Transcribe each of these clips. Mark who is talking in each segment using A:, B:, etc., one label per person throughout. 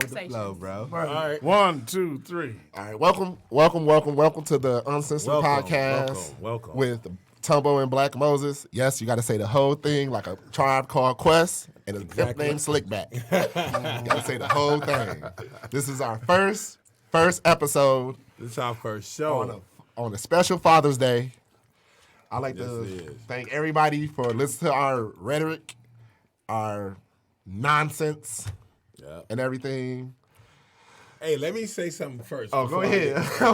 A: Flow, bro.
B: All right.
C: 1, 2, 3.
B: All right. Welcome to the Uncensored podcast.
C: Welcome.
B: With Tumbo and Black Moses. Yes, you got to say the whole thing like a Tribe Called Quest and his pimp named Slickback. You got to say the whole thing. This is our first episode.
C: This is our first show.
B: On a special Father's Day. I'd like to thank everybody for listening to our rhetoric, our nonsense, and everything.
C: Hey, let me say something first.
B: Oh, go ahead. Go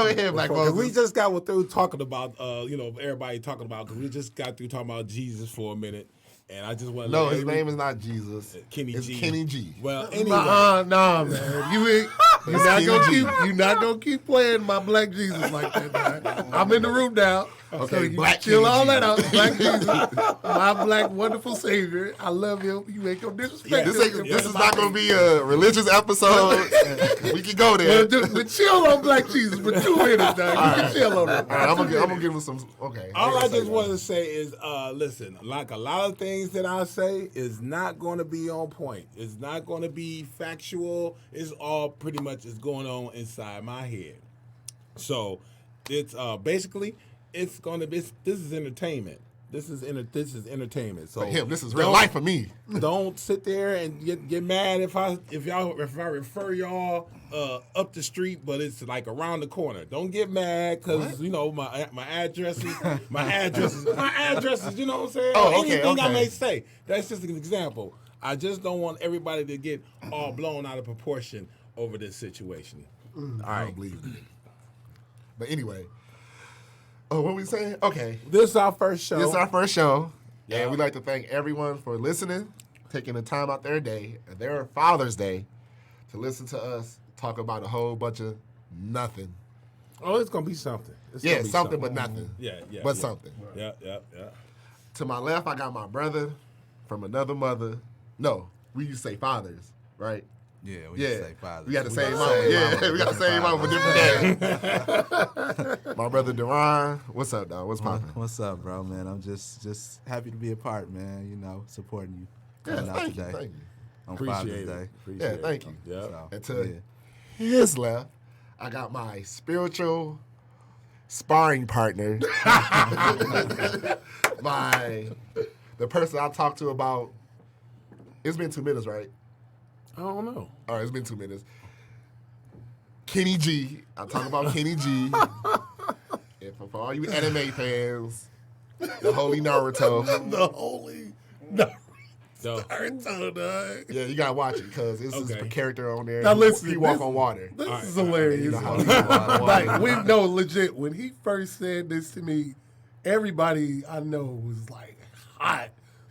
B: ahead, Black Moses.
C: We just got through talking about, everybody talking about, because we just got through talking about Jesus for a minute. And I just want to
B: No, his name is not Jesus.
C: Kenny
B: it's
C: G.
B: Kenny G.
C: Well, anyway.
A: Nah, man. You're not gonna keep playing my Black Jesus like that, man. I'm in the room now.
B: Okay,
A: so you
B: Black
A: chill
B: Kenny
A: all
B: G.
A: that out. Black Jesus, my black wonderful savior. I love him. You ain't gonna disrespect him.
B: This is not gonna be a religious episode. We can go there.
A: But chill on Black Jesus for 2 minutes, dog. You can chill on that.
B: All right, I'm gonna give him some. Okay.
C: All I just wanted to say is, listen, like a lot of things that I say is not going to be on point. It's not going to be factual. It's all pretty much is going on inside my head. So it's basically it's going to be. This is entertainment. This is entertainment. So
B: for him, this is real life for me.
C: Don't sit there and get mad if I refer y'all up the street, but it's like around the corner. Don't get mad because my address is my address is you know what I'm saying.
B: Oh, okay,
C: Anything I
B: okay.
C: may say. That's just an example. I just don't want everybody to get all blown out of proportion over this situation.
B: All right, I don't believe it. But anyway. Oh, what were we saying? Okay.
C: This is our first show.
B: Yeah. And we'd like to thank everyone for listening, taking the time out their day, their Father's Day, to listen to us talk about a whole bunch of nothing.
C: Oh, it's going to be something.
B: Something but nothing.
C: Yeah.
B: But something.
C: Yeah.
B: To my left, I got my brother from another mother. No, we used to say fathers, right?
A: Yeah, we say father.
B: We got the same mama. Yeah, we got the same mama for different dads. My brother Deron, what's up, dog? What's poppin'?
A: What's up, bro, man? I'm just happy to be a part, man. Supporting you.
B: Yeah,
A: Coming out
B: thank
A: today
B: you.
A: on
C: Appreciate
A: Father's
C: it.
A: Day.
B: Yeah, thank you.
C: Yeah.
A: So,
B: And to his left, I got my spiritual sparring partner, the person I talked to about. It's been 2 minutes, right?
C: I don't know.
B: All right, it's been 2 minutes. Kenny G. I'm talking about Kenny G. And for all you anime fans, the Holy Naruto.
A: The holy Naruto, dog.
B: Yeah, you gotta watch it because this is a character on there.
A: Now listen,
B: he walk on water.
A: This is hilarious.
B: You know how he walk on water.
A: Like, legit, when he first said this to me, everybody I know was like hot.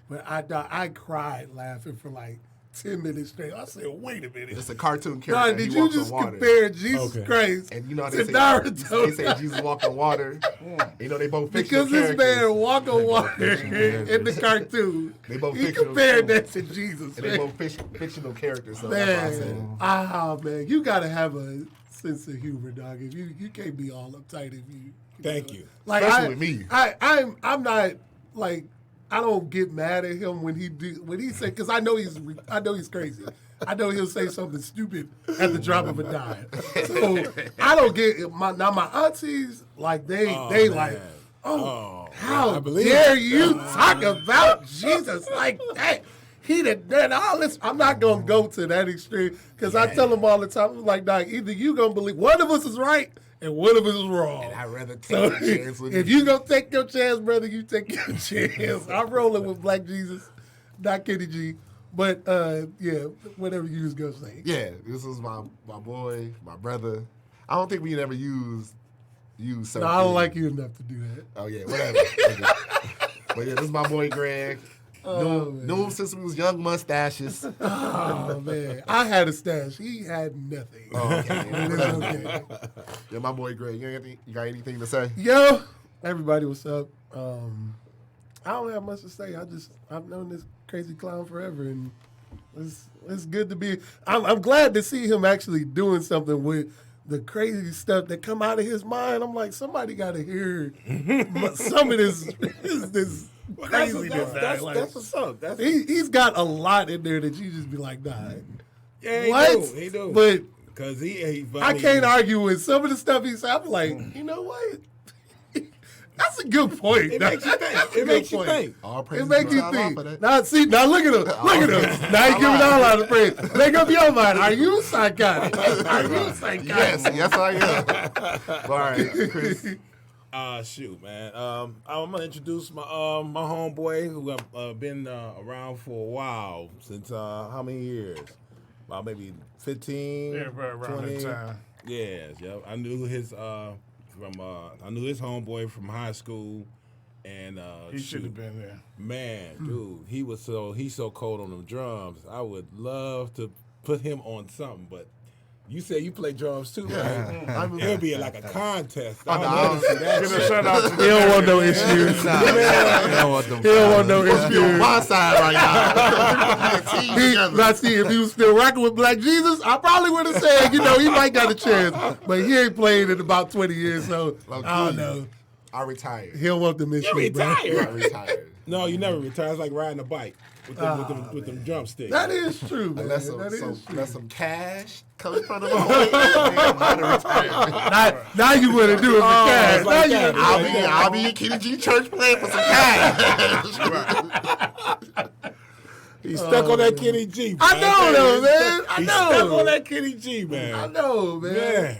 A: But I cried laughing for like 10 minutes straight. I said, wait a minute.
B: It's a cartoon character.
A: Did you just compare Jesus Christ
B: and you know
A: to
B: they say,
A: Naruto?
B: They say Jesus walked on water. You know they both fictional
A: Because this
B: characters.
A: man walk on water in the cartoon.
B: They both
A: he
B: fictional
A: compared that
B: characters.
A: to Jesus.
B: And they both fictional characters. So
A: Man,
B: that's why I said.
A: man, you gotta have a sense of humor, dog. If you can't be all uptight if you.
C: Thank you.
A: Like
B: Especially with me.
A: I'm not like. I don't get mad at him when he say, because I know he's crazy. I know he'll say something stupid at the drop of a dime. So I don't get it. My aunties, like they like, how dare you talk about Jesus like that? He done all this. I'm not gonna go to that extreme because I tell them all the time, I'm like, dog, either you gonna believe one of us is right and one of us is wrong.
B: And I'd rather take a chance with
A: if you gonna take your chance, brother, you take your chance. I'm rolling with Black Jesus, not Kenny G. But whatever you was gonna say.
B: Yeah, this is my boy, my brother. I don't think we never use certain
A: No, I don't
B: things.
A: like you enough to do that.
B: Oh yeah, whatever. But yeah, this is my boy Greg. Knew him since we was young mustaches.
A: Oh man, I had a stash. He had nothing.
B: Oh, okay.
A: It is okay.
B: Yeah, my boy Greg. You got anything to say?
A: Yo, everybody, what's up? I don't have much to say. I've known this crazy clown forever, and it's good to be. I'm glad to see him actually doing something with the crazy stuff that come out of his mind. I'm like, somebody got to hear some of this craziness.
C: That's what's up.
A: He's got a lot in there that you just be like, nah,
C: Yeah, he
A: what?
C: do. He do.
A: But
C: Because
A: I can't argue with some of the stuff he said. I'm like, you know what? That's a good point.
C: It makes you think. It makes you think.
B: All
A: It
B: praises
A: makes
B: to
A: you
B: God
A: think.
B: for that.
A: Now look at him. Look at him. Now you giving all out of praise. Make up your mind. Are you psychotic? Are you psychotic?
B: Yes, I am. All right, Chris.
C: Shoot, man. I'm gonna introduce my homeboy who I've been around for a while since how many years? About maybe 15,
D: Yeah, right around
C: 20.
D: that time.
C: Yes, yep. I knew his homeboy from high school, and
D: He should have been there.
C: man, dude, he's so cold on them drums. I would love to put him on something, but you said you play drums too, right? It'll be like a contest. I don't want to see that
D: Get a
C: shit.
D: shout out to
A: He don't want no issues.
E: Nah, I don't want them.
A: He don't want no
B: Be on
A: issues.
B: my side right now.
A: Now, see, if he was still rocking with Black Jesus, I probably would have said, he might got a chance. But he ain't played in about 20 years, so I don't know.
B: I retired.
A: He don't want them issues, bro.
B: I
C: Retired?
B: retired.
C: No, you never retire. It's like riding a bike with them drumsticks.
A: That is true, man.
B: Unless
A: That is true.
B: unless some cash comes from the way, I'm out of retirement.
A: Now you want to do it for cash.
C: it's like
A: Now
C: that.
A: you
B: I'll be in Kenny G Church playing for some cash.
C: He's stuck on that Kenny G. Man.
A: I know, though, man. I
C: He's
A: know.
C: stuck on that Kenny G, man.
A: I know, man.
C: Yeah.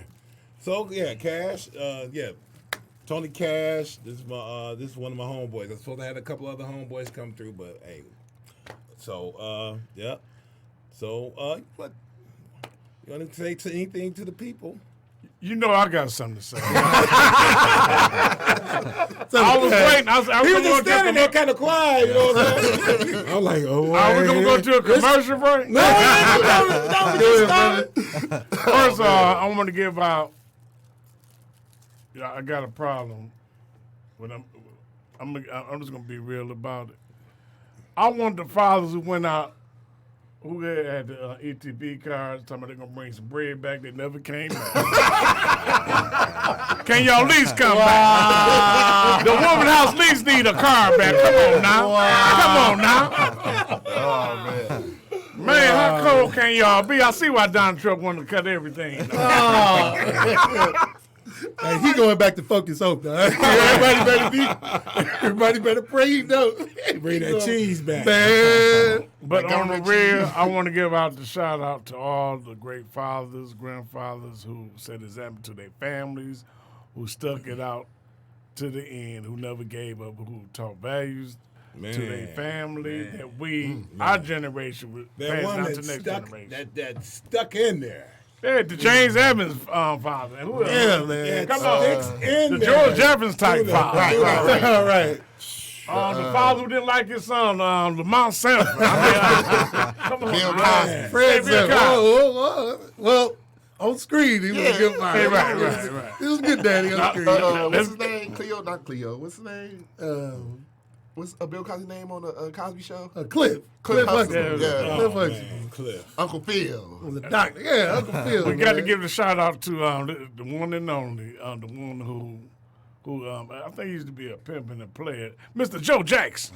C: So yeah, Cash. Yeah, Tony Cash. This is one of my homeboys. I'm supposed to have a couple other homeboys come through, but hey. So yeah. So what? You want to say anything to the people?
D: You know I got something to say.
A: So,
D: I was waiting. I was
C: He was just standing there
D: going
C: kind of quiet, you know what I'm saying? I'm like, oh,
D: Are we going to go to a commercial break?
C: No,
D: First of all, I want to give out. I got a problem, but I'm just going to be real about it. I want the fathers who went out, who had the ETB cards, talking about they're going to bring some bread back that never came back. Can y'all at least come back? The woman house at least need a car back. Come on now. Come on now.
B: Oh man.
D: Man, how cold can y'all be? I see why Donald Trump wanted to cut everything.
A: Hey, he going back to Focus Hope, though. Everybody better pray he don't.
C: Bring that cheese back.
A: Man.
D: But
B: Like
D: on the
B: government
D: real, I want to give out the shout out to all the great fathers, grandfathers who set example to their families, who stuck it out to the end, who never gave up, who taught values to their family that our generation, would
C: That
D: pass
C: one
D: down
C: that
D: to the next
C: stuck,
D: generation.
C: that stuck in there.
D: Yeah, the James Evans father. Who else?
A: Yeah, man.
D: Come on.
C: Sticks in
D: The
C: there.
D: George Jefferson type father.
A: All right.
D: The father who didn't like his son, Lamont Sanford. Come on,
B: Bill
D: man.
B: Cosby.
A: Fred
D: Bill
A: said,
D: Cosby.
A: well, on screen, he was a good father.
D: Hey, right.
A: He was a good daddy on screen.
B: What's his name? Cleo, not Cleo. What's his name? What's Bill Cosby's name on the Cosby Show?
A: Cliff Huxtable.
B: Yeah.
A: Cliff
C: Man,
A: Huxtable.
C: Cliff.
B: Uncle Phil.
A: Was a doctor. Yeah, Uncle Phil.
D: We got to
A: man.
D: give a shout out to the one and only, the one who I think he used to be a pimp and a player, Mr. Joe Jackson.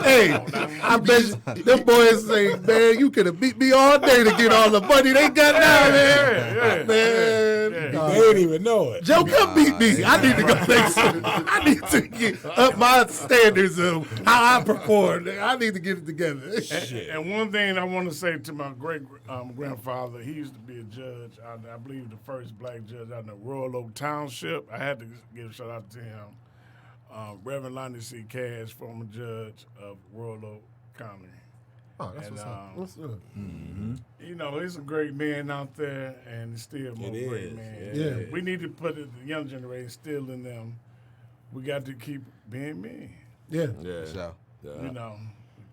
A: Hey, I bet you, them boys say, man, you could have beat me all day to get all the money they got now, man. Man.
C: They didn't even know it.
A: Joe, come beat me. I need to go next. I need to get up my standards of how I perform. I need to get it together.
D: And one thing I want to say to my great grandfather, he used to be a judge. I believe the first black judge out in the Royal Oak Township. I had to give a shout out to him. Reverend Lonnie C. Cash, former judge of Royal Oak County.
B: Oh, that's
D: And,
B: what's up.
D: you know, he's a great man out there, and he's still a great man.
A: Yeah.
D: We need to put it, the young generation still in them. We got to keep being men.
A: Yeah.
C: Yeah.
E: So,
D: You know,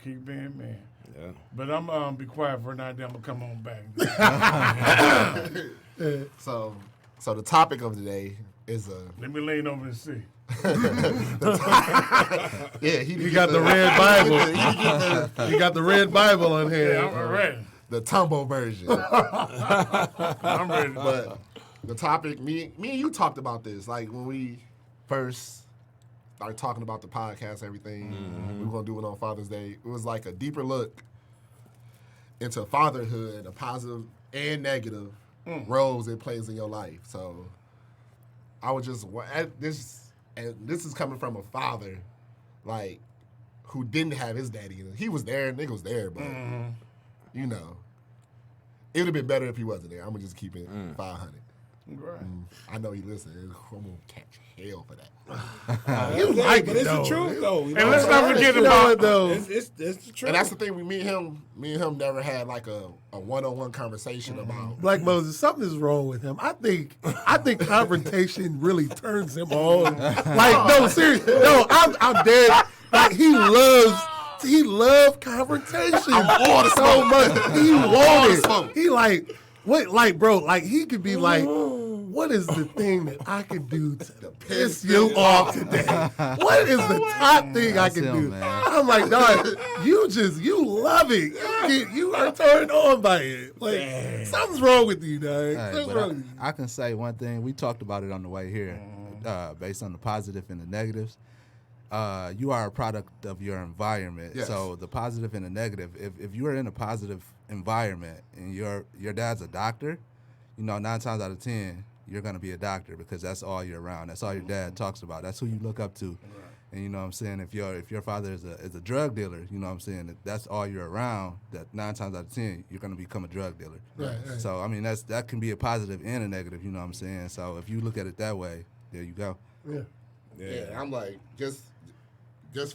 D: keep being men.
C: Yeah.
D: But I'm be quiet for a night, then I'm going to come on back.
B: So the topic of the day is
D: Let me lean over and see.
A: He got the red Bible. He got the red Bible on here.
D: Yeah, I'm ready.
B: the Tumbo version.
D: I'm ready.
B: But the topic, me and you talked about this, like when we first started talking about the podcast, everything we were gonna do it on Father's Day. It was like a deeper look into fatherhood, the positive and negative roles it plays in your life. So I would just this is coming from a father, like, who didn't have his daddy. He was there, nigga was there, but you know, it would have been better if he wasn't there. I'm gonna just keep it 500.
D: Right.
B: I know he listened. I'm gonna catch hell for that.
A: You like
C: But
A: it,
C: it's the
A: though.
C: truth, though.
D: And let's not forget
A: You know
D: about
A: what, though?
C: It's the truth.
B: And that's the thing. Me and him never had like a one-on-one conversation about.
A: Black Moses, something is wrong with him. I think confrontation really turns him on. Like, no, seriously, no, I'm dead. Like, he loves confrontation so much. He wants it. He like, what, like, bro, like, he could be like, what is the thing that I could do to piss you off today? What is the top thing I can do?
E: Man.
A: I'm like, dog, you love it. You are turned on by it. Like, something's wrong with you, dog.
E: Hey,
A: Something's
E: but
A: wrong with you.
E: I can say one thing. We talked about it on the way here, based on the positive and the negatives. You are a product of your environment.
B: Yes.
E: So the positive and the negative. If you are in a positive environment and your dad's a doctor, 9 times out of 10 you're gonna be a doctor because that's all you're around. That's all your dad talks about. That's who you look up to. Right. And you know what I'm saying, if your father is a drug dealer, you know what I'm saying, that's all you're around, that 9 times out of 10 you're gonna become a drug dealer.
A: Right.
E: So I mean that can be a positive and a negative, you know what I'm saying? So if you look at it that way, there you go.
B: Yeah, I'm like, just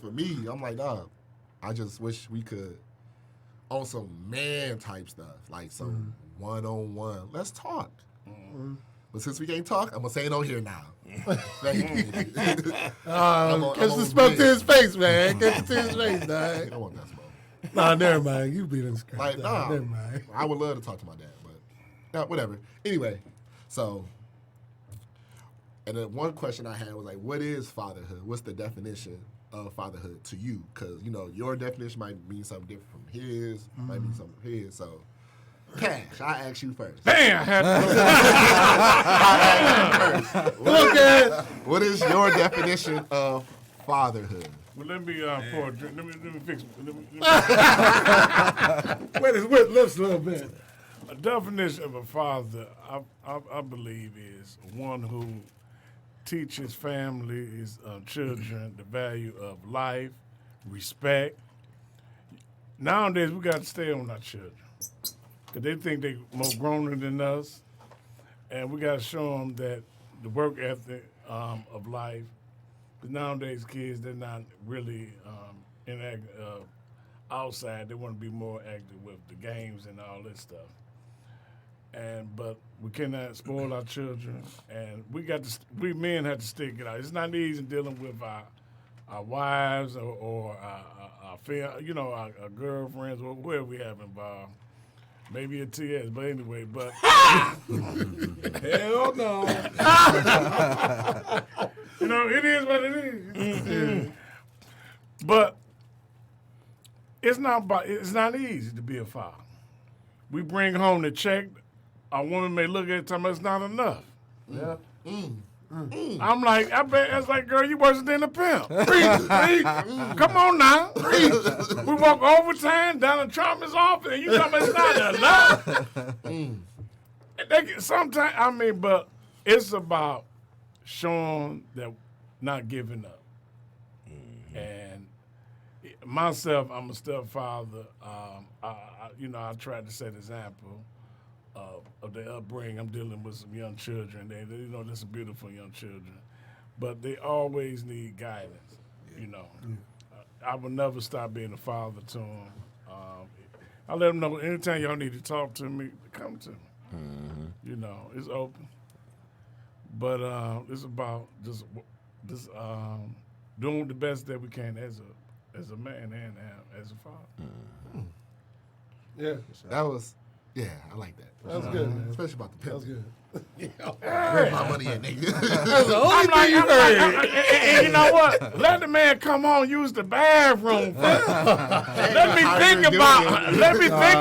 B: for me, I'm like, dog, I just wish we could, on some man type stuff, like some one-on-one, let's talk. But since we can't talk, I'm going to say it on here now. Thank you.
A: Catch the smoke to his face, man. Catch it to his face,
B: I
A: dog.
B: don't want that smoke.
A: Nah, never mind. You beat him scratch.
B: Like, nah,
A: Never mind.
B: I would love to talk to my dad, but whatever. Anyway, so, and then one question I had was like, what is fatherhood? What's the definition of fatherhood to you? Because, your definition might mean something different from his, might mean something from his, so. Cash, I ask you first.
D: Damn, I had to
A: Look at
B: What is your definition of fatherhood?
D: Well, let me pour a drink. Let me fix it.
A: wet his lips a little bit.
D: A definition of a father, I believe, is one who teaches family, his children, the value of life, respect. Nowadays, we got to stay on our children because they think they're more grown than us, and we got to show them that the work ethic of life. Because nowadays, kids, they're not really outside. They want to be more active with the games and all this stuff. But we cannot spoil our children, and we men have to stick it out. It's not easy dealing with our wives or our girlfriends or whoever we have involved. Maybe a TS, but anyway, but
C: Hell no.
D: it is what it is. But it's not easy to be a father. We bring home the check. A woman may look at it and tell me it's not enough.
C: Yeah.
D: I'm like, I bet it's like, girl, you worse than a pimp. Come on now. We walk overtime down the Trump's office and you tell me it's not enough. Sometimes, but it's about showing that not giving up. And myself, I'm a stepfather. I try to set an example of the upbringing. I'm dealing with some young children. There's some beautiful young children, but they always need guidance. I will never stop being a father to them. I let them know anytime y'all need to talk to me, come to me. It's open. But it's about just doing the best that we can as a man and as a father.
A: Yeah,
B: That was, I like that.
A: that was good, man.
B: Especially about the
A: That was
B: pimp.
A: good.
B: Where's my money at, nigga?
A: That's the only thing you heard.
D: And you know what? Let the man come on, use the bathroom first. Let me think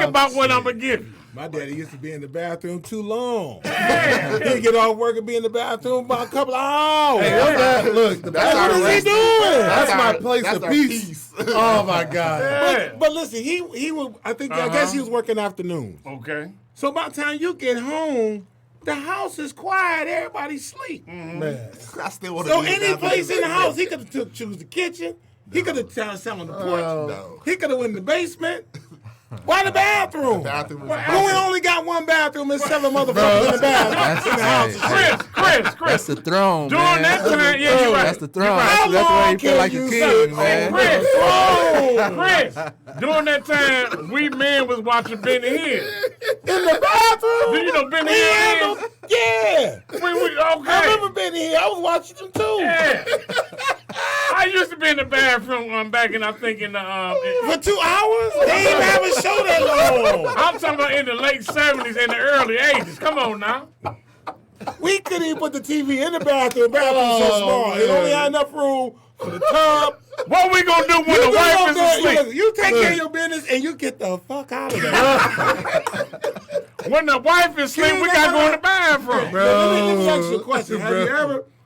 D: about what I'm gonna give you.
C: My daddy used to be in the bathroom too long. He'd get off work and be in the bathroom about a couple of hours.
A: Hey, look,
C: What is he doing?
A: That's my place of peace. Oh my God.
C: But listen, he was. I guess he was working afternoons.
D: Okay.
C: So by the time you get home, the house is quiet. Everybody's asleep.
A: Man.
B: I still want
C: So any place in the house, he could have choose the kitchen. He could have sat on the porch.
B: No.
C: He could have went in the basement. Why the bathroom?
B: The bathroom is
C: When we only got one bathroom and 7 motherfuckers in the bathroom. In the house.
D: Chris.
E: That's the throne,
D: During
E: man.
D: that time, yeah, you're right.
E: That's the throne.
C: How
E: That's the way
C: long
E: you feel
C: can
E: like
C: you
E: a
C: say-
E: king, man.
D: Chris, during that time, we men was watching Benny Hill.
C: In the bathroom?
D: Do you know Benny Hill?
C: Yeah.
D: Okay.
C: I remember being here. I was watching them too.
D: Yeah. I used to be in the bathroom back in, I think, in the...
C: For 2 hours? They ain't have a show that long.
D: I'm talking about in the late 70s and the early 80s. Come on now.
C: We couldn't even put the TV in the bathroom. The bathroom's so small. It only had enough room for the tub.
D: What we gonna do when the wife is asleep?
C: You take care of your business and you get the fuck out of there.
D: When the wife is asleep, we gotta go in the bathroom.
C: Let me ask you a question.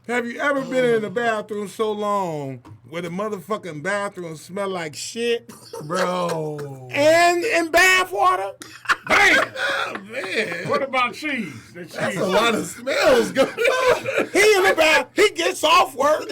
C: Have you ever been in the bathroom so long where the motherfucking bathroom smell like shit?
A: Bro.
C: And bath water?
D: Bam!
A: Man.
D: What about cheese? The cheese.
A: That's a lot of smells going on.
C: He in the bath. He gets off work.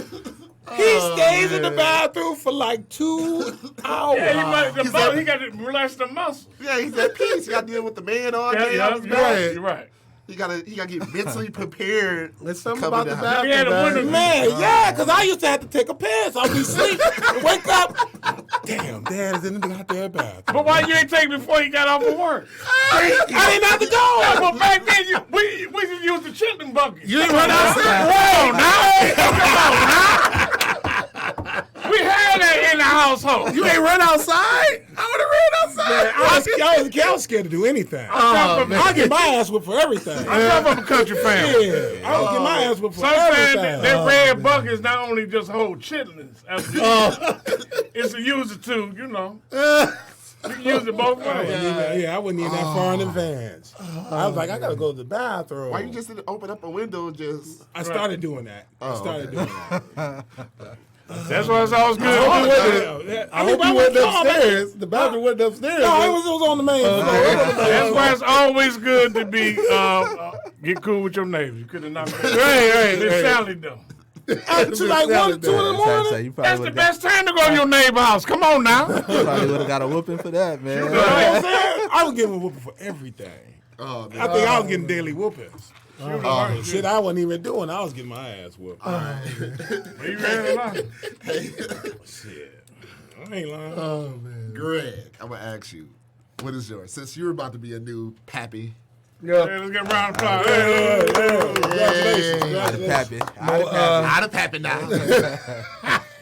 C: He stays in the bathroom for like 2 hours.
D: Yeah, he got to relax the muscles.
B: Yeah, he's at peace. You got to deal with the man all day.
D: Yeah,
B: on his
D: you're
B: back.
D: right. You're right.
B: You gotta get mentally prepared.
A: There's something
B: Cover
A: about the
B: the
A: bathroom.
D: Yeah, the
A: man.
D: window-
C: Man, yeah, because I used to have to take a piss. I'd be asleep and wake up. Damn, Dad is in the goddamn bathroom.
D: But why you ain't take it before you got off of work?
C: I didn't have to go.
D: Well, back then, we just used the chitlin bucket.
A: You ain't run outside?
D: Whoa, now. We had that in the household.
A: You ain't run outside? I would have ran outside.
C: I was scared to do anything.
D: Oh,
C: I get my ass whipped for everything.
D: I come from a country family.
C: Yeah, I would get my ass whipped for
D: Sometimes
C: everything.
D: that red buckets not only just hold chitlins, it's a user too, you know. You can use it both ways.
C: I wasn't even that far in advance. I was like, I gotta go to the bathroom.
B: Why you just didn't open up a window and just?
C: I started doing that.
D: That's why it's always good.
A: I hope you went upstairs. The bathroom wasn't upstairs.
C: No, it was on the main floor.
D: That's why it's always good to be get cool with your neighbors. You could have not.
A: Right.
D: It's Sally though.
C: To like 1, 2 in the morning.
E: You
D: That's
E: probably
D: the best time to go to your neighbor's house. Come on now.
E: probably would have got a whooping for that, man.
C: You know what I'm saying? I was getting a whooping for everything.
B: Oh,
C: I think I was getting daily whoopings. Shit, I wasn't even doing. I was getting my ass whooped.
D: You ready to lie?
C: Shit, I ain't lying.
A: Oh, man.
B: Greg, I'm gonna ask you, what is yours? Since you're about to be a new pappy.
A: Yeah.
D: Hey, let's get a round of applause.
C: Congratulations.
E: I'd have tapped it.
B: I'd have pappy now.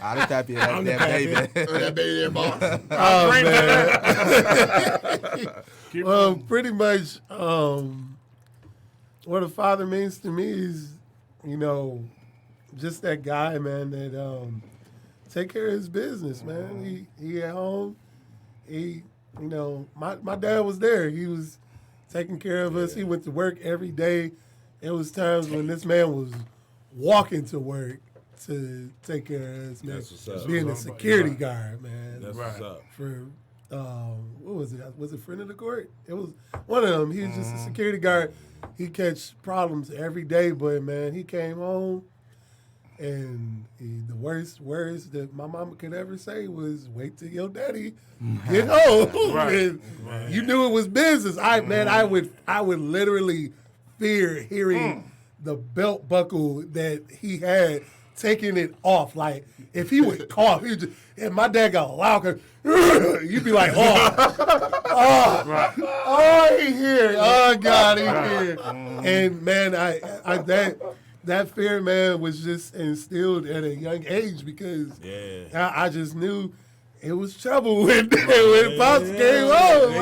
E: I'd have tapped it. That
C: I'm the
E: damn
C: pappy.
E: baby.
B: That baby there, boss.
A: Well, pretty much what a father means to me is, just that guy, man, that take care of his business, man. He at home. My dad was there. He was taking care of us. He went to work every day. There was times when this man was walking to work to take care of us, man.
C: That's what's up.
A: Being a security guard, man.
C: That's what's up.
A: For what was it? Was it friend of the court? It was one of them. He was just a security guard. He catch problems every day, but man, he came home, and the worst words that my mama could ever say was, "Wait till your daddy get home." And you knew it was business. I would literally fear hearing the belt buckle that he had, taking it off. Like if he would cough, and my dad got loud, you'd be like, he here. Oh God, he here. And man, that fear, man, was just instilled at a young age because I just knew it was trouble when Pops came home.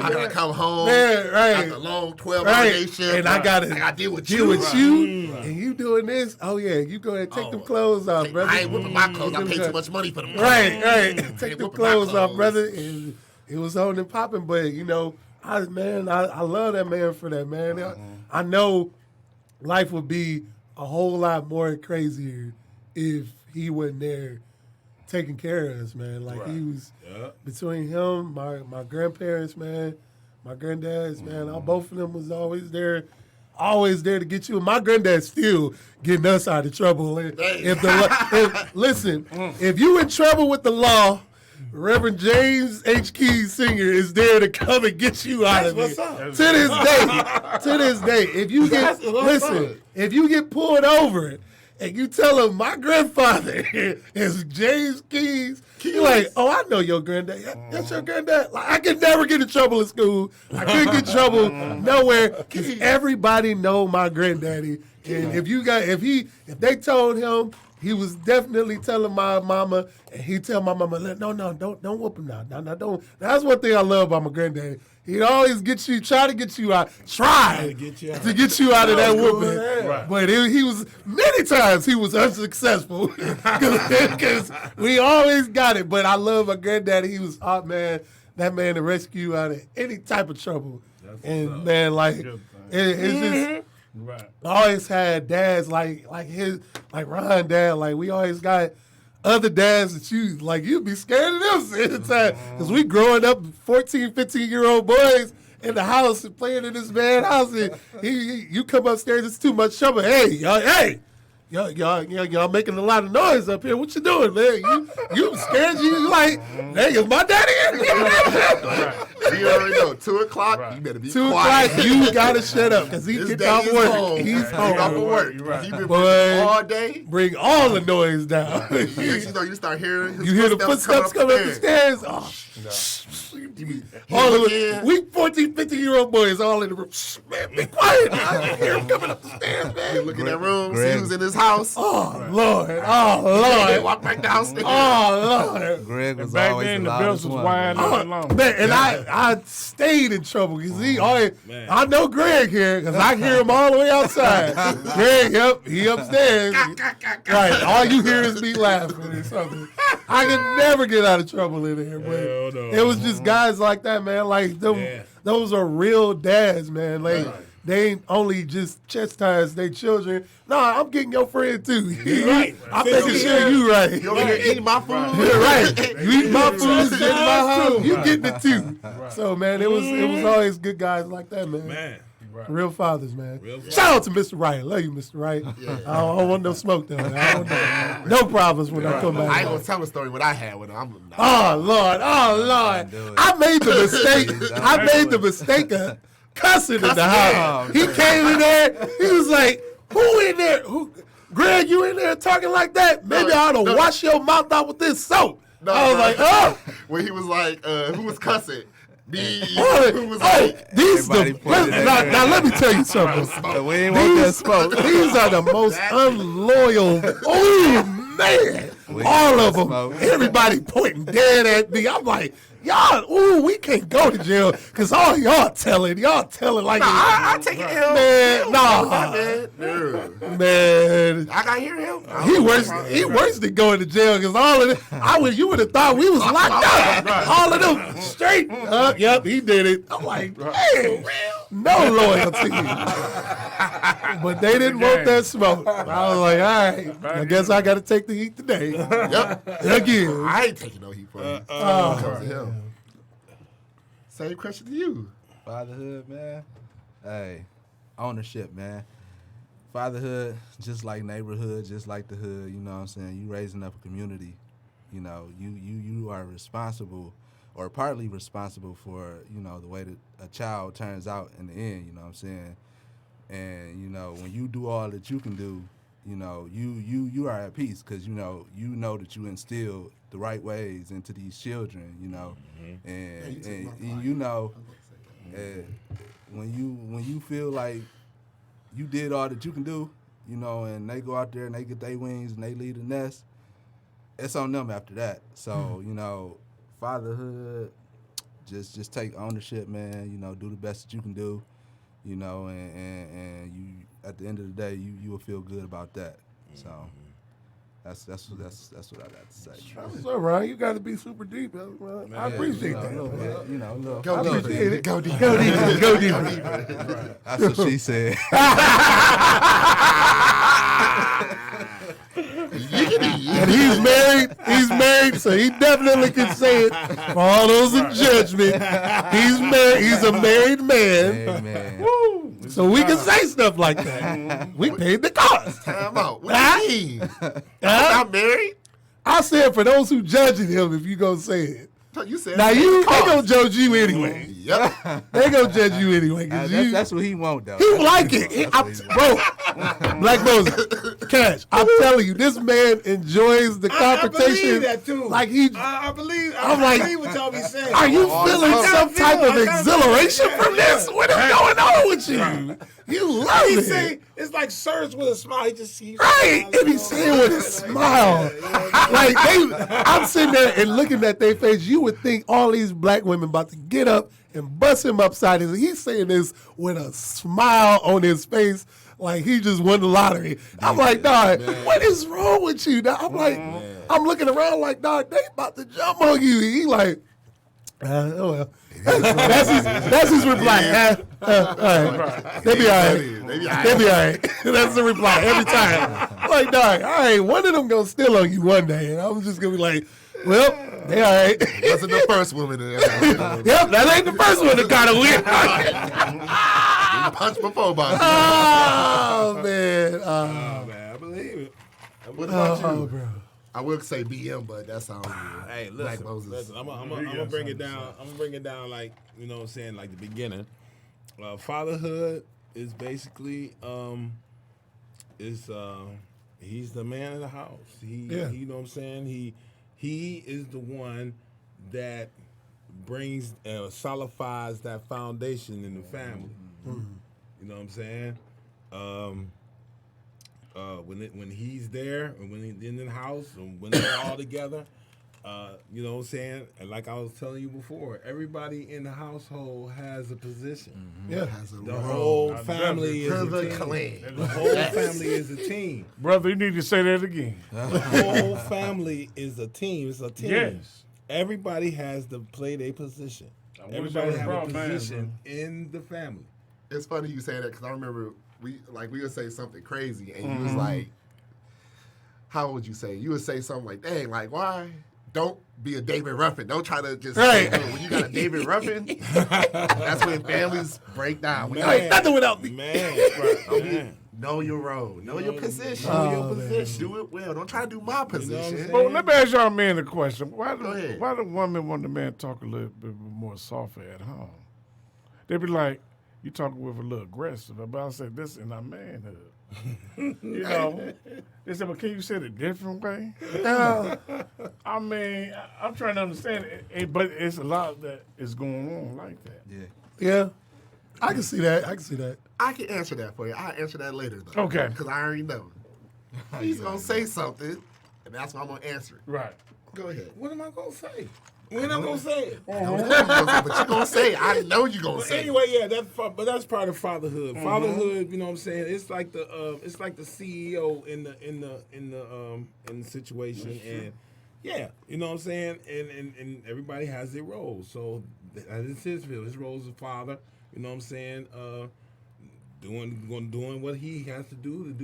B: I gotta come home.
A: Man, right.
B: After a long 12-hour day shift.
A: And I gotta
B: deal with
A: you.
B: Right.
A: And you doing this. Oh yeah, you go ahead and take them clothes off, brother.
B: I ain't whipping my clothes. I pay too much money for them.
A: Right. Take
B: whipping
A: the
B: my
A: clothes off,
B: clothes.
A: brother. And it was on and popping, but I love that man for that, man. I know life would be a whole lot more crazier if he wasn't there taking care of us, man. Like he was between him, my grandparents, man, my granddads, man. Both of them was always there to get you. And my granddad's still getting us out of trouble. If you in trouble with the law, Reverend James H. Keys Sr. is there to come and get you out of it. To this day, if you get pulled over and you tell him my grandfather is James Keys, you're like, oh, I know your granddad. That's your granddad. Like, I could never get in trouble in school. I couldn't get in trouble nowhere because everybody know my granddaddy. And if they told him, he was definitely telling my mama, and he tell my mama, no, don't whoop him now. No, don't. That's one thing I love about my granddaddy. He'd always try to get you out of that whooping. Right. But he was, many times he was unsuccessful because we always got it. But I love my granddaddy. He was that man to rescue you out of any type of trouble. And man, like, it's just, right. I always had dads like Ron dad. Like we always got other dads that you'd be scared of them at the time. Because we growing up 14, 15-year-old boys in the house and playing in this man's house. And you come upstairs, it's too much trouble. Y'all making a lot of noise up here. What you doing, man? You scared? You like, hey, is my daddy in here?
B: Right. You already know, 2 o'clock, you better be
A: 2
B: quiet.
A: o'clock, you gotta shut up, because he get off work. He's home.
B: Off of work.
A: Right.
B: He been all day.
A: Bring all the noise down.
B: You start hearing his
A: you hear the footsteps coming up the stairs. Oh, we 14, 15-year-old boys all in the room. Man, be quiet. I can hear him coming up the stairs, man.
B: You look in that room, see who's in his house.
A: Oh, Lord.
B: Walk back downstairs.
A: Oh, Lord.
E: Greg was
D: back
E: always
D: then,
E: the
D: the
E: loudest
D: bills was
E: one.
D: winding along.
A: Man, and I stayed in trouble because I know Greg here because I hear him all the way outside. Greg, he upstairs. Right, all you hear is me laughing or something. I could never get out of trouble in there, but it was just guys like that, man. Like those are real dads, man. Like they ain't only just chastise their children. No, I'm getting your friend too.
C: Right.
A: I'm making sure you right.
B: You over here eating my food?
A: Yeah, right. You eat my food, get in my house, you getting it too. Right. So man, it was always good guys like that, man. Right. Real fathers, man. Shout out to Mr. Wright. Love you, Mr. Wright. Yeah. I don't want no smoke though. I don't know. No problems when I come back.
B: I ain't gonna tell a story what I had with him.
A: Oh Lord. I made the mistake of cussing in the house. He came in there. He was like, "Who in there? Greg, you in there talking like that? Maybe I ought to wash your mouth out with this soap." I was like, "Oh."
B: When he was like, "Who was cussing?" These
A: now let me tell you something.
E: We ain't want that smoke.
A: These are the most unloyal. Oh man, all of them. Everybody pointing dead at me. I'm like, y'all, we can't go to jail because all y'all telling like
B: I take it ill.
A: Man,
B: I gotta hear him.
A: He worse than going to jail because all of it. You would have thought we was locked up. All of them straight up. Yep, he did it. I'm like, man, no loyalty. But they didn't want that smoke. I was like, all right, I guess I got to take the heat today.
B: Yep.
A: Again.
B: I ain't taking no heat for him. Comes to him. Same question to you.
E: Fatherhood, man. Hey, ownership, man. Fatherhood, just like neighborhood, just like the hood, you know what I'm saying? You raising up a community, you know, you are responsible or partly responsible for, you know, the way that a child turns out in the end, you know what I'm saying? And, you know, when you do all that you can do, you know, you are at peace because, you know that you instill the right ways into these children, you know, and you know, when you feel like you did all that you can do, you know, and they go out there and they get their wings and they leave the nest, it's on them after that. So, you know, fatherhood, just take ownership, man, you know, do the best that you can do, you know, and you, at the end of the day, you will feel good about that. So, That's what I got to say.
A: That's all right. You got to be super deep. I appreciate that.
B: Go deeper.
A: Go deeper. Go deeper.
E: That's what she said.
A: And he's married, so he definitely can say it for all those in judgment. He's married, he's a married man.
E: Amen.
A: Woo. So we can say stuff like that. We paid the cost.
B: Time out. What do you mean? I'm married?
A: I said for those who judging him, if you gonna say it.
B: You said
A: Now they gonna judge you anyway.
B: Yep.
A: They gonna judge you anyway.
E: That's what he want, though.
A: He like it. Bro, Black Moses, Cash, I'm telling you, this man enjoys the confrontation.
C: I believe that too.
A: Like he,
C: I believe
A: like,
C: what y'all be saying.
A: are you feeling some type of exhilaration from this? What is going on with you? You love
C: He
A: it.
C: say it's like Serge with a smile. He just sees
A: Right, and he's saying with a smile. Like I'm sitting there and looking at their face. You would think all these black women about to get up and bust him upside his. He's saying this with a smile on his face, like he just won the lottery. I'm like, dog, what is wrong with you? Dog? I'm like, I'm looking around like, dog, they about to jump on you. He like, oh well. That's his reply. All right. They be all right. They be all right. That's the reply every time. I'm like, dog, all right, one of them gonna steal on you one day. And I'm just gonna be like, well, they all right.
B: Wasn't the first woman that ever.
A: Yep, that ain't the first one that got a win.
B: Punched before, boss.
A: Oh, man.
C: man, I believe it.
B: What about you?
A: Bro.
B: I would say BM, but that's all.
C: Hey,
B: Black Moses.
C: listen. I'm gonna bring it down. I'm gonna bring it down like what I'm saying, like the beginning. Fatherhood is basically he's the man of the house. You know what I'm saying. He is the one that brings solidifies that foundation in the family. You know what I'm saying. When he's there and when he's in the house and when they're all together, you know what I'm saying? And like I was telling you before, everybody in the household has a position.
A: Yeah.
C: The whole family is a team. The whole family is a team.
D: Brother, you need to say that again.
C: The whole family is a team. It's a team.
D: Yes.
C: Everybody has to play their position. Everybody has a position in the family.
B: It's funny you say that because I remember we would say something crazy and you was like, how would you say? You would say something like, dang, like why? Don't be a David Ruffin. Don't try to just say, when you got a David Ruffin, that's when families break down.
A: Ain't nothing without me.
C: Man.
B: Know your role. Know your position. Know your position. Do it well. Don't try to do my position.
D: Well, let me ask y'all men a question. Why
B: Go ahead.
D: the woman want the man talk a little bit more softer at home? They be like, you talking with a little aggressive. But I said, this in our manhood. You know, they said, but can you say it a different way? I mean, I'm trying to understand it, but it's a lot that is going on like that.
A: Yeah. I can see that.
B: I can answer that for you. I'll answer that later, though.
D: Okay.
B: Because I already know. He's going to say something, and that's why I'm going to answer it.
D: Right.
B: Go ahead.
C: What am I going to say? When I'm going to say it?
B: But you're going to say it. I know you're going to say
C: Anyway, yeah, that's part of fatherhood. Fatherhood, you know what I'm saying? It's like the CEO in the situation, and yeah, you know what I'm saying. And everybody has their role. So it's his role as a father. You know what I'm saying? Doing what he has to do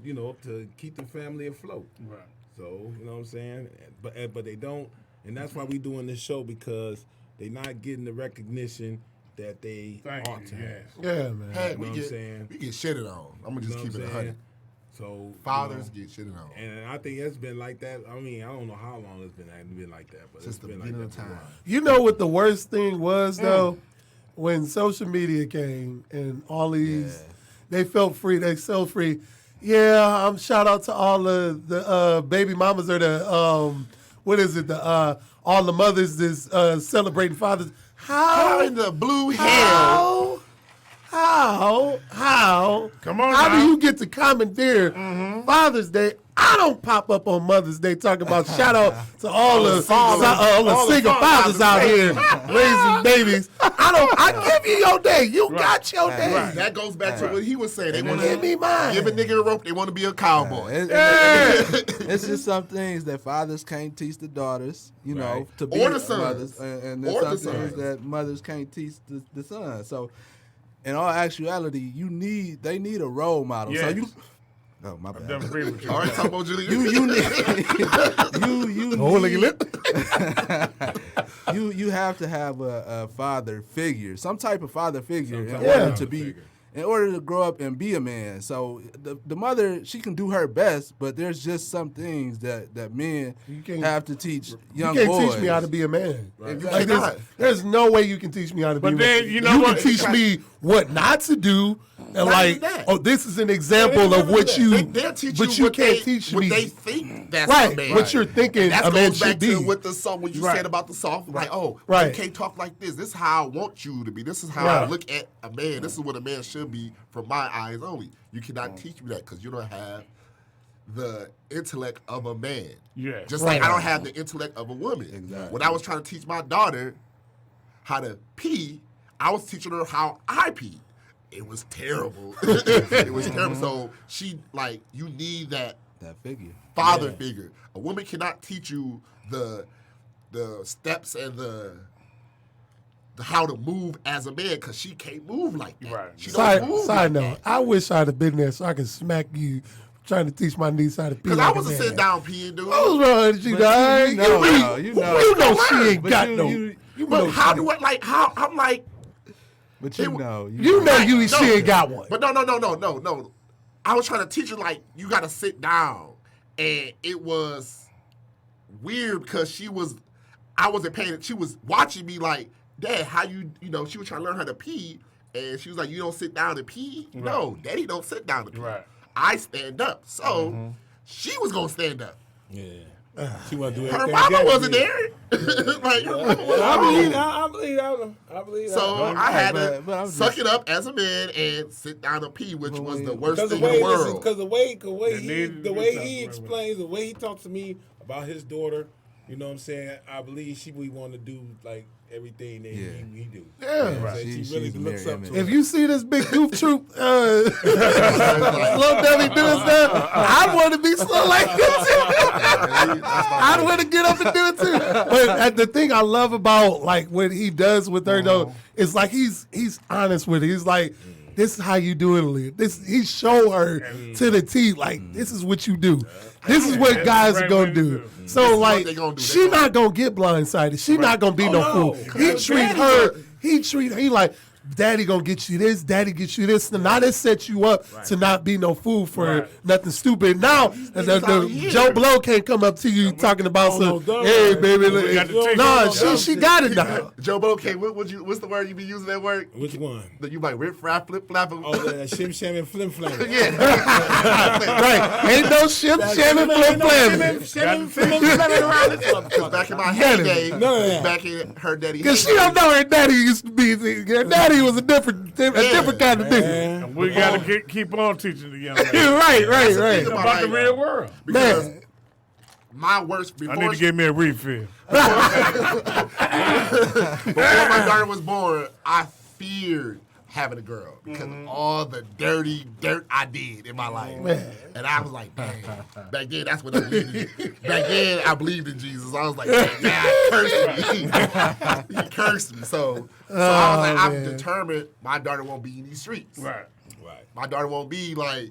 C: you know, to keep the family afloat.
D: Right.
C: So you know what I'm saying? But they don't. And that's why we doing this show, because they're not getting the recognition that they ought to have.
A: Yeah, man.
B: Hey,
C: You know what I'm saying?
B: we get shitted on. I'm going to just
C: You know
B: keep
C: what
B: it
C: I'm
B: 100.
C: saying? So
B: Fathers get shitted on.
C: and I think it's been like that. I mean, I don't know how long it's been like that, but
B: Since
C: it's
B: the
C: been like
B: beginning
C: that
B: of
C: for a
B: time.
C: while.
A: You know what the worst thing was, though? When social media came and all these, they felt free. They so free. Yeah, shout out to all the baby mamas or the, what is it, all the mothers that's celebrating fathers.
B: How in the blue hell?
A: How?
D: Come on
A: How
D: now.
A: do you get to commandeer Father's Day? I don't pop up on Mother's Day talking about shout out to all the single fathers out here raising babies. I give you your day. You got your day.
B: Right. That goes back to what he was saying. They want to
A: Give me mine.
B: give a nigga a rope. They want to be a cowboy.
E: It's just some things that fathers can't teach the daughters, you know, to be
B: Or the sons.
E: mothers, and there's
B: Or
E: some
B: the
E: things
B: sons.
E: that mothers can't teach the sons. So, in all actuality, they need a role model. So
D: Yes.
E: oh my bad.
D: Don't agree with you.
B: All right, talk about Julie.
E: You need you have to have a father figure, some type of father figure in order to grow up and be a man. So the mother, she can do her best, but there's just some things that men have to teach young boys.
A: You can't teach me how to be a man.
B: Right.
A: Like, there's no way you can teach me how to be a man.
D: But then, you know what?
A: can teach me what not to do. And
B: Not
A: like,
B: even that.
A: oh, this is an example of what you,
B: They'll teach
A: but
B: you
A: you
B: what
A: can't
B: they,
A: teach
B: what
A: me.
B: they think that's
A: Right,
B: a man.
A: what you're thinking
B: And that
A: a man
B: goes back
A: should be.
B: to what the song, what you
A: Right.
B: said about the song. Like, you
A: Right.
B: can't talk like this. This is how I want you to be. This is how
A: Right.
B: I look at a man. This is what a man should be from my eyes only. You cannot teach me that because you don't have the intellect of a man.
D: Yes.
B: Just like
A: Right.
B: I don't have the intellect of a woman.
E: Exactly.
B: When I was trying to teach my daughter how to pee, I was teaching her how I pee. It was terrible. It was terrible. So she, like, you need that
E: figure.
B: father figure. A woman cannot teach you the steps and the how to move as a man because she can't move like that.
D: Right.
B: She don't move
A: Side
B: like
A: note,
B: that.
A: I wish I'd have been there so I could smack you trying to teach my niece how to pee.
B: Because
A: like
B: I
A: a
B: wasn't
A: man.
B: sitting down peeing, dude.
A: What was wrong with you,
E: But
A: dog?
E: you know,
A: You know she ain't
E: But
A: got
E: you-
A: no.
E: you-
A: You
B: But
A: know
B: how
A: she-
B: do I, like, how, I'm like,
E: But
A: You know she ain't got one.
B: But no. I was trying to teach her, like, you got to sit down. And it was weird because I wasn't paying, she was watching me like, Dad, how you know, she was trying to learn how to pee. And she was like, you don't sit down and pee?
D: Right.
B: No, Daddy don't sit down and pee.
D: Right.
B: I stand up. So she was going to stand up.
C: Yeah. She want to do
B: Her
C: everything.
B: mama
C: Daddy
B: wasn't
C: did.
B: there. Like, her mama
C: I
B: wasn't
C: believe
B: there.
C: that. I believe that.
B: So
E: But-
B: I had
E: but
B: to
E: I'm
B: suck
E: just-
B: it up as a man and sit down and pee, which was the worst
C: Because the
B: thing in the
C: way,
B: world.
C: because the way
D: It needed
C: the
D: to be
C: way
D: something
C: he
D: like
C: explains, the way he talks to me about his daughter, you know what I'm saying? I believe she would want to do like everything that he do.
A: Yeah.
C: So she really
E: she's a
C: looks
E: mirror
C: up to
E: image.
A: If you see this big goof troop, slow Debbie doing stuff, I want to be slow like this too. I want to get up and do it too. But the thing I love about like what he does with her though is like he's honest with it. He's like, this is how you do it, Leah. He show her to the T. Like this is what you do. This is what
D: That's
A: guys
D: the
A: are
D: right
A: gonna
D: way to
A: do.
D: do it.
A: So like,
B: they gonna do. They
A: she
B: gonna-
A: not gonna get blindsided. She not gonna be no
C: no.
A: fool. He treat her. He like, Daddy gonna get you this. Daddy get you this. And now that sets you up to not be no fool for
D: Right.
A: nothing stupid. Now the Joe Blow can't come up to you talking about some.
C: no,
A: Hey baby,
D: We got to take
A: nah,
D: it.
A: she got it now.
B: Joe Bo, okay, what's the word you be using at work?
C: Which one?
B: That you like rip, frap, flip, flap.
C: Oh, the shim sham and flim flam.
A: Right? Ain't no ship shamming, flip flamming.
B: Back in my heyday,
C: None of that.
B: back in her daddy.
A: Cause she don't know her daddy used to be. Her daddy was a different kind of nigga.
D: And we got to keep on teaching the young lady
A: Right.
D: about the real world.
B: Because
A: Man.
B: my worst
D: I
B: before
D: need to get me a refill.
B: before my daughter was born, I feared having a girl because of all the dirty dirt I did in my life. And I was like, dang. Back then, that's what I believed in. Back then, I believed in Jesus. I was like, God cursed me. He cursed me. So I was like, I'm determined my daughter won't be in these streets.
D: Right.
B: My daughter won't be like,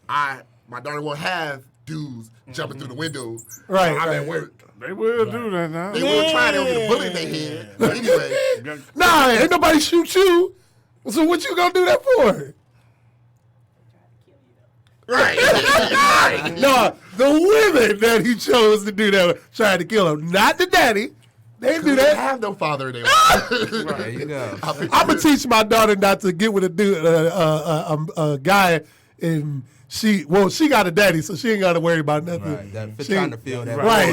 B: my daughter won't have dudes jumping through the window.
A: Right,
B: I'm
A: right.
B: at work.
D: They will do that now.
B: They will try, they'll get a bullet in their head. But anyway.
A: Nah, ain't nobody shoot you. So what you gonna do that for?
B: Right.
A: No, the women that he chose to do that tried to kill him, not the daddy. They didn't do
B: They
A: that.
B: have no father in their life.
E: There you go.
A: I'm gonna teach my daughter not to get with a dude, a guy, and she got a daddy, so she ain't got to worry about nothing.
E: Right. That
A: She-
E: trying to feel that.
A: Right,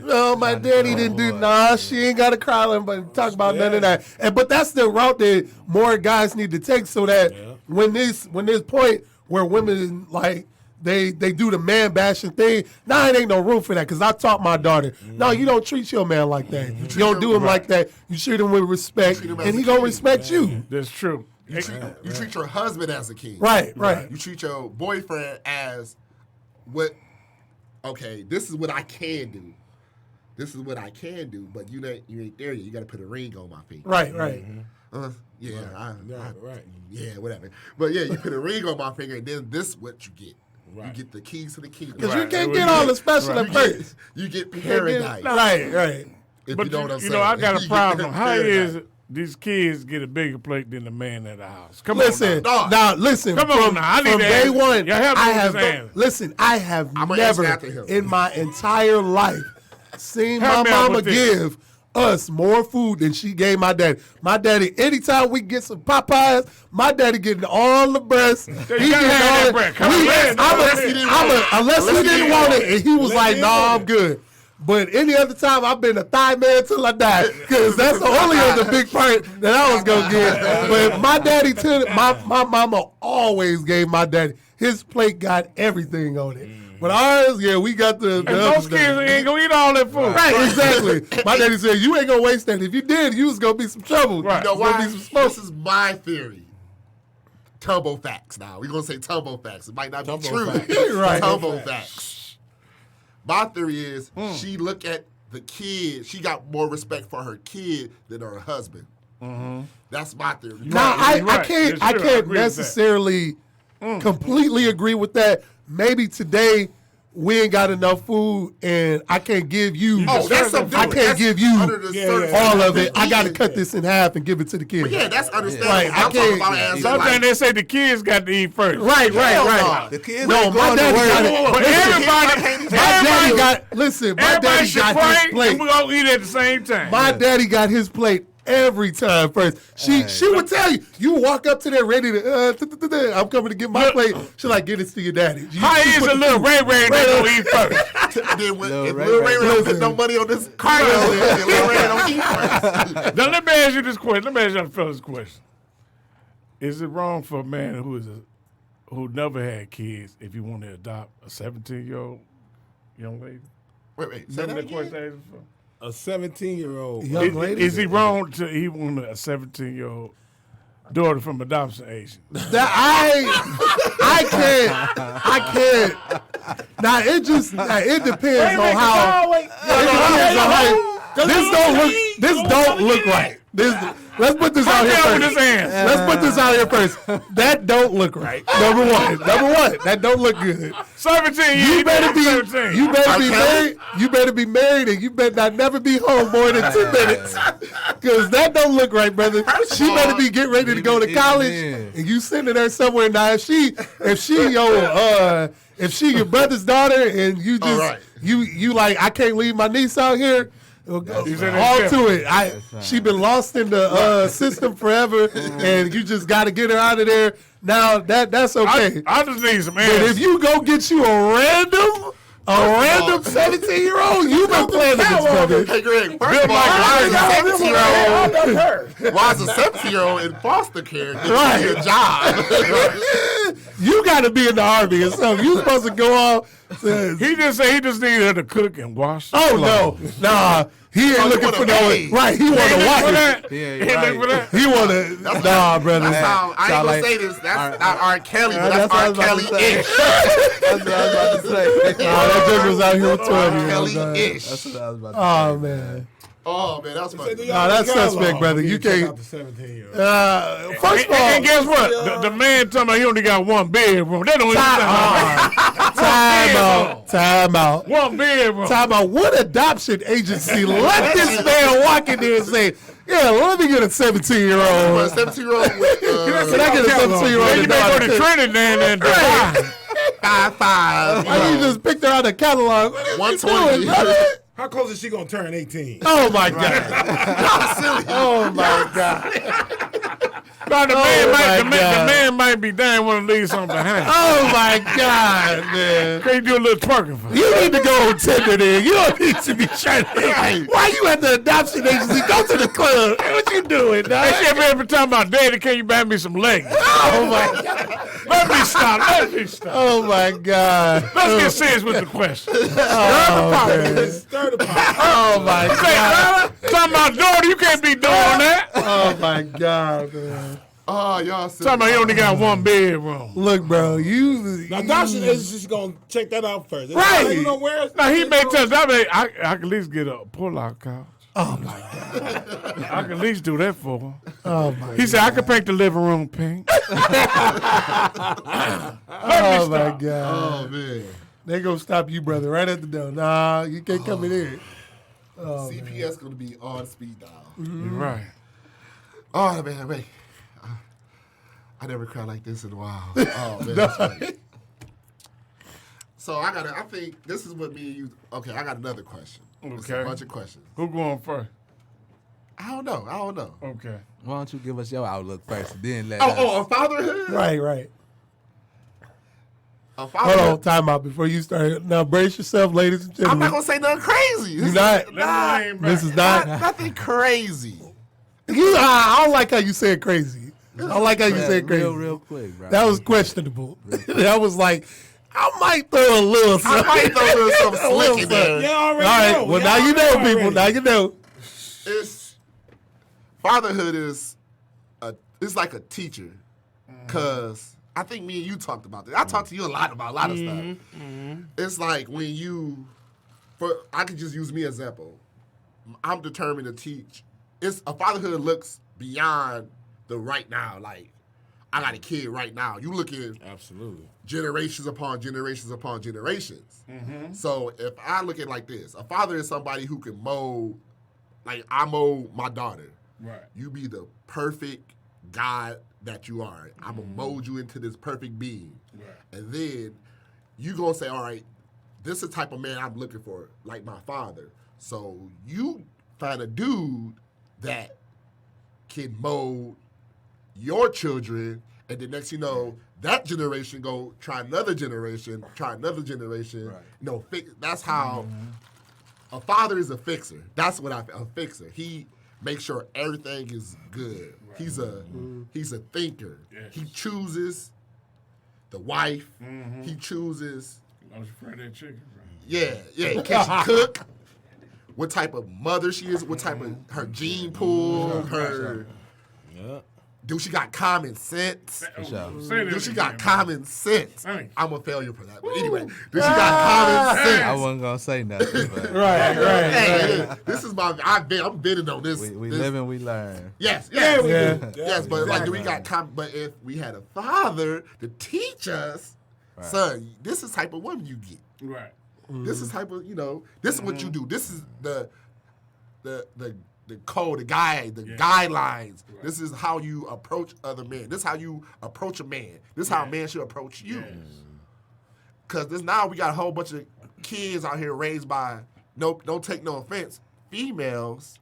E: void.
A: my daddy didn't do. Nah, she ain't got to cry and talk about none of that. But that's the route that more guys need to take, so that when this point where women like they do the man bashing thing. Now it ain't no room for that because I taught my daughter. No, you don't treat your man like that. You don't do him like that. You treat him with respect, and he gonna respect you.
D: That's true.
B: You treat your husband as a king.
A: Right.
B: You treat your boyfriend as what? Okay, this is what I can do. This is what I can do, but you ain't there yet. You got to put a ring on my finger.
A: Right.
B: Yeah, whatever. But yeah, you put a ring on my finger, and then this is what you get. Right. You get the keys to the kingdom.
A: Because you can't get all the special at first.
B: You get paradise.
A: Right.
B: If
D: But
B: you know what I'm saying.
D: you know, I got a problem. How
B: Paradise.
D: is it these kids get a bigger plate than the man at the house? Come
A: Listen,
D: on
A: now listen.
D: Come on now. I need
A: from
D: to
A: day
D: answer.
A: one,
D: Y'all help me
A: I
D: with
A: have
D: this answer.
A: listen. I have
B: I'm gonna answer
A: never
B: after him.
A: in my entire life seen
D: Help
A: my
D: me out
A: mama
D: with this.
A: give us more food than she gave my daddy. My daddy, anytime we get some Popeyes, my daddy getting all the breast. He
D: gotta
A: getting
D: have
A: all
D: that breast. Come on,
A: unless he didn't want it, and he was like, "No, I'm good." But any other time, I've been a thigh man till I die, because that's the only other big part that I was gonna get. But my daddy, my mama always gave my daddy. His plate got everything on it. But ours, yeah, we got the
D: And
A: other
D: most
A: stuff.
D: kids ain't gonna eat all that food.
A: Right, exactly. My daddy said, "You ain't gonna waste that. If you did, you was gonna be some trouble.
D: Right.
B: You know
A: It's gonna
B: why?
A: be some smoke."
B: This is my theory. Tumbo facts now. We're going to say tumbo facts. It might not be true.
C: facts.
A: Right.
B: Tumbo facts. My theory is she look at the kid. She got more respect for her kid than her husband. That's my theory.
A: Now,
D: Right,
A: I
D: right.
A: can't,
D: It's
A: I
D: true. I
A: can't
D: agree with that.
A: necessarily completely agree with that. Maybe today we ain't got enough food, and I can't give you.
B: Oh, that's something
A: I
B: different.
A: can't
B: That's
A: give you
B: under the certain-
A: all of it. I got to cut this in half and give it to the kid.
B: But yeah, that's understandable.
A: Right, I
B: I'm talking
A: can't-
B: about as in,
D: Sometimes
B: like,
D: they say the kids got to eat first.
A: Right.
E: The kids
A: No,
E: ain't
A: my
E: going to
A: daddy
E: work.
A: got it.
D: But
A: Listen,
D: everybody
A: my daddy got. Listen, my
D: everybody
A: daddy
D: should
A: got
D: pray,
A: his
D: and
A: plate.
D: we gonna eat at the same time.
A: My daddy got his plate every time first. She would tell you, you walk up to there ready to, I'm coming to get my plate. She like, get it to your daddy.
D: How is a little Ray Ray they gonna eat first?
B: then when,
E: Lil
B: if
E: Ray
B: Lil
E: Ray.
B: Ray don't put no money on this car, then Lil Ray don't eat first.
D: Now let me ask you this question. Let me ask you the fellas question. Is it wrong for a man who never had kids if you want to adopt a 17-year-old young lady?
B: Wait. Say
D: Remember
B: that
D: the question
B: again?
D: I asked before?
C: A 17-year-old.
A: Young lady.
D: Is he wrong to he want a 17-year-old daughter from adoption age?
A: That I can't. Now it depends on how. This don't look right. Let's put this out here
D: down with
A: first.
D: this hand.
A: Let's put this out here first. That don't look right. Number one, that don't look good.
D: 17
A: You better be
D: 17.
A: you better be married. You better be married, and you better not never be home more than 2 minutes. Cause that don't look right, brother. She better be getting ready to go to college, and you sending her somewhere. Now if she your brother's daughter, and you just
B: right.
A: you like, I can't leave my niece out here. All to it. She been lost in the system forever, and you just got to get her out of there. Now that's okay.
D: I just need some
A: But
D: answers.
A: if you go get you a random 17-year-old, you been playing this, brother.
B: Hey, Greg, first of all, why is a 17-year-old in foster care getting you a job?
A: You got to be in the Army or something. You supposed to go off.
D: He just said he just needed her to cook and wash.
A: Oh no, nah. He ain't looking for no. Right, he want a
D: For
A: wife.
D: that?
E: Yeah,
D: He ain't looking for that?
A: He want a. Nah, brother.
B: That's how, I ain't
E: Sound
B: gonna
E: like-
B: say this. That's not R. Kelly, but
A: That's
B: that's
A: what I
B: R.
A: was about to say.
B: Kelly-ish.
E: That's what I was about to say.
A: Nah, that dude was out here with 12-year-olds.
B: Kelly-ish.
E: That's what I was about to
A: Oh man.
B: Oh, man, that's funny.
A: Nah, that's suspect, brother. You can't.
C: The 17-year-old.
A: First of all,
D: And guess what? The man talking about he only got one bedroom. That don't even sound
A: time out.
D: One bedroom.
A: Time out. What adoption agency let this man walk in there and say, "Yeah, let me get a 17-year-old.
B: 17-year-old with
A: Can I get a 17-year-old?"
D: Then you better go to Trinidad and Dubai.
B: 5'5".
A: Why you just picked her out of the catalog? What is you
B: 120.
A: doing, brother?
C: How close is she gonna turn 18?
A: Oh my God. Oh my God.
D: No, the man might be down, want to leave something behind.
A: Oh my God, man!
D: Can you do a little twerking for me?
A: You need to go on Tinder then. You don't need to be trying to. Why you at the adoption agency? Go to the club. Hey, what you doing, dog?
D: Hey, shit, every time about daddy, can you buy me some legs?
A: Oh my God!
D: Let me stop.
A: Oh my God!
D: Let's get serious with the question.
C: Stir the pot.
A: Oh my God!
D: Talking about daughter, you can't be doing that.
A: Oh my God, man!
B: Oh, y'all said
D: Talking about you only got one bedroom.
A: Look, bro,
C: The adoption agency's gonna check that out first.
A: Right.
C: You know where?
D: Now he may tell us, I can at least get a pull-out couch.
A: Oh my God!
D: I can at least do that for him.
A: Oh my!
D: He said I can paint the living room pink.
A: Oh my God!
B: Oh, man.
A: They gonna stop you, brother, right at the door. Nah, you can't come in here.
B: CPS going to be on speed dial.
D: You're right.
B: Oh, man, wait. I never cried like this in a while. Oh, man. That's funny. So I think this is what me and you, okay, I got another question. It's
D: Okay.
B: a bunch of questions.
D: Who going first?
B: I don't know.
D: Okay.
E: Why don't you give us your outlook first, then let
B: Oh,
E: us.
B: a fatherhood?
A: Right.
B: A
A: Hold
B: fatherhood.
A: on, time out before you start. Now brace yourself, ladies and
B: I'm
A: gentlemen.
B: not going to say nothing crazy.
A: You not? This is not.
B: Nothing crazy.
A: I don't like how you said crazy. I don't like how you said crazy.
E: Real quick, bro.
A: That was questionable. That was like, I might throw a little
B: I
A: something.
B: might throw a little something slick in there.
C: You
A: All
C: already
A: right.
C: know.
A: Well,
C: Y'all
A: now you know,
C: already
A: people. Now you know.
B: Fatherhood is it's like a teacher, cause I think me and you talked about this. I talked to you a lot about a lot of stuff. It's like when I could just use me as an example. I'm determined to teach. A fatherhood looks beyond the right now. Like I got a kid right now. You look at
C: Absolutely.
B: generations upon generations upon generations. So if I look at it like this, a father is somebody who can mold, like I mold my daughter.
D: Right.
B: You be the perfect God that you are. I'm going to mold you into this perfect being.
D: Right.
B: And then you going to say, all right, this is the type of man I'm looking for, like my father. So you find a dude that can mold your children, and the next you know, that generation go try another generation.
E: Right.
B: You know, that's how a father is a fixer. That's what a fixer. He makes sure everything is good. Right. He's a thinker.
D: Yes.
B: He chooses the wife. He chooses.
D: I was afraid of that chicken. Right?
B: Yeah. Can she cook? What type of mother she is? What type of her gene pool?
C: Yeah.
B: Do she got common sense?
D: Say that
B: Do she
D: again,
B: got
D: man.
B: common sense?
D: Thank you.
B: I'm a failure for that. But anyway, do she got common sense?
E: I wasn't gonna say nothing, but
A: Right.
B: Hey, this is I'm bidding on this.
E: we
B: this.
E: live and we learn.
B: Yes.
C: Yeah, we
A: Yeah.
C: do.
B: Yes, but like, do we
C: Exactly.
B: got but if we had a father to teach us, son, this is the type of woman you get.
D: Right.
B: This is type of, this is what you do. This is the code, the guidelines. Right. This is how you approach other men. This is how you approach a man. This is how a man should approach you. Because now we got a whole bunch of kids out here raised by, don't take no offense, females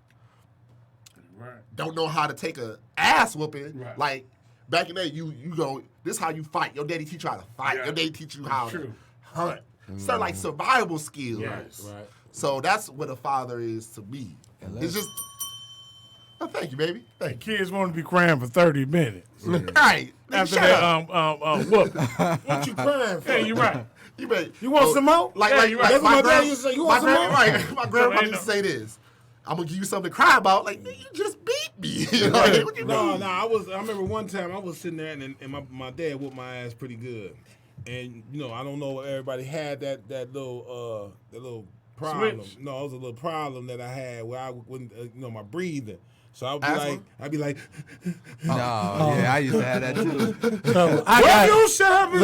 B: don't know how to take a ass whooping.
D: Right.
B: Like, back in the day, you go, this is how you fight. Your daddy teach you how to fight.
D: Yeah.
B: Your daddy teach you how
D: True.
B: to hunt. So like survival skills.
D: Yes.
C: Right.
B: So that's what a father is to me. It's just, thank you, baby.
D: The kids want to be crying for 30 minutes.
B: Right.
D: After
B: Shut
D: that,
B: up.
D: whooping.
C: What you crying for?
D: Yeah, you're right.
B: You
C: want some more?
B: Like,
D: Yeah,
B: like,
D: you
B: like
D: right.
B: my
C: That's what my dad
B: grand-
C: used to say, you
B: my
C: want some
B: grand-
C: more?
B: Right. My grandma
D: ain't
B: used to say this. I'm going to give you something to cry about. Like, you just beat me. You know, like, what you
C: No,
B: mean?
C: I remember one time I was sitting there and my dad whooped my ass pretty good. And I don't know if everybody had that little problem.
D: Switch.
C: No, it was a little problem that I had where I wouldn't my breathing. So
B: Asthma?
C: I'd be like,
E: Yeah, I used to have that too.
C: you shut up and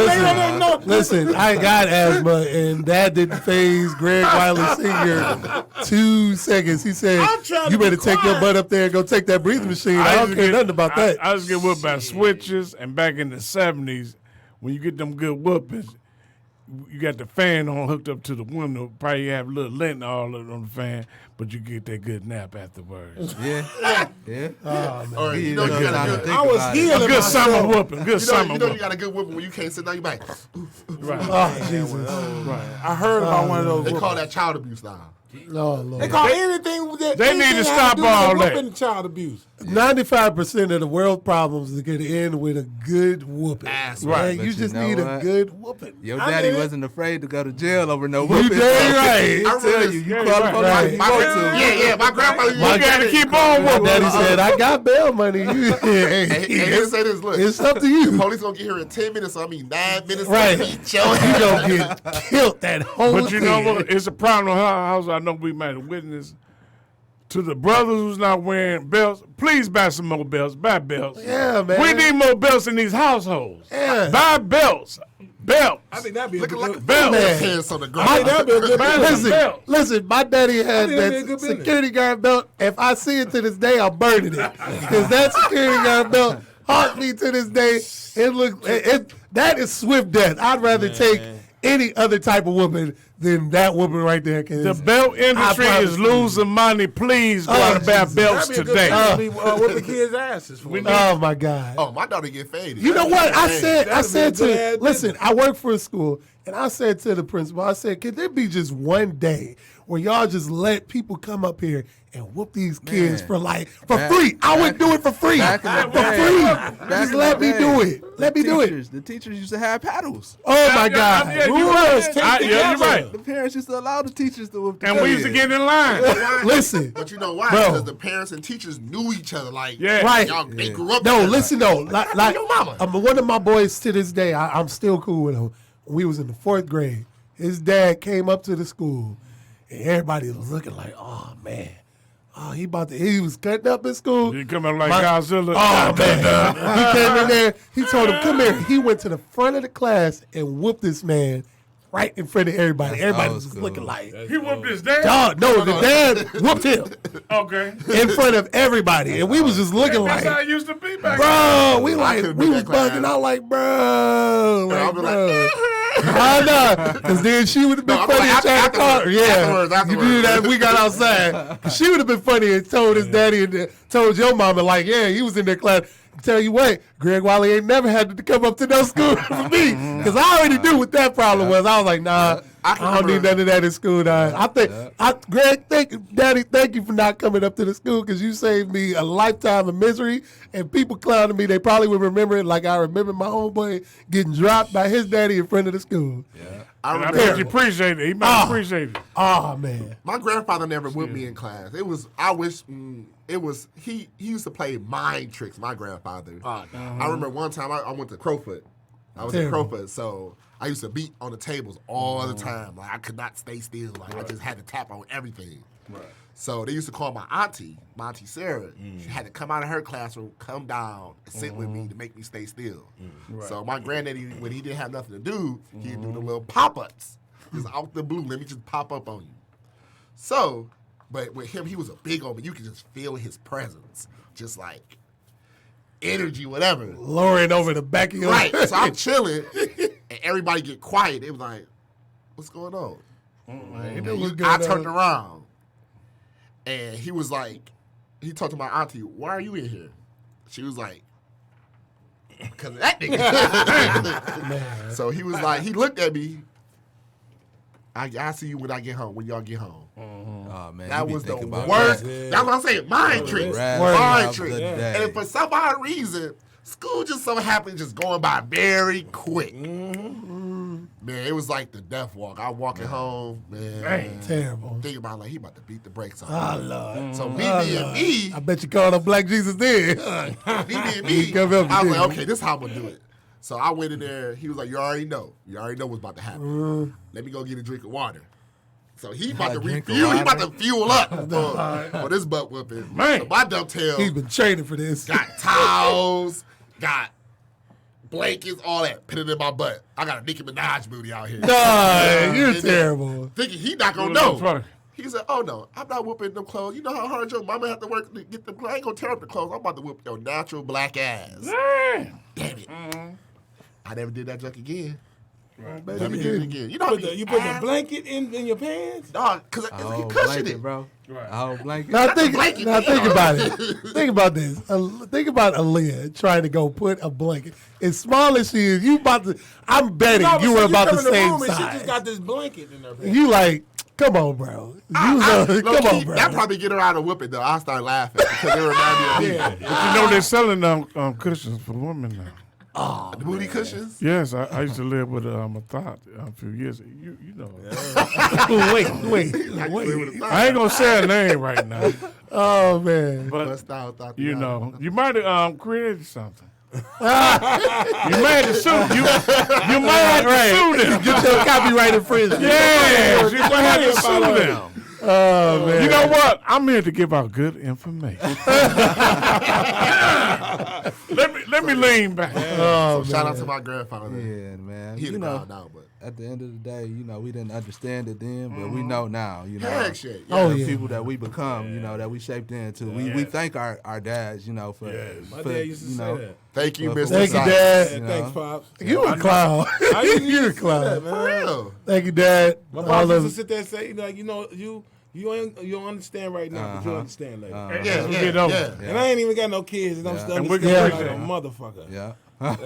C: say
A: Listen, I got asthma, and that didn't phase Greg Wiley Sr. 2 seconds. He said,
C: I'm trying to
A: you better
C: be
A: take your
C: quiet.
A: butt up there and go take that breathing machine. I don't care nothing about that.
D: I was getting whooped by switches, and back in the 70s, when you get them good whoopings, you got the fan on hooked up to the window. Probably you have a little lint all on the fan, but you get that good nap afterwards.
E: Yeah. Yeah.
B: Or
E: You
B: you know you
E: don't
B: got a
E: think
B: good.
C: I was
E: about it.
C: healing
D: A good
C: myself.
D: summer whooping. Good summer
B: You know you
D: whooping.
B: got a good whooping when you can't sit down. You like,
D: Right.
A: Oh, Jesus.
D: Right.
C: I heard about one of those.
B: they call
C: whoopings.
B: that child abuse now.
A: Oh, Lord.
C: They call anything that
D: They need
C: anything
D: to
C: have
D: stop
C: do with
D: all that.
C: whooping child abuse.
A: 95% of the world problems are going to end with a good whooping.
B: Ass
A: Man,
E: right.
A: you
E: But you
A: just
E: know
A: need a
E: what?
A: good whooping.
E: Your
C: I
E: daddy
C: mean,
E: wasn't afraid to go to jail over no
A: You
E: whooping.
A: damn right.
E: He
B: I remember
E: tell
B: this-
E: you, you
D: Yeah,
E: call the
D: right.
E: police
A: Right.
E: if
B: My
E: you want
B: grandfather,
E: to.
B: yeah, my grandfather.
D: You gotta keep on
A: My
D: whooping.
A: daddy said, I got bail money.
B: And he say this, look,
A: It's up to
B: the
A: you.
B: police gonna get here in 10 minutes, so I mean 9 minutes.
A: Right.
B: To beat your
A: You
B: ass.
A: gonna get killed that whole
D: But you know
A: thing.
D: what? It's a problem in our house. I know we might have witnessed. To the brothers who's not wearing belts, please buy some more belts. Buy belts.
A: Yeah, man.
D: We need more belts in these households.
A: Yeah.
D: Buy belts. Belts.
C: I think that'd be a
B: Looking
C: good
B: like a
D: Belt.
B: belt pants on the
C: I
B: ground.
C: think that'd be a good
D: Man,
C: business.
D: belt.
A: Listen, my daddy had
C: think that'd be a
A: that
C: good business.
A: security guard belt. If I see it to this day, I'm burning it. Because that security guard belt haunts me to this day. That is swift death. I'd rather take any other type of woman than that woman right there. 'Cause
D: The belt industry
A: promise
D: is
A: you.
D: losing money. Please go out and buy
A: Jesus.
D: belts
C: That'd be a good
D: today.
C: business. Whooping kids' asses for them.
A: Oh my God.
B: Oh, my daughter get faded.
A: You know what? I said
C: That'd be a good
A: to
C: ass
A: listen, I work for a school, and I said to the principal, I said, could there be just one day where y'all just let people come up here and whoop these kids for free? I would do it for free.
E: Back in the
A: For
E: day.
A: free.
E: Back
A: Just
E: in
A: let
E: the
A: me
E: day,
A: do it. Let me do it.
E: The teachers used to have paddles.
A: Oh my God.
D: Yeah, you
C: Rules,
D: right.
C: take
D: Yeah, you're
C: together.
D: right.
E: The parents used to allow the teachers to whoop the
D: And we
E: kids.
D: used to get in line.
A: Listen.
B: But you know why?
A: Bro.
B: Because the parents and teachers knew each other. Like,
D: Yeah.
A: Right.
B: y'all, they grew up
A: No,
B: together.
A: listen though. Like
B: Your mama.
A: one of my boys to this day, I'm still cool with him. We was in the 4th grade. His dad came up to the school, and everybody was looking like, "Oh man, oh he was cutting up in school."
D: You come out like
A: My-
D: Godzilla.
A: Oh man, he came in there. He told him, "Come here." He went to the front of the class and whooped this man right in front of everybody. Everybody
E: old
A: was
E: school.
A: looking like,
D: He whooped his dad.
A: "Dog, no, the dad whooped him
D: Okay.
A: in front of everybody," and we was just looking
D: That's how
A: like.
D: it used to be back
A: Bro, we
B: couldn't
A: we
B: be
A: was
B: that class.
A: bugging out like, bro,
B: I'll
A: like,
B: be
A: bro. I know, because then she would have been
B: No, I'm
A: funny
B: like,
A: and tried to call her.
B: afterwards,
A: Yeah,
B: afterwards.
A: you knew that we got outside. 'Cause she would have been funny and told his daddy and told your mama, like, yeah, he was in their class. Tell you what, Greg Wiley ain't never had to come up to no school for me. Because I already knew what that problem was. I was like, nah, I don't need none of that in school. Nah. Greg, Daddy, thank you for not coming up to the school because you saved me a lifetime of misery. And people clowning me, they probably would remember it like I remember my homeboy getting dropped by his daddy in front of the school.
B: I
D: I
B: remember.
D: bet you appreciate it. He might appreciate it.
A: Oh, man.
B: My grandfather never whipped me in class. It was, I wish, it was, he used to play mind tricks, my grandfather. I remember one time I went to Crowfoot. I was in
A: Terrible.
B: Crowfoot, so I used to beat on the tables all the time. Like, I could not stay still. Like, I just had to tap on everything. Right. So they used to call my auntie Sarah. She had to come out of her classroom, come down, and sit with me to make me stay still. So my granddaddy, when he didn't have nothing to do, he'd do the little pop-ups. Just out the blue, let me just pop up on you. So, but with him, he was a big old, you could just feel his presence. Just like energy, whatever.
A: Lowering over the back of your
B: Right. So I'm chilling, and everybody get quiet. They was like, what's going on? I turned around, and he was like, he talked to my auntie, why are you in here? She was like, because of that nigga. So he was like, he looked at me, I see you when I get home, when y'all get home.
E: Oh, man,
B: That
E: you be
B: was the
E: thinking about
B: worst.
E: that.
B: That's what I'm saying. Mind tricks.
E: Right.
B: Mind
E: Of
B: tricks.
E: the day.
B: And if for some odd reason, school just so happened just going by very quick. Man, it was like the death walk. I walking home, man.
A: Terrible.
B: Thinking about like he about to beat the brakes on.
A: Oh, Lord.
B: So me being me,
A: I bet you called him Black Jesus then.
B: me being me,
A: Come help me,
B: I was
A: didn't
B: like,
A: you?
B: okay, this is how I'm gonna do it. So I went in there. He was like, you already know what's about to happen. Let me go get a drink of water. So he about to
E: drink of
B: refuel. He about
E: water?
B: to fuel up for this butt whooping.
D: Man.
B: So my dovetail
A: He's been training for this.
B: got towels, got blankets, all that. Put it in my butt. I got a Nicki Minaj booty out here.
A: Nah, you're
B: And then
A: terrible.
B: Thinking he not gonna
D: Little
B: know.
D: funny.
B: He said, "Oh no, I'm not whooping them clothes. You know how hard your mama have to work to get them clothes. I ain't gonna tear up the clothes. I'm about to whoop your natural black ass."
D: Damn.
B: Damn it! I never did that junk again. Let me get it again. You know,
C: You put the blanket in your pants?
B: dog, because you cushion
E: blanket,
B: it.
E: bro.
D: Right.
E: Blanket.
A: Now think about it. Think about this. Think about Aaliyah trying to go put a blanket. As small as she is, you about to. I'm betting you were about the same
C: She
A: size.
C: just got this blanket in her pants.
A: You like, come on, bro. Come on, bro.
B: That probably get her out of whooping though. I start laughing because it remind me of me.
D: But you know they're selling cushions for women now.
B: Oh, the booty cushions.
D: Yes, I used to live with a thought a few years ago. You know.
A: Wait.
D: I ain't gonna say a name right now.
A: Oh man.
D: But you know, you might have created something. You might have sued. You might have to sue them.
A: Get your copyright infringement.
D: Yes, you might have to sue them.
A: Oh man.
D: You know what? I'm here to give out good information. let me lean back.
B: So shout out to my grandfather.
E: Yeah, man.
B: He
E: You
B: the
E: know,
B: God now, but
E: at the end of the day, you know, we didn't understand it then, but we know now. You know,
B: heck shit. Yeah.
A: Oh,
E: the
A: yeah.
E: people that we become, you know, that we shaped into. We thank our dads, you know, for,
C: My
E: for
C: dad used to
E: you
C: say
E: know,
C: that.
B: Thank you,
E: Well,
B: Mr.
A: Thank you,
B: Sykes.
A: Dad.
C: Yeah, thanks, Pops.
A: You a clown. You a clown.
B: For real.
A: Thank you, Dad.
C: My
A: All
C: pops used to
A: of
C: sit there and say, you don't understand right now, but you'll understand later.
B: Yeah,
D: we get over.
B: yeah.
C: And I ain't even got no kids, and I'm still
D: And we
C: understanding
D: can
C: like a
D: appreciate
C: motherfucker.
E: yeah.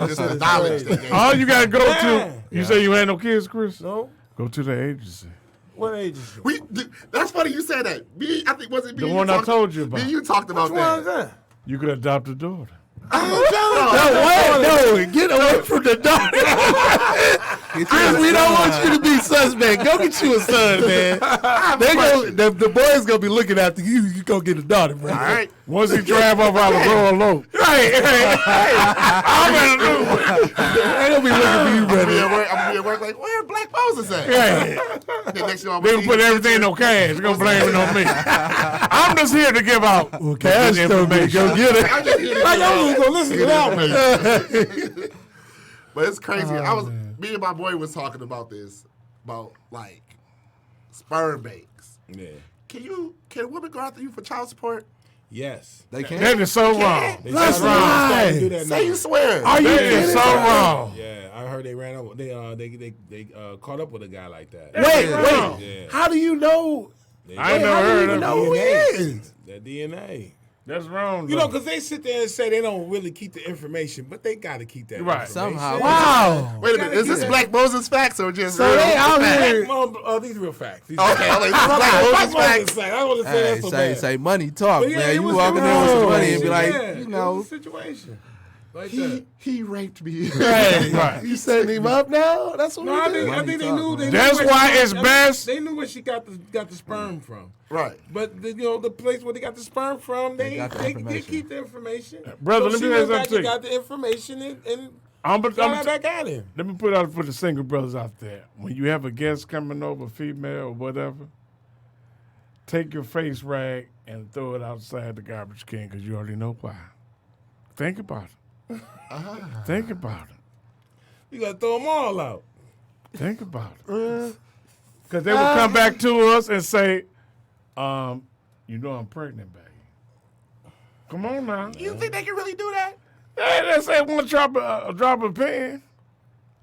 B: Just the knowledge they gave.
D: All you gotta go to.
C: Yeah.
D: You say you had no kids, Chris?
C: No?
D: Go to the agency.
C: What age is it?
B: That's funny you said that. I think was it me?
D: The
B: and
D: one
B: you
D: I
B: talked-
D: told you about.
B: Me and you talked about
C: Which one is
B: that.
C: that?
D: You could adopt a daughter.
A: No, get away from the dog. Chris, we don't want you to be suspect. Go get you a son, man. The boys gonna be looking after you. You go get a daughter, bro.
B: All right.
D: Once he drive up out of Royal Oak.
A: Right.
D: I'm gonna do it.
A: They gonna be looking for you,
B: I'm gonna be
A: brother.
B: at work like, where Black Moses at?
A: Right.
B: Then next thing I'm
D: They
B: gonna
D: gonna put
B: see-
D: everything in no cash. They're gonna blame it on me. I'm just here to give out
A: Well, Cash
D: good
A: told me to go get it.
B: I'm just here to
C: Like,
B: get
C: I was gonna listen to that one.
B: But it's crazy. Me and my boy was talking about this, about like sperm banks.
C: Yeah.
B: Can women go after you for child support?
C: Yes.
E: They can't.
D: That is so wrong.
A: That's
C: starting
A: right.
C: to do that
B: Say
C: now.
B: you swear.
A: Are you
D: That is
A: kidding?
D: so wrong.
C: Yeah, I heard they ran over. They caught up with a guy like that.
A: Wait.
C: Yeah.
A: How do you know?
D: I ain't never
A: How do you
D: heard
A: even
D: of
A: know
D: it.
A: who he is?
C: That DNA.
D: That's wrong.
C: You know,
D: though.
C: because they sit there and say they don't really keep the information, but they got to keep that
D: Right.
C: information.
E: Somehow.
A: Wow.
B: Wait a minute. Is this Black Moses facts or just
A: So
B: real
A: they out
B: facts?
A: here.
C: These real facts. These
B: Okay, I'm like, this is Black Moses facts.
C: I want to say
E: Hey,
C: that so bad.
E: say money talk,
C: But yeah,
E: man.
C: it
E: You
C: was
E: walk in
C: a
E: there with some money and be
C: situation.
E: like,
C: Yeah,
E: you
C: it
E: know,
C: was a situation. Like that.
B: He raped me.
A: Hey,
D: Right.
A: you setting him up now? That's what
C: No, I
A: we do.
C: think they knew. They
D: That's
C: knew where
D: why
C: she
D: it's
C: got-
D: best-
C: They knew where she got the sperm from.
B: Right.
C: But the place where they got the sperm from,
E: They got the
C: they
E: information.
C: keep the information.
D: Brother, let me
C: she
D: tell you
C: went back
D: something
C: and
D: to you.
C: got the information and
D: I'm
C: got back at him.
D: Let me put out for the single brothers out there. When you have a guest coming over, female or whatever, take your face rag and throw it outside the garbage can because you already know why. Think about it. Think about it.
C: You gotta throw them all out.
D: Think about it. Because they will come back to us and say, you know I'm pregnant, baby. Come on now.
B: You think they can really do that?
D: Hey, they say one drop of a pen.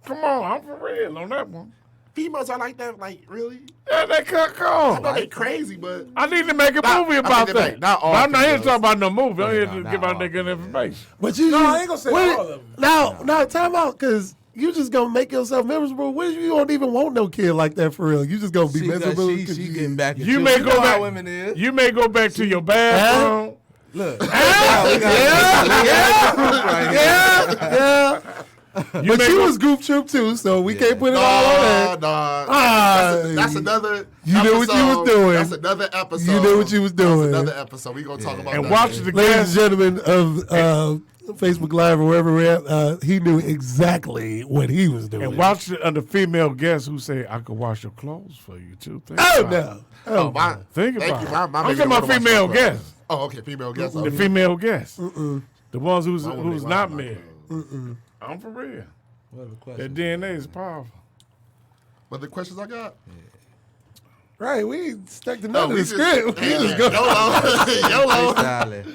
D: Come on, I'm for real on that one.
B: Females are like that, like really?
D: Yeah, they cut
B: I know
D: call.
B: they crazy, but
D: I need to make a
B: Not-
D: movie
B: I
D: about
B: think they
D: that.
B: make- not all
D: But I'm not here to
B: females.
D: talk about no movie. I'm here
E: no,
D: to
E: not
D: give out
E: all
D: that good information.
A: But you,
C: No, I ain't gonna say
A: what-
C: all of them.
A: Now, time out, because you just gonna make yourself miserable. What if you don't even want no kid like that for real? You just gonna be
E: she,
A: miserable.
E: she
A: 'cause
E: getting back at
D: You may
E: know
D: go
E: how
D: back.
E: women is.
D: You may go back to your bathroom.
E: Look.
A: Yeah. But
D: may
A: you
D: go-
A: was Goof Troop too, so we can't put it all on there.
B: That's another.
A: You knew what you was
B: episode.
A: doing.
B: That's another episode.
A: You knew what you was doing.
B: That's another episode. We gonna talk about
D: And
B: that.
D: watch the
A: Ladies and
D: guest.
A: gentlemen of Facebook Live or wherever we're at, he knew exactly what he was doing.
D: And watch the female guest who say, I could wash your clothes for you too. Think
A: Oh,
D: about it.
A: no.
B: Oh, my.
D: Think
B: Thank
D: about
B: you.
D: it.
B: My
D: I'm
B: baby
D: talking
B: don't
D: about
B: wanna watch
D: female
B: my clothes.
D: guests.
B: Oh, okay. Female guests.
D: The female guests. The ones who's
B: Why wouldn't they
D: not
B: wash my
D: married.
B: clothes?
D: I'm for real.
E: What are the
D: That
E: questions?
D: DNA is powerful.
B: What the questions I got?
A: Right, we ain't stuck to none of
B: we
A: the
B: just-
A: script. We
B: Hey,
A: just go.
B: YOLO.
E: Freestyling.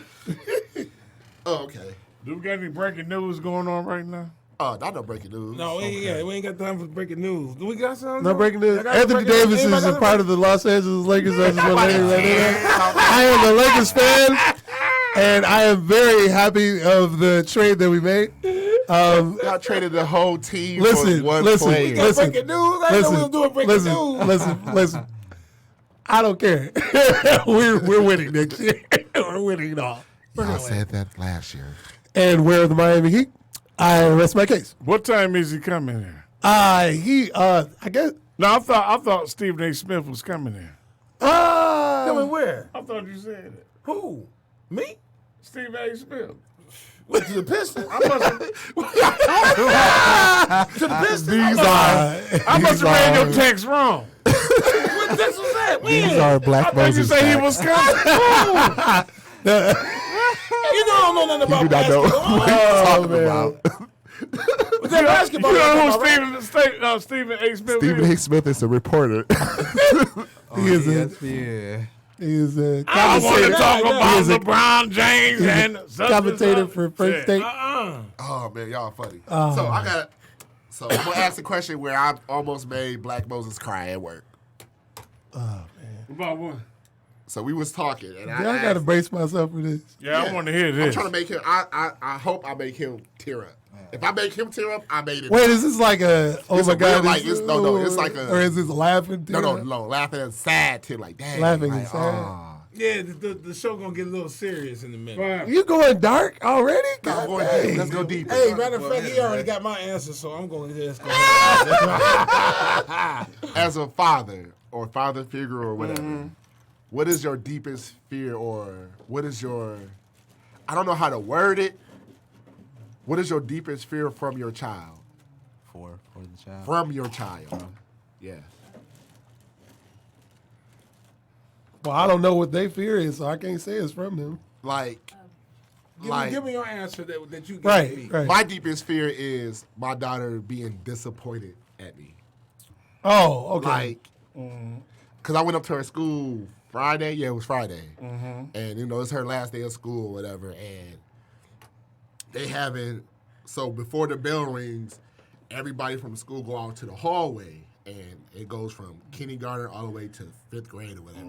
B: Oh, okay.
D: Do we got any breaking news going on right now?
B: Oh, not no breaking news.
C: No, we ain't got time for breaking news. Do we got something?
A: No breaking news.
C: I got
A: Anthony
C: breaking news.
A: Davis
C: Anybody
A: is
C: got
A: a part of the Los Angeles Lakers. I just want to let you know. I am a Lakers fan, and I am very happy of the trade that we made.
B: Y'all traded the whole team for one player.
C: got breaking news. I know we was doing breaking news.
A: Listen. I don't care. we're winning next year. We're winning it all.
B: Y'all said that last year.
A: And where are the Miami Heat? I rest my case.
D: What time is he coming here?
A: I guess.
D: No, I thought Stephen A. Smith was coming here.
C: Coming where?
D: I thought you said it.
C: Who? Me?
D: Stephen A. Smith.
C: What, to the Pistons?
D: I must have
C: To the Pistons?
D: I must have read your text wrong.
C: What text was that?
B: These
C: When?
B: are Black
D: I thought you
B: Moses
D: said he
B: facts.
D: was coming.
C: You know I don't know nothing about
B: You do not know
C: basketball.
B: what he's talking
A: man.
B: about.
C: But that basketball.
D: You know who
C: right?
D: Stephen A. Smith
B: Stephen
D: is?
B: A. Smith is a reporter.
A: He is a
E: ESPN.
A: he is a
D: I want to
A: commentator.
D: talk
A: He
D: about
A: is a
D: LeBron James and such
A: commentator
D: and such.
A: for First State.
B: Oh man, y'all funny. So I'm gonna ask a question where I almost made Black Moses cry at work.
D: About what?
B: So we was talking, and
A: I gotta brace myself for this.
D: Yeah, I want to hear
B: I'm
D: this.
B: trying to make him. I hope I make him tear up. If I make him tear up, I made it.
A: Wait, is this like a oh
B: It's
A: my
B: a
A: god?
B: real, like,
A: this-
B: it's- no, it's like a-
A: or is this laughing?
B: No, laughing and sad tear, like dang,
A: Laughing
B: like,
A: and sad.
B: aw.
C: Yeah, the show gonna get a little serious in a minute.
D: Right.
A: You going dark already?
B: Let's
A: God
B: go
A: dang.
B: deep. Let's go deeper.
C: Hey, matter of fact, he already got my answer, so I'm going to just go.
B: As a father or father figure or whatever, what is your deepest fear, or what is your? I don't know how to word it. What is your deepest fear from your child?
E: For the child.
B: From your child. Yeah.
A: Well, I don't know what they fear is, so I can't say it's from them.
B: Like,
C: Give me your answer that you gave me.
A: Right.
B: my deepest fear is my daughter being disappointed at me.
A: Oh, okay.
B: Like, because I went up to her school Friday. Yeah, it was Friday. And, it's her last day of school or whatever. And they having, so before the bell rings, everybody from the school go out to the hallway. And it goes from kindergarten all the way to 5th grade or whatever.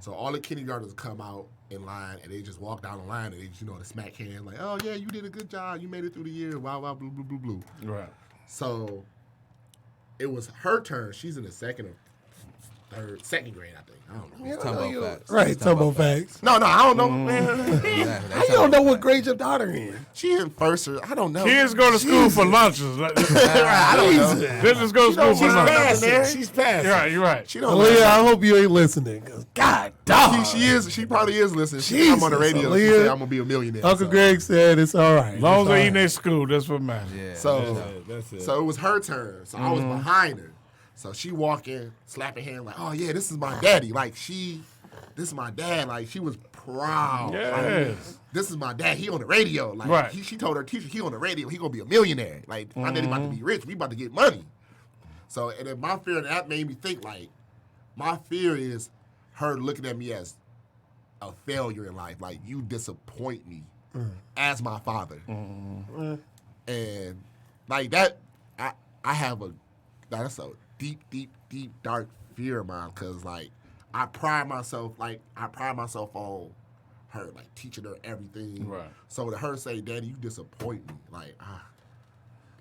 B: So all the kindergartners come out in line, and they just walk down the line, and they just, the smack hands, like, oh, yeah, you did a good job. You made it through the year. Wow, wow, blue, blue, blue, blue.
D: Right.
B: So it was her turn. She's in the second grade, I think. I don't know.
E: Tumbo facts.
A: Right, Tumbo facts.
B: No, I don't know, man.
A: How you don't know what grade your daughter in?
B: She in first or I don't know.
D: Kids go to school for lunches.
B: I don't know.
D: They just go to school for lunches.
C: She's passing.
D: You're right. You're right.
B: She don't know.
A: Aaliyah, I hope you ain't listening. 'Cause God, dog.
B: She probably is listening. I'm on the
A: Jesus,
B: radio. She
A: Aaliyah.
B: said I'm gonna be a millionaire.
A: Uncle
B: so.
A: Greg said it's all right.
D: As long as
A: It's
D: they
A: all
D: eat
A: right.
D: their school, that's what matters.
E: Yeah.
B: So
C: That's it.
B: So it was her turn. So I was behind her. So she walking, slapping hands like, oh yeah, this is my daddy. Like this is my dad. Like she was proud.
D: Yes.
B: Like, this is my dad. He on the radio. Like
D: Right.
B: she told her teacher he on the radio. He gonna be a millionaire. Like my daddy about to be rich. We about to get money. So and then my fear, that made me think like, my fear is her looking at me as a failure in life. Like you disappoint me as my father. And like that, I have that's a deep, dark fear of mine, because like I pride myself on her, like teaching her everything.
D: Right.
B: So to her say, Daddy, you disappoint me. Like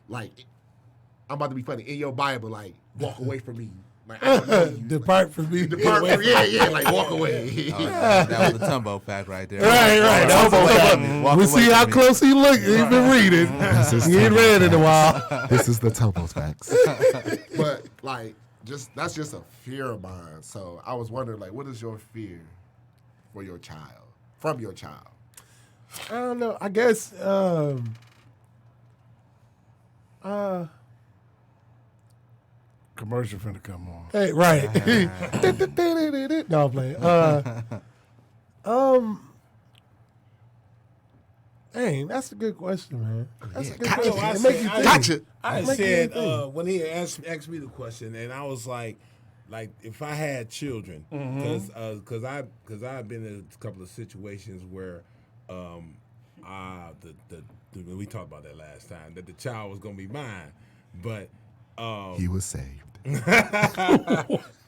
B: I'm about to be funny. In your Bible, like, walk away from me. Like I don't know you.
A: Depart from me.
B: Depart from yeah, like walk away.
E: That was a Tumbo fact right there.
A: Right. That was
E: Walk
A: we
E: away
A: see how
E: from me.
A: close he look. He's been reading. He ain't read in a while.
B: This is the Tumbo facts. But like, that's just a fear of mine. So I was wondering, like, what is your fear for your child, from your child?
A: I don't know. I guess.
D: Commercial finna come on.
A: Hey, right. No, I'm playing. Dang, that's a good question, man. That's a good
B: Gotcha.
A: question.
C: I
A: It
C: said-
A: make you
C: I-
A: think.
B: Gotcha.
C: I
A: Make you
C: said
A: think.
C: when he asked me the question, and I was like if I had children, because I've been in a couple of situations where the we talked about that last time, that the child was gonna be mine, but
B: He was saved.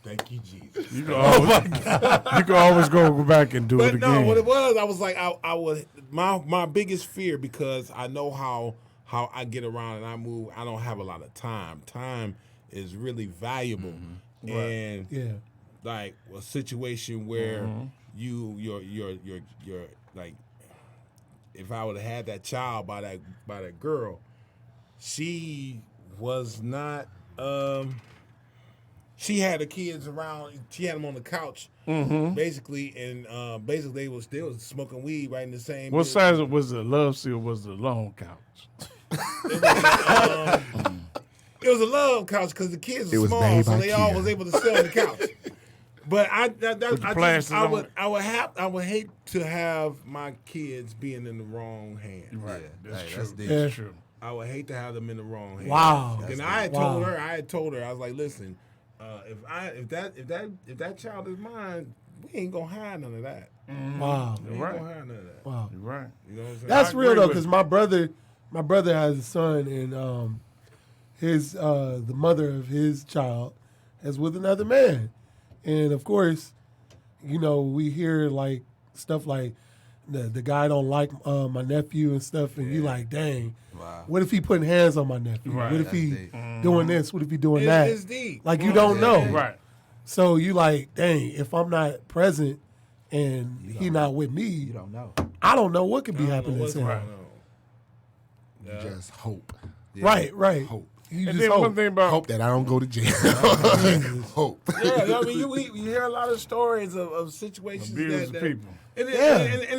C: thank you, Jesus.
D: You can always go back and do it
C: But
D: again.
C: no, what it was, I was like, I was my biggest fear, because I know how I get around and I move. I don't have a lot of time. Time is really valuable, and like a situation where you're like, if I would have had that child by that girl, she was not. She had the kids around. She had them on the couch, basically, and basically they was smoking weed right in the same.
D: What size was the love seat? Or was the long couch?
C: It was a love couch because the kids
B: It
C: were
B: was
C: small,
B: made
C: so
B: by
C: they all
B: Kia.
C: was able to sit on the couch. But I would hate to have my kids being in the wrong hands.
D: Right.
E: Hey,
D: That's
E: deep.
D: That's true.
C: I would hate to have them in the wrong hands.
A: Wow.
C: And I had told her, I was like, listen, if that child is mine, we ain't gonna hide none of that.
A: Wow.
C: We ain't gonna hide none of that.
A: Wow.
D: You're right.
C: You know what I'm saying?
A: That's
D: I
A: real
D: agree
A: though,
D: with
A: because my brother has a son, and his the mother of his child is with another man, and of course, we hear like stuff like the guy don't like my nephew and stuff, and you like, dang,
E: Wow.
A: what if he putting hands on my nephew?
D: Right.
A: What if he
E: That's deep.
A: doing this? What if he doing that?
C: It's deep.
A: Like you don't know,
D: Right.
A: So you like, dang, if I'm not present and he not with me,
E: You don't know.
A: I don't know what could be
C: I don't know
A: happening
C: what's
A: to him.
C: going on.
B: You just hope.
A: Right.
B: Hope.
A: You
D: And
A: just
D: then
A: hope.
D: one thing about
B: Hope that I don't go to jail. Hope.
C: Yeah, I mean, you hear a lot of stories of situations
D: abuse
C: that
D: people.
C: and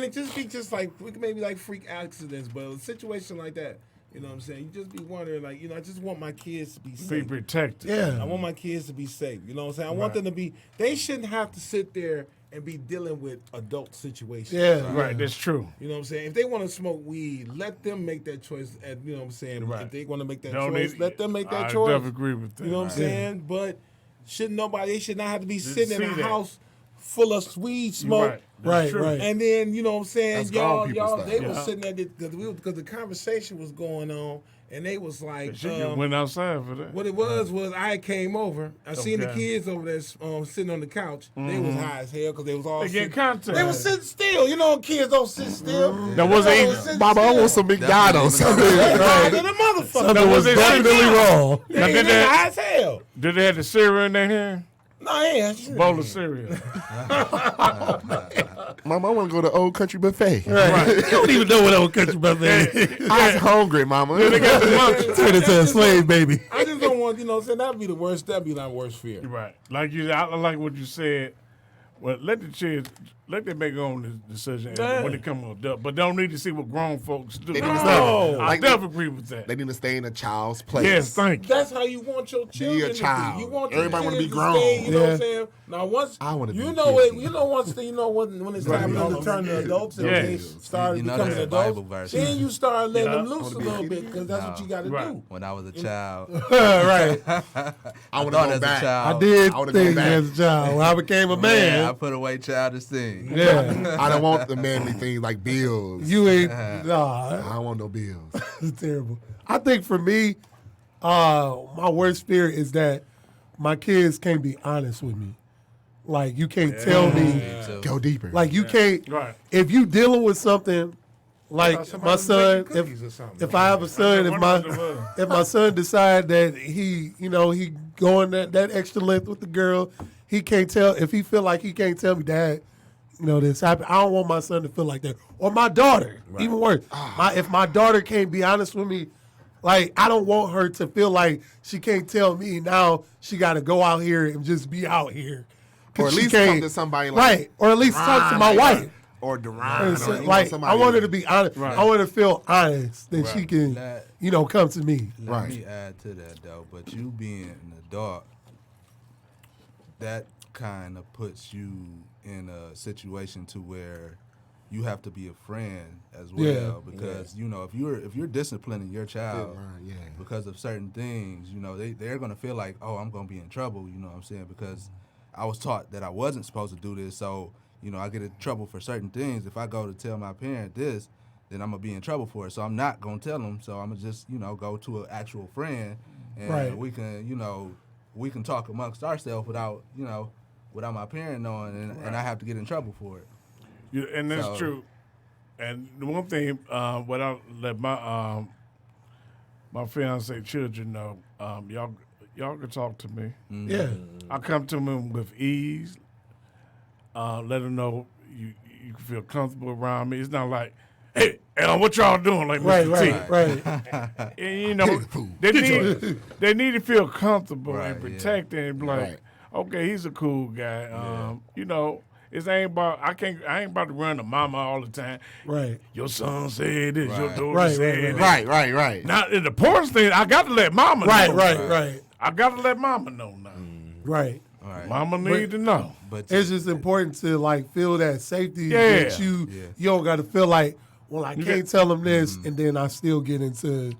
C: it just be just like maybe like freak accidents, but a situation like that, you know what I'm saying? You just be wondering, like, I just want my kids to be
D: Be
C: safe.
D: protected.
C: I
A: Yeah.
C: want my kids to be safe. You know what I'm saying? I want them to be. They shouldn't have to sit there and be dealing with adult situations.
A: Yeah.
D: Right. That's true.
C: You know what I'm saying? If they want to smoke weed, let them make that choice. You know what I'm saying?
D: Right.
C: If they want to make that
D: Don't
C: choice,
D: need-
C: let them make that
D: I
C: choice.
D: definitely agree with that.
C: You know what I'm
D: Right.
C: saying? But they should not have to be sitting in
D: see
C: a
D: that.
C: house full of weed smoke.
D: Right. That's true.
A: Right.
C: And then, you know what I'm saying,
B: That's grown people
C: y'all,
B: stuff.
C: they
D: Yeah.
C: was sitting there because the conversation was going on, and they was like,
D: She just went outside for that.
C: what it was I came over, I seen the
D: Okay.
C: kids over there sitting on the couch. They was high as hell because they was all
D: They get
C: sitting.
D: contact.
C: They was sitting still. You know, kids don't sit still.
D: That wasn't
C: They
D: even-
C: was sitting
B: Mama, I
C: still.
B: want some McDonald's.
C: High than a motherfucker.
A: Something was
D: they
A: definitely wrong.
C: They
D: Now, did
C: they
D: they-
C: high as hell.
D: Did they have the cereal in their hand?
C: No, yeah, sure.
D: Bowl of cereal.
B: Mama, I want to go to Old Country Buffet.
A: You don't even know what old country buffet is.
B: I was hungry, Mama.
D: They got the munchies.
A: Turn into a slave baby.
C: I just don't want, you know what I'm saying? That'd be the worst. That'd be my worst fear.
D: Right. I like what you said. Well, let the kids, let them make their own decision
C: Yeah.
D: when they come on adult. But don't need to see what grown folks do.
B: They need to
C: No.
B: stay.
D: I
B: Like,
D: definitely agree with that.
B: they need to stay in a child's place.
D: Yes, thank you.
C: That's how you want your children to
B: child.
C: be. You want your
B: Everybody wanna
C: kids
B: be
C: to
B: grown.
C: stay, you know what I'm
A: Yeah.
C: saying? Now once
B: I wanna be
C: you
B: a
C: know
B: kid.
C: it, when it's time for them to turn to adults and
D: Yes.
C: they start
E: You know
C: becoming
E: that's a
C: adults,
E: Bible verse.
C: then you start letting them
D: Yeah.
C: loose a little bit because that's what you got to
D: Right.
C: do.
E: When I was a child,
A: Right.
B: I want to
E: thought
B: go
E: as a
B: back.
E: child,
A: I did
B: I wanna go
A: things
B: back.
A: as a child. When I became a
E: I
A: man,
E: put away childish things.
A: yeah.
B: I don't want the manly things like bills.
A: You ain't, nah,
B: I don't want no bills.
A: it's terrible. I think for me, my worst fear is that my kids can't be honest with me. Like, you can't tell me,
B: Go deeper.
A: like, you can't,
D: Right.
A: if you dealing with something, like
C: Somebody
A: my
C: was
A: son,
C: making cookies or something.
A: if I have a son,
D: wonder
A: if my son decide that he going that extra length with the girl, he can't tell, if he feel like he can't tell me, Dad, this happened. I don't want my son to feel like that. Or my daughter, even worse. If my daughter can't be honest with me, like, I don't want her to feel like she can't tell me now she got to go out here and just be out here. 'Cause
B: Or at
A: she
B: least
A: can't-
B: come to somebody like
A: right, or at least talk to my wife.
B: or Duran.
A: So,
B: Or,
A: like,
B: somebody
A: I want her to be honest.
D: Right.
A: I want her to feel honest that she can,
E: That-
A: come to me.
E: Let
B: Right.
E: me add to that though, but you being an adult, that kind of puts you in a situation to where you have to be a friend as well,
A: Yeah.
E: because if you're disciplining your child
B: Yeah.
E: because of certain things, they're gonna feel like, oh, I'm gonna be in trouble, you know what I'm saying? Because I was taught that I wasn't supposed to do this, so I get in trouble for certain things. If I go to tell my parent this, then I'm gonna be in trouble for it. So I'm not gonna tell them. So I'm gonna just, go to an actual friend, and
A: Right.
E: we can talk amongst ourselves without my parent knowing, and I have to get in trouble for it.
D: Yeah, and that's
E: So-
D: true. And the one thing, what I let my fiance children know, y'all can talk to me.
A: Yeah.
D: I come to them with ease. Let them know you can feel comfortable around me. It's not like, hey, what y'all doing? Like
A: Right,
D: Mr. T.
A: right.
D: And, they need to feel comfortable
E: Right,
D: and protected and be like,
B: Right.
D: okay, he's a cool guy. It ain't about I ain't about to run to mama all the time.
A: Right.
D: Your son said this, your
E: Right.
D: daughter
A: Right,
D: said
A: right,
D: this.
B: Right.
D: Now the important thing, I got to let mama
A: Right,
D: know.
A: right.
D: I got to let mama know now.
A: Right.
E: All right.
D: Mama need to know.
E: But
A: It's just important to like feel that safety
D: Yeah.
A: that you don't got to feel like, well, I can't tell them this,
E: Mm-hmm.
A: and then I still get into,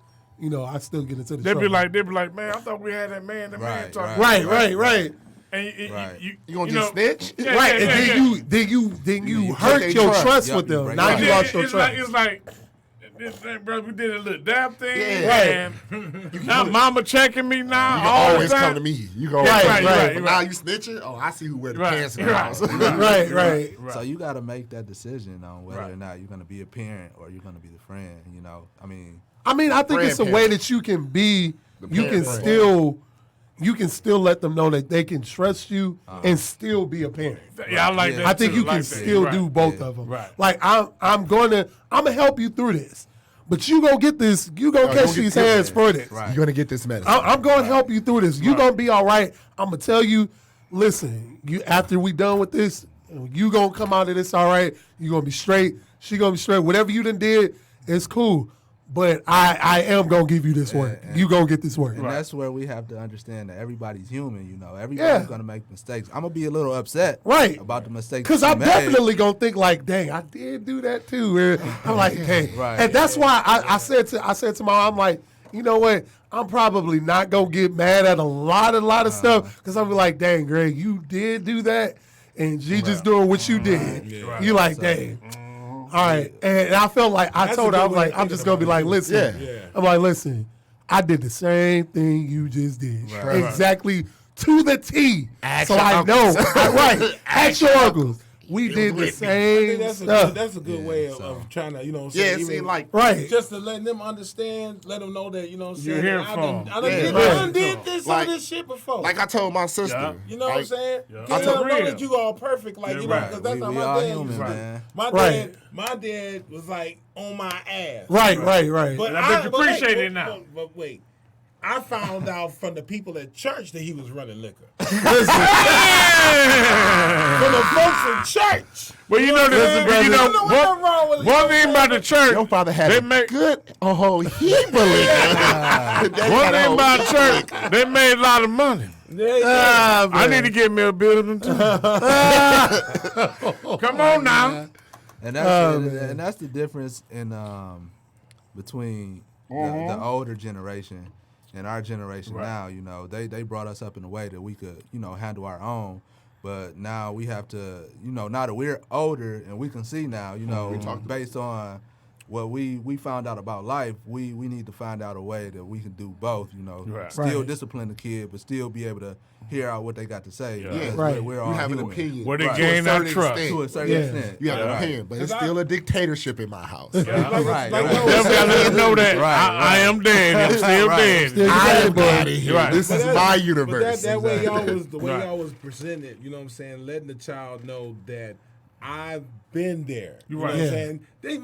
A: I still get into the
D: They
A: trouble.
D: be like, man, I thought we had that man. The man
E: Right,
D: talking.
A: Right.
D: And
E: Right.
B: You gonna just snitch?
D: Yeah,
A: Right,
D: yeah,
A: and
D: yeah.
A: then you
B: take
A: hurt
B: their
A: your
B: trust.
A: trust
E: Yep,
A: with
E: you
A: them.
E: break
A: Now
E: trust.
A: you lost your
D: it's
A: trust.
D: like this thing, bro. We did a little dab thing.
B: Yeah.
D: And now mama checking me now.
B: You can
D: all
B: always
D: the time.
B: come to me. You go
A: Right,
B: right.
A: right,
B: But now you snitching? Oh, I see who wear the
D: Right,
B: pants in the
D: right,
B: house.
A: Right.
E: So you got to make that decision on whether
D: Right.
E: or not you're going to be a parent or you're going to be the friend.
A: I mean, I think it's a way
B: Grandparent.
A: that you can be. You
B: parent
A: can
B: friend.
A: still let them know that they can trust you and still be a parent.
D: Yeah, I like
E: Yeah.
D: that.
A: I think
D: too.
A: you can
D: Like that.
A: still
D: Right.
A: do both of them.
D: Right.
A: Like I'm gonna help you through this, but you gonna get this. You gonna catch
B: don't get
A: these
B: killed.
A: hands for this.
E: Right.
B: You're gonna get this medicine.
A: I'm gonna help you through this. You gonna be all right. I'm gonna tell you. Listen, you after we done with this, you gonna come out of this all right. You gonna be straight. She gonna be straight. Whatever you done did, it's cool. But I am gonna give you this work. You gonna get this work.
E: And that's where we have to understand that everybody's human. Everybody's
A: Yeah.
E: going to make mistakes. I'm going to be a little upset
A: Right.
E: about the mistakes
A: Because
E: you
A: I'm
E: made.
A: definitely gonna think like, dang, I did do that too. And I'm like, hey,
E: Right.
A: and that's why I said to my mom, I'm like, you know what? I'm probably not gonna get mad at a lot of stuff because I'm like, dang, Greg, you did do that, and she just doing what you did. You like, dang. All right, and I felt like I
C: That's
A: told
C: a
A: her,
C: good
A: I'm
C: way
A: like,
C: of
A: I'm just gonna be like,
C: thinking
A: listen,
B: Yeah.
A: I'm like, listen, I did the same thing you just did, exactly to the T.
B: Ask
A: So
B: your
A: I know,
B: uncles.
A: right? Ask your uncles. We did the
C: I think
A: same
C: that's
A: stuff.
C: that's a good way of trying to,
B: Yeah, it seemed like
A: Right.
C: just to let them understand, let them know that,
D: You're
C: saying,
D: here
C: that I
D: for
C: done,
D: 'em.
C: I done,
B: Yeah.
C: did,
A: Right.
C: I done did this, some
B: Like-
C: of this shit before.
B: I told my sister.
D: Yeah.
C: You know what I'm saying?
D: Yeah.
C: Let
D: That's
C: them know
D: real.
C: that you all perfect, like,
D: Yeah, right.
C: because that's how
E: We
C: my
E: all
C: dad
E: human,
C: used to do.
E: man.
A: Right.
C: My dad was like on my ass.
A: Right.
C: But
D: And I bet you
C: but wait,
D: appreciate it
C: but-
D: now.
C: But wait, I found out from the people at church that he was running liquor. From the folks in church.
D: Well, you know, one thing about the church,
B: Your father had
D: they
B: a
D: make
B: good heap of liquor.
D: one thing about church, they made a lot of money.
C: Yeah.
D: I need to get me a building too. Come on now.
E: And that's the difference in between the older generation and our generation now. They brought us up in a way that we could handle our own. But now we have to, now that we're older and we can see now, based on what we found out about life, we need to find out a way that we can do both,
D: Right.
E: still
A: Right.
E: discipline the kid, but still be able to hear out what they got to say.
D: Yeah.
E: because
A: Right.
E: We're
B: You
E: all
B: have an
E: human.
B: opinion.
D: Where they
B: to a
D: gain that
B: certain
D: trust.
B: extent.
E: To a certain
A: Yeah.
E: extent.
B: You have an
D: Right.
B: opinion, but it's still a dictatorship in my house.
E: Right.
C: Like
E: right.
C: yo,
D: Them gotta let them know that I am dead. I'm still
E: Right.
D: dead.
A: Still
B: I
A: dead,
B: am
A: boy.
B: out of here.
D: Right.
B: This is
C: But
B: my
C: But
B: universe.
C: that way y'all
B: Exactly.
C: was the way
D: Right.
C: y'all was presented, you know what I'm saying, letting the child know that I've been there. You
D: Right.
C: know what
A: Yeah.
C: I'm saying? They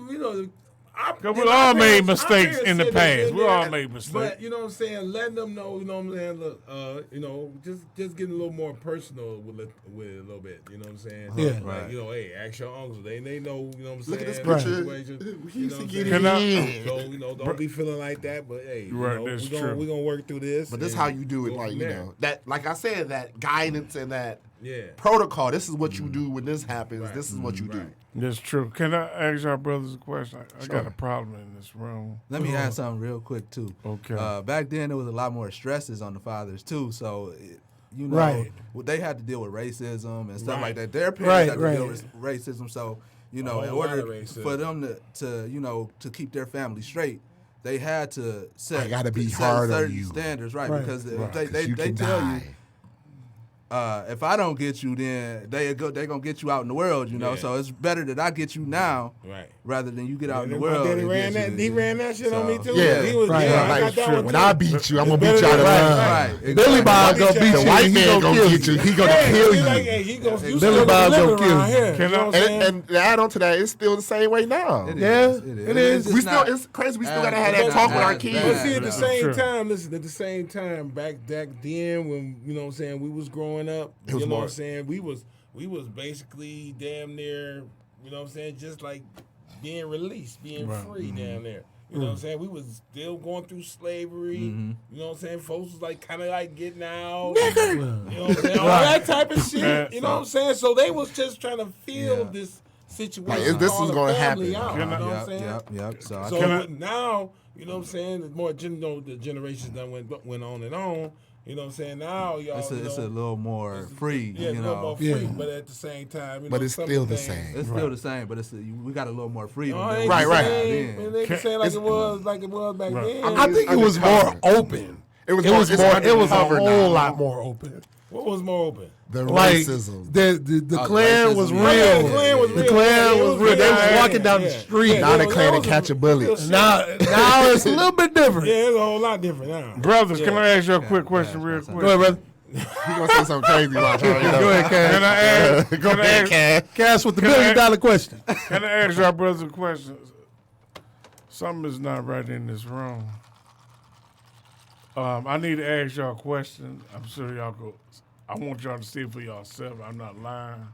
D: Because we all made mistakes in the past. We all made mistakes.
C: But you know what I'm saying, letting them know, you know what I'm saying, look, just getting a little more personal with it a little bit, you know what I'm saying?
A: Yeah.
C: Like,
E: Right.
C: hey, ask your uncles. They know, you know what I'm saying?
B: Look at this
A: Right.
B: picture.
C: Situation,
B: We
C: you
B: used
C: know
B: to
C: what
B: get
C: I'm
B: it
C: saying?
B: in.
C: So, don't be feeling like that, but hey,
D: Right, that's true.
C: we're gonna work through this.
B: But this is
C: and
B: how you do it,
C: go
B: like,
C: from
B: you
C: there.
B: know, that, like I said, that guidance and that
C: Yeah.
B: protocol. This is what you do when this happens.
C: Right.
B: This is what you do.
D: That's true. Can I ask y'all brothers a question? I got a problem in this room.
E: Let me add something real quick too.
D: Okay.
E: Back then there was a lot more stresses on the fathers too, so you know
A: Right.
E: they had to deal with racism and stuff
C: Right.
E: like that. Their parents had to
A: Right,
E: deal
A: right.
E: with racism, so You know,
C: A
E: in
C: whole lot
E: order
C: of racism.
E: for them to you know to keep their family straight, they had to set
B: I gotta be
E: set
B: hard on
E: certain
B: you.
E: standards, right?
A: Right.
E: Because
B: Right,
E: they
B: 'cause you
E: they
B: can
E: tell
B: die.
E: you. If I don't get you, then they gonna get you out in the world, you know.
C: Yeah.
E: So it's better that I get you now,
C: Right.
E: rather than you get out in the
C: My
E: world.
C: daddy
E: and
C: ran
E: get
C: that.
E: you-
C: He ran that shit on me too.
B: Yeah,
C: he was,
A: right,
C: yeah,
A: right.
C: I got that one
B: When
C: too.
B: I beat you, I'm gonna
C: It's
B: beat you out of
C: better than-
B: love.
E: Right,
C: Billy
A: Billy
E: exactly.
A: Bob gonna
C: The
A: beat
B: The
A: you.
B: white
A: He
B: man gonna
A: kill
B: get you. He gonna
C: Yeah,
B: kill
C: he
B: you.
C: like, hey, he goes, you
A: Billy
C: still
A: Bob
C: living
A: gonna kill
C: around
A: you.
C: here.
D: Can
C: You know
D: I-
C: what I'm saying?
B: And to add on to that, it's still the same way now.
E: It
A: Yeah,
E: is.
A: it is.
E: It's
B: We
E: just
B: still,
E: not
B: it's crazy. We still
E: as-
B: gotta have
E: it's
B: that talk
E: not
B: with our
E: as
B: kids.
C: But see, at the
E: bad.
C: same
D: True.
C: time, listen, at the same time, back then when, you know what I'm saying, we was growing up,
B: It was
C: you know
B: more-
C: what I'm saying, we was basically damn near, you know what I'm saying, just like being released, being free down there. You know what I'm saying? We was still going through slavery. You know what I'm saying? Folks was like kind of like getting out. You know what I'm saying? All that type of shit. You know what I'm saying? So they was just trying to feel
E: Yeah.
C: this situation.
B: Like, this
C: call
B: is
C: the
B: gonna
C: family
B: happen.
C: out,
D: Can
C: you
D: I-
C: know what I'm saying?
E: Yep. So, I
C: So
D: Can I-
C: with now, you know what I'm saying? The more the generations that went on and on. You know what I'm saying? Now y'all,
E: it's
C: you
E: a
C: know,
E: little more free,
C: yeah,
E: you
C: a little
E: know.
C: more free,
A: Yeah.
C: but at the same time, you
B: But
C: know,
B: it's
C: some
B: still the
C: things-
B: same.
E: It's still the same, but we got a little more freedom.
C: No,
E: than
C: it ain't
E: we
B: Right,
C: the
E: did
B: right.
C: same.
E: then.
C: It ain't the same like it was back then.
A: I think it was more open.
B: It was
A: It
B: more.
A: was
B: it's
A: more. It was a
B: undercover
A: whole
B: now.
A: lot more open.
C: What was more open?
B: The
A: Like
B: racism.
A: the
E: Oh,
A: Klan
E: racism,
A: was
E: yeah.
A: real.
C: Oh, yeah, the Klan was
A: The
C: real.
A: Klan
C: Yeah,
A: was real. They was
C: yeah,
A: walking down the
C: yeah.
A: street.
B: Now the
C: that
B: Klan
C: was
B: to catch a bullet.
A: Now it's a little bit different.
C: Yeah, it's a whole lot different now.
D: Brothers, can
C: Yeah.
D: I ask you a quick question real quick?
A: Go ahead, brother.
B: You gonna say something crazy? Watch.
A: Go ahead,
D: Can
A: Cass.
D: I ask,
B: Go ahead, Cass.
A: Cass with the
D: Can I-
A: $1 billion question.
D: can I ask y'all brothers a question? Something is not right in this room. I need to ask y'all a question. I'm sure y'all go. I want y'all to see it for yourself. I'm not lying.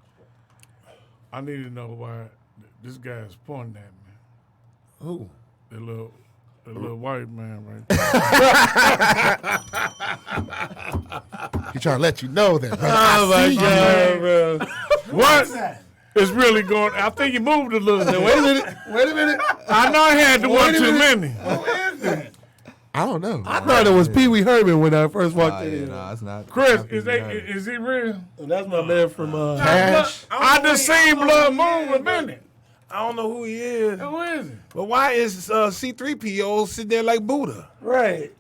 D: I need to know why this guy is pointing at me.
A: Who?
D: The little white man right there.
B: He trying to let you know that. Brother.
A: Oh my God, bro.
D: What is really going? I think he moved a little bit.
A: Wait a minute. Wait a minute.
D: I know I had the one
A: Wait a
D: too
A: minute.
D: many.
B: I don't know.
A: I thought it was Pee Wee Herman when I first walked
E: Oh,
A: in.
E: yeah, no, it's not.
D: Chris,
E: not
D: is
E: PBR.
D: he real?
A: That's my man from
B: Cash.
D: I just seen Blood Moon a minute.
C: I don't know who he is.
D: Who is it?
C: But why is C-3PO sitting there like Buddha?
A: Right.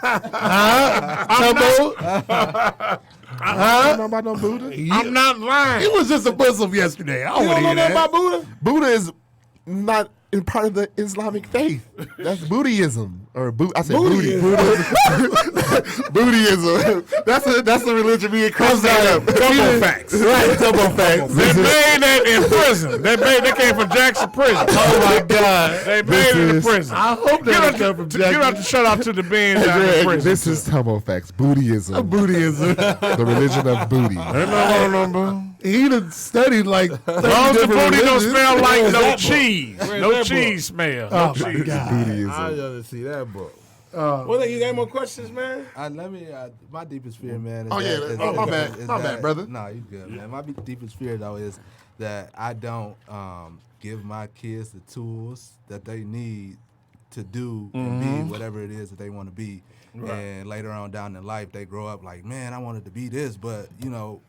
B: I don't know about no Buddha.
D: I'm not lying.
A: He was just a Muslim yesterday. I
C: You
A: don't
C: don't
A: want
C: know
A: to hear
C: nothing
A: that.
C: about Buddha?
B: Buddha is not in part of the Islamic faith. That's Buddhism or I said booty. Buddhism. That's the religion me and Chris made up.
A: Double facts. Right, double facts.
D: They made that in prison. They came from Jackson Prison.
A: Oh my God.
D: They made it in prison.
A: I hope
D: Give
A: that
D: out
A: come from
D: give out
A: Jackson.
D: the shout out to the bands out in prison.
B: This is Tumble Facts. Buddhism.
A: Buddhism.
B: The religion of booty.
A: He done studied like 30
D: As long as the
A: different
D: booty don't
A: religions.
D: smell like
C: Where's
D: no
C: that book?
D: cheese.
C: Where's
D: No
C: that
D: cheese smell.
A: Oh
D: No
A: my
D: cheese.
A: God.
C: I
B: Buddhism.
C: didn't see that book. Well, you got more questions, man?
E: Let me. My deepest fear, man. Is
B: Oh, yeah.
E: that- is-
B: Oh, my
E: is
B: bad.
E: that-
B: My
E: is
B: bad,
E: that-
B: brother.
E: Nah, you good, man. My deepest fear though is that I don't give my kids the tools that they need to do and be whatever it is that they want to be. And later on down in life, they grow up like, man, I wanted to be this, but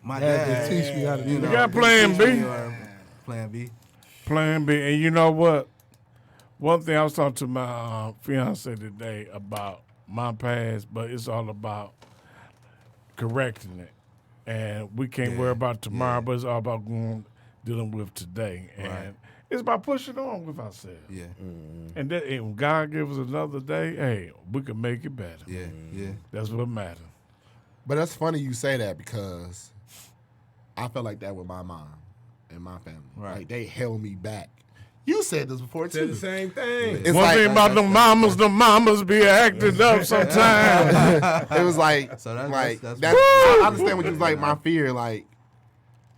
E: my
A: Dad
E: dad.
A: didn't teach me how to do
E: you
A: that.
E: know,
D: got
E: didn't
D: plan
E: teach
D: B.
E: me, Plan B.
D: Plan B. And you know what? One thing I was talking to my fiance today about my past, but it's all about correcting it. And we can't worry about tomorrow, but it's all about dealing with today. And it's about pushing on with ourselves.
E: Yeah,
D: And that, and when God gives us another day, hey, we can make it better.
E: yeah, yeah.
D: That's what matters.
B: But that's funny you say that because I felt like that with my mom and my family.
E: Right.
B: Like they held me back. You said this before
C: Said
B: too.
C: the same thing.
B: It's
D: One
B: like,
D: thing about them mamas be acting up sometimes.
B: it was like,
E: So that's-
B: like
E: that's-
B: that. I understand what you was like. My fear, like,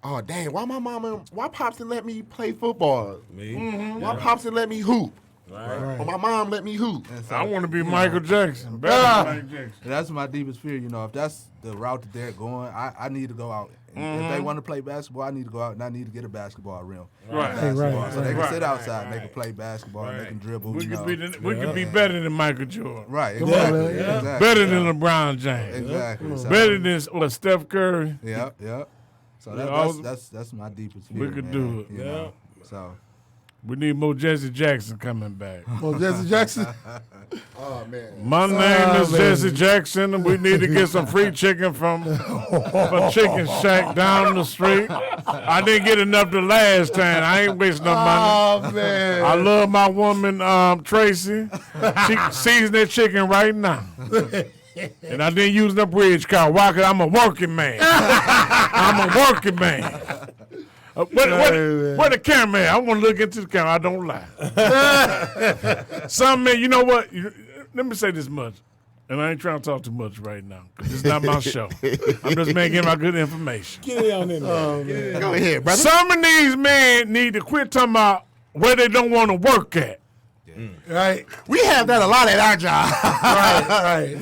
B: oh dang, why pops didn't let me play football?
C: Me?
B: Why pops didn't let me hoop?
C: Right.
B: Or my mom let me hoop?
E: And so,
D: I want to be Michael Jackson. Better than Michael Jackson.
E: that's my deepest fear. If that's the route that they're going, I need to go out. If they want to play basketball, I need to go out and I need to get a basketball rim.
D: Right.
E: Basketball. So they can
D: right,
E: sit outside and they
C: right.
E: can play basketball and they can dribble.
D: We
E: you
D: could
E: know.
D: be we could be better than Michael Jordan.
E: Right,
A: on,
E: exactly.
A: man. Yeah.
E: Exactly.
D: Better than LeBron James.
E: Exactly. So,
D: Better than Steph Curry.
E: Yep. So
D: Yeah,
E: that's my deepest fear.
D: We could
E: man,
D: do it.
E: you know. So
D: We need more Jesse Jackson coming back.
A: Well, Jesse Jackson.
B: Oh man.
D: My name is
A: man.
D: Jesse Jackson, and we need to get some free chicken from Chicken Shack down the street. I didn't get enough the last time. I ain't wasting no money.
A: Oh man.
D: I love my woman, Tracy. She seasons that chicken right now. And I didn't use no bridge car. Why? Because I'm a working man. I'm a working man. Where the camera at? I want to look into the camera. I don't lie. Some man, you know what? Let me say this much. And I ain't trying to talk too much right now. Because it's not my show. I'm just making my good information.
C: Get it on in there.
B: Go ahead, brother.
D: Some of these men need to quit talking about where they don't want to work at.
A: Right.
B: We have that a lot at our job.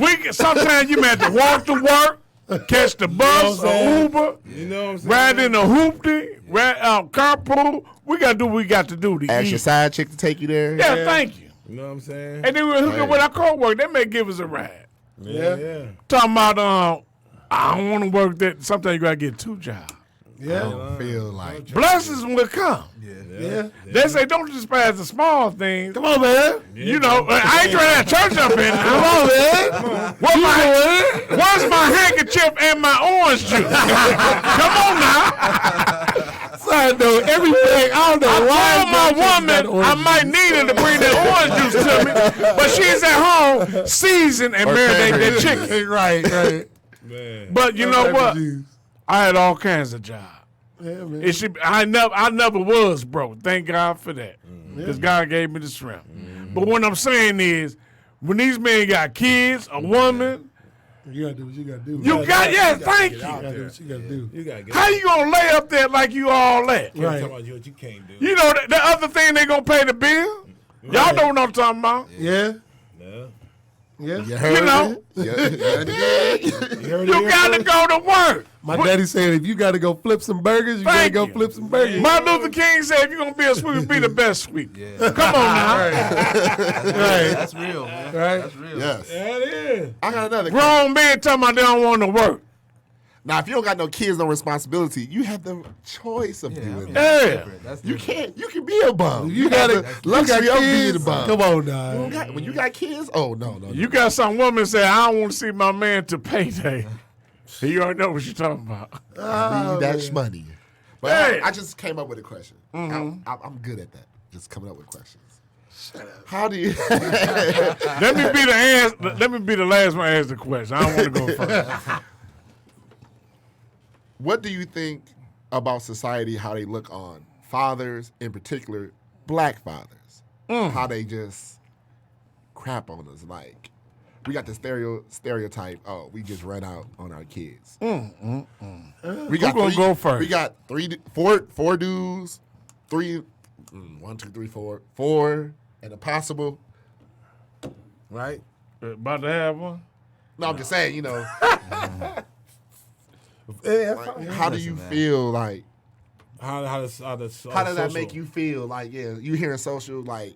A: Right.
D: Sometimes you may have to walk to work, catch the bus or Uber,
C: You know what I'm saying?
D: ride in a hoopty, ride out carpool. We got to do what we got to do to
B: Ask
D: eat.
B: your side chick to take you there.
D: Yeah, thank you.
C: You know what I'm saying?
D: And then we hook up with our co-work. They may give us a ride.
C: Yeah.
D: Talking about, I don't want to work that. Sometimes you got to get 2 jobs.
A: Yeah.
B: I feel like
D: Blessings will come.
A: Yeah.
D: They say don't despise the small things.
A: Come on, man.
D: You know, I ain't trying to church up in. Come on, man. Where's my handkerchief and my orange juice? Come on now.
A: Side note, everything. I don't know
D: I
A: why.
D: told my woman I might need her to bring that orange juice to me, but she's at home season and marinate that chicken.
A: Right.
C: Man.
D: But you know what? I had all kinds of jobs.
A: Yeah, man.
D: It should. I never was broke. Thank God for that, because God gave me the strength. But what I'm saying is, when these men got kids, a woman,
A: You gotta do what you gotta do.
D: you got thank
A: You
D: you.
A: gotta do what you gotta do.
C: You gotta get
D: How you gonna lay up there like you all that?
C: Can't
A: Right.
C: talk about what you can't do.
D: You know the other thing they gonna pay the bill. Y'all know what I'm talking about.
A: Yeah.
C: No.
A: Yeah.
B: you heard
D: You know.
B: it.
C: You heard
D: You gotta go to work.
A: My daddy said if you gotta go flip some burgers, you gotta
D: Thank
A: go
D: you.
A: flip some burgers.
D: Martin Luther King said, if you're going to be a sweeper, be the best sweeper. Come on now.
A: Right.
E: That's real, man.
A: Right.
E: That's real.
B: Yes.
C: That is.
B: I got another.
D: Grown men talking about they don't want to work.
B: Now, if you don't got no kids, no responsibility, you have the choice of doing that.
D: Yeah.
E: That's
B: You
E: different.
B: You can be a bum.
A: You gotta.
B: have the luxury of being a
A: kids.
B: bum.
A: Come on,
B: You
A: dog.
B: got- when you got kids, oh no.
D: You got some woman say, I don't want to see my man to payday. You already know what you're talking about.
B: need that money. But
D: Hey.
B: I just came up with a question. I'm good at that. Just coming up with questions. Shut up. How do you?
D: Let me be the last one to ask the question. I don't want to go first.
B: What do you think about society? How they look on fathers, in particular, black fathers? How they just crap on us? Like we got the stereotype. Oh, we just run out on our kids. We got
D: Who gonna go first?
B: We got four dudes, 1, 2, 3, 4, and a possible. Right?
D: About to have one?
B: No, I'm just saying. You know,
C: Yeah,
B: how do you feel? Like,
C: how does
B: how does that make you feel? Like, yeah, you hearing social, like,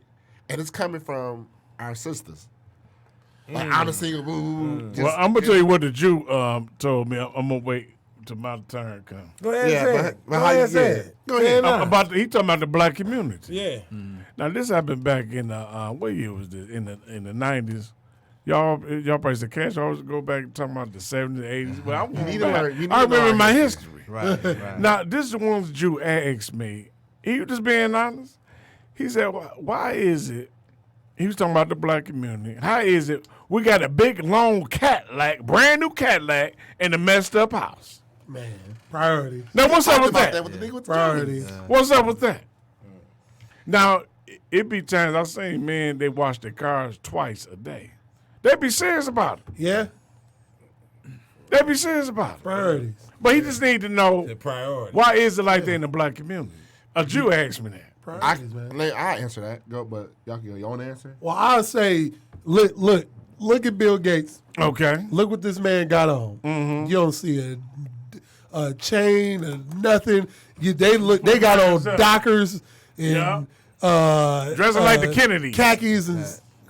B: and it's coming from our sisters. Like, I'm a single boo.
D: Well, I'm going to tell you what the Jew told me. I'm going to wait till my turn comes.
C: Go ahead
B: Yeah,
C: and say it.
B: but how you get it? Go ahead.
D: He talking about the black community.
C: Yeah.
D: Now, this happened back in what year was this? In the 90s. Y'all probably said cash. I always go back and talking about the 70s, 80s. Well, I remember my history.
E: Right.
D: Now, this is the one Jew asked me. He was just being honest. He said, why is it, he was talking about the black community, how is it we got a big, long Cadillac, brand new Cadillac, in a messed up house?
A: Man, priorities.
D: Now, what's up with
B: About
D: that?
B: with the nigga with the
A: Priorities.
D: What's up with that? Now, it be times I've seen men, they wash their cars twice a day. They be serious about it.
A: Yeah,
D: They be serious about it.
A: priorities.
D: But he just need to know,
C: The priority.
D: why is it like that in the black community? A Jew asked me that.
A: Priorities, man.
B: I answer that. Go, but y'all can your own answer.
A: Well, I'll say, look at Bill Gates.
D: Okay.
A: Look what this man got on. You don't see a chain or nothing. They got on Dockers and
D: Dressing like the Kennedy.
A: khakis and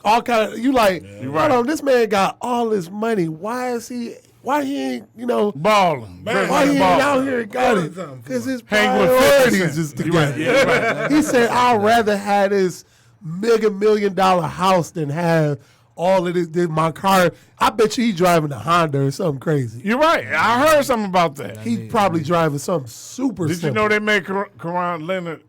A: all kind of. You like,
D: right.
A: hold on, this man got all this money. Why is he why he ain't, you know,
D: balling.
A: why he ain't out here and got it? Because his
D: Hang with
A: priorities
D: 50
A: is
D: Cent.
A: together.
D: You're right. Yeah,
A: He said, I'd rather have this $1 million house than have all of this my car. I bet you he driving a Honda or something crazy.
D: You're right. I heard something about that.
A: He probably driving something super
D: Did you
A: simple.
D: know they made Karan Leonard?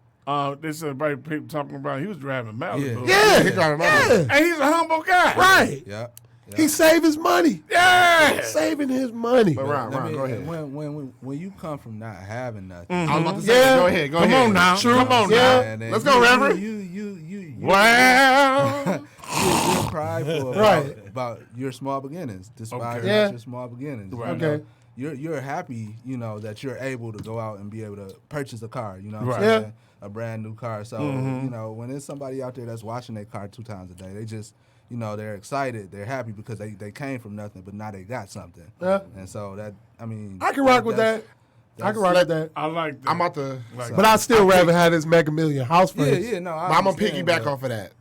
D: They said people talking about he was driving Malibu.
A: Yeah,
B: He driving Malibu.
D: And he's a humble guy.
A: right.
E: Yeah.
A: He saved his money.
D: Yeah.
A: Saving his money.
B: But Ron, go ahead.
E: When you come from not having nothing,
B: I was about to say,
A: Yeah.
B: go ahead.
D: Come on now. Come on now.
E: and then
B: Let's go, Reverend.
E: You
D: Well.
E: you're prideful about your small beginnings, despite
A: Okay. Yeah.
E: your small beginnings.
D: Right.
A: Okay.
E: You're happy, that you're able to go out and be able to purchase a car. You know what
D: Right.
E: I'm saying? A brand new car. So when there's somebody out there that's washing their car 2 times a day, they just they're excited, they're happy because they came from nothing, but now they got something.
A: Yeah.
E: And so
A: I can rock with that. I can rock with that.
D: I like that.
B: I'm about to.
A: But I still rather have this Mega Million house first.
E: Yeah, no.
B: I'm gonna
E: understand,
B: piggyback
E: but-
B: off of that.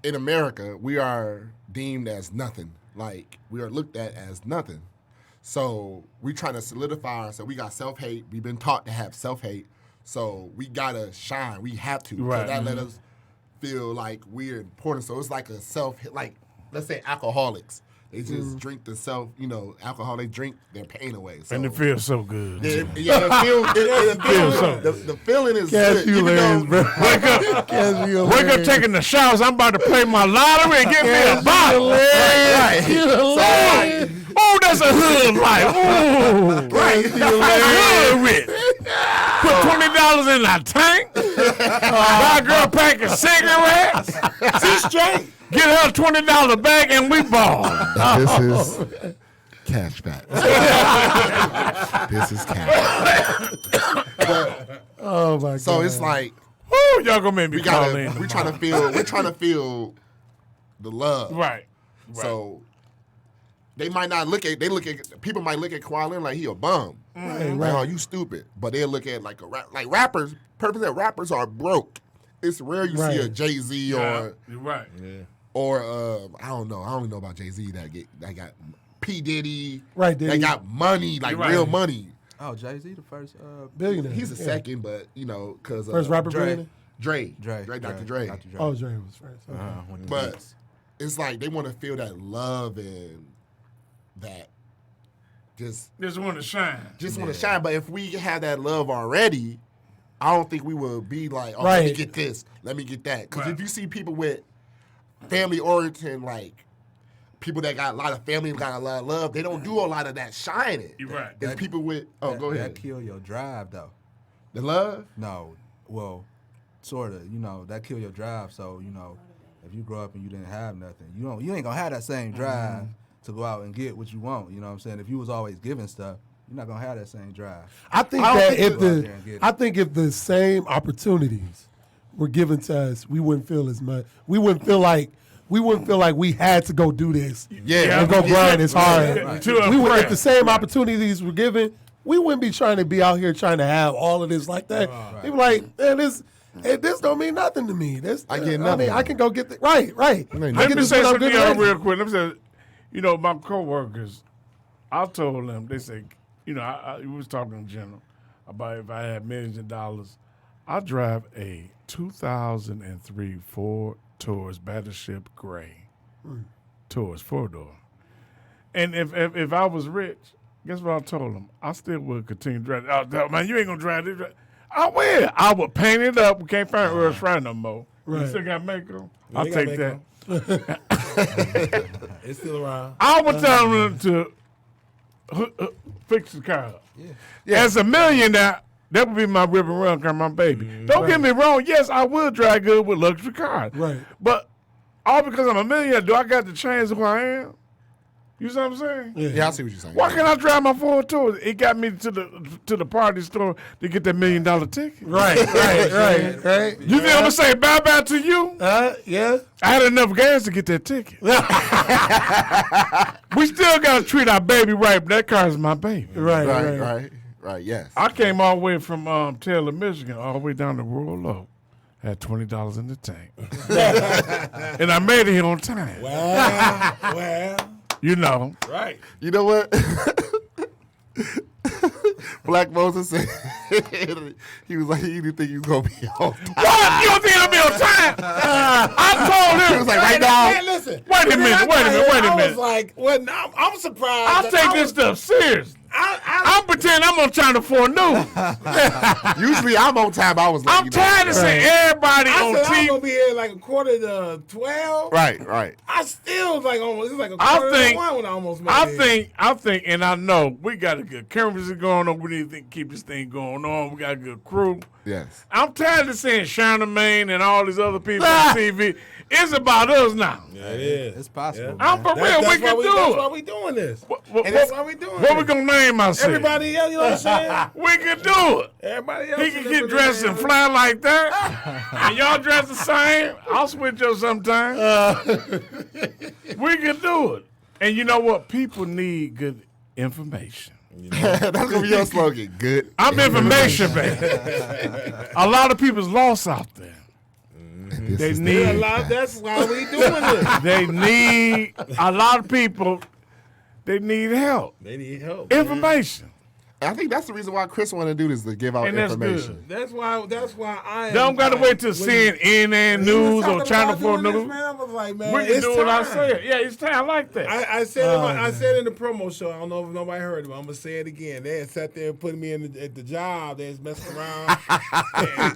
B: In America, we are deemed as nothing. Like we are looked at as nothing. So we trying to solidify ourselves. We got self-hate. We've been taught to have self-hate. So we gotta shine. We have to.
D: Right.
B: So that let us feel like we're important. So it's like a like let's say alcoholics. They just drink the alcohol. They drink their pain away. So.
D: And it feels so good.
B: it feels so. The feeling is
A: Cash
B: good.
A: you
B: Even
A: lands,
B: though,
A: bro.
D: Wake up taking the showers. I'm about to play my lottery and get me a bottle.
B: Right.
D: Oh, that's a hood life. Ooh.
B: Right.
D: Hood rich. Put $20 in a tank. Buy a girl a pack of cigarettes. She's straight. Get her a $20 bag and we ball.
B: This is cash back. This is cash.
A: Oh my god.
B: So it's like
D: Woo, y'all gonna make me
B: we
D: call
B: gotta.
D: in.
B: We're trying to feel the love.
D: Right.
B: So they might not look at. People might look at Kwame like he a bum.
A: Right,
B: Like,
A: right.
B: oh, you stupid. But they'll look at like rappers. Purpose that rappers are broke. It's rare you see a
A: Right.
B: Jay-Z
D: Yeah, you're right.
B: or I don't know. I don't know about Jay-Z that got P Diddy.
A: Right,
B: That
A: Diddy.
B: got money, like
D: You're right.
B: real money.
E: Oh, Jay-Z, the first
A: Billionaire.
B: He's a
A: Yeah.
B: second, but because
A: First rapper
E: Dre.
A: billionaire?
B: Dre,
E: Dre,
B: Dr. Dre.
E: Dr. Dre.
A: Oh, Dre was first. Okay.
B: But it's like they want to feel that love and that just
D: want to shine.
B: want to shine. But if we have that love already, I don't think we will be like, oh, let me
A: Right.
B: get this, let me get that. Because
D: Right.
B: if you see people with family origin, like people that got a lot of family, got a lot of love, they don't do a lot of that shining.
D: You're right.
B: It's people with, go ahead.
E: That kill your drive, though.
B: The love?
E: No, well, sort of. That kill your drive. So if you grow up and you didn't have nothing, you ain't gonna have that same drive to go out and get what you want. You know what I'm saying? If you was always giving stuff, you're not gonna have that same drive.
A: I think
B: I don't
A: that
B: think
A: if
E: we'll go out there and get it.
A: if the same opportunities were given to us, we wouldn't feel as much. We wouldn't feel like we had to go do this.
B: Yeah.
A: And go grind as hard.
D: Right. To
A: We would, if
D: impress.
A: the same opportunities were given, we wouldn't be trying to be out here trying to have all of this like that. People like, man, this don't mean nothing to me. This
B: I get
A: I
B: nothing.
A: mean, I can go get the right. I
B: Let
D: Let
A: can
D: me
A: just
D: say
A: put on
D: something
A: good
D: to y'all
A: record.
D: real quick. Let me say, my coworkers, I told them, they said, I was talking in general about if I had millions of dollars, I drive a 2003 Ford Taurus Battleship Gray. Taurus 4-door. And if I was rich, guess what I told them? I still would continue driving. Oh, man, you ain't gonna drive this. I will. I would paint it up. We can't find Earl's Fry no more. You
A: Right.
D: still got makeup.
C: Yeah,
D: I'll
C: they got
D: take that.
C: It's still around.
D: I would tell them to fix the car up. As a millionaire, that would be my rip and run car, my baby. Don't get me wrong. Yes, I will drive good with luxury cars.
A: Right.
D: But all because I'm a millionaire, do I got to change who I am? You see what I'm saying?
B: Yeah, I see what you're saying.
D: Why can't I drive my Ford Taurus? It got me to the party store to get that $1 million ticket.
A: Right.
D: You think I'm gonna say bye-bye to you?
A: Yeah.
D: I had enough gas to get that ticket. We still gotta treat our baby right, but that car is my baby.
B: Right, yes.
D: I came all the way from Taylor, Michigan, all the way down to Rural Low. Had $20 in the tank. And I made it here on time.
C: Well.
D: You know.
C: Right.
B: You know what? Black Moses said he was like, he didn't think he was gonna be on time.
D: What? You don't think I'll be on time? I told him.
B: He was like, right now.
C: Hey, listen.
D: Wait a minute.
C: I was like, well, I'm surprised.
D: I take this stuff serious. I'm pretending I'm on Channel 4 News.
B: Usually I'm on time. I was like,
D: I'm tired of seeing everybody on
C: I said I'm
D: TV.
C: gonna be here like 11:45.
B: Right.
C: I still was like almost. It's like 1:45 when I almost made it.
D: I think, and I know we got a good chemistry going on. We need to keep this thing going on. We got a good crew.
B: Yes.
D: I'm tired of seeing Charlamagne and all these other people on TV. It's about us now.
C: Yeah, it is.
E: It's possible.
C: Yeah.
D: I'm for real. We can do
C: That's why
D: it.
C: we doing this.
D: And
C: that's why we doing
D: What we
C: this.
D: gonna name ourselves?
C: Everybody else, you know what I'm saying?
D: We can do it.
C: Everybody else.
D: He can get dressed and fly like that, and y'all dress the same. I'll switch up sometime. We can do it. And you know what? People need good information.
B: That's gonna be your slogan. Good.
D: I'm information, baby. A lot of people's lost out there. They need.
C: That's why we doing this.
D: They need a lot of people. They need help.
C: They need help.
D: Information.
B: I think that's the reason why Chris wanted to do this, to give out
D: And that's
B: information.
C: That's why I am.
D: Don't gotta wait till CNN News or Channel 4 News.
C: Man, I was like, man,
D: We can
C: it's
D: do what I
C: time.
D: said. Yeah, it's time. I like that.
C: I said in the promo show. I don't know if nobody heard it, but I'm gonna say it again. They had sat there and put me in at the job. They was messing around.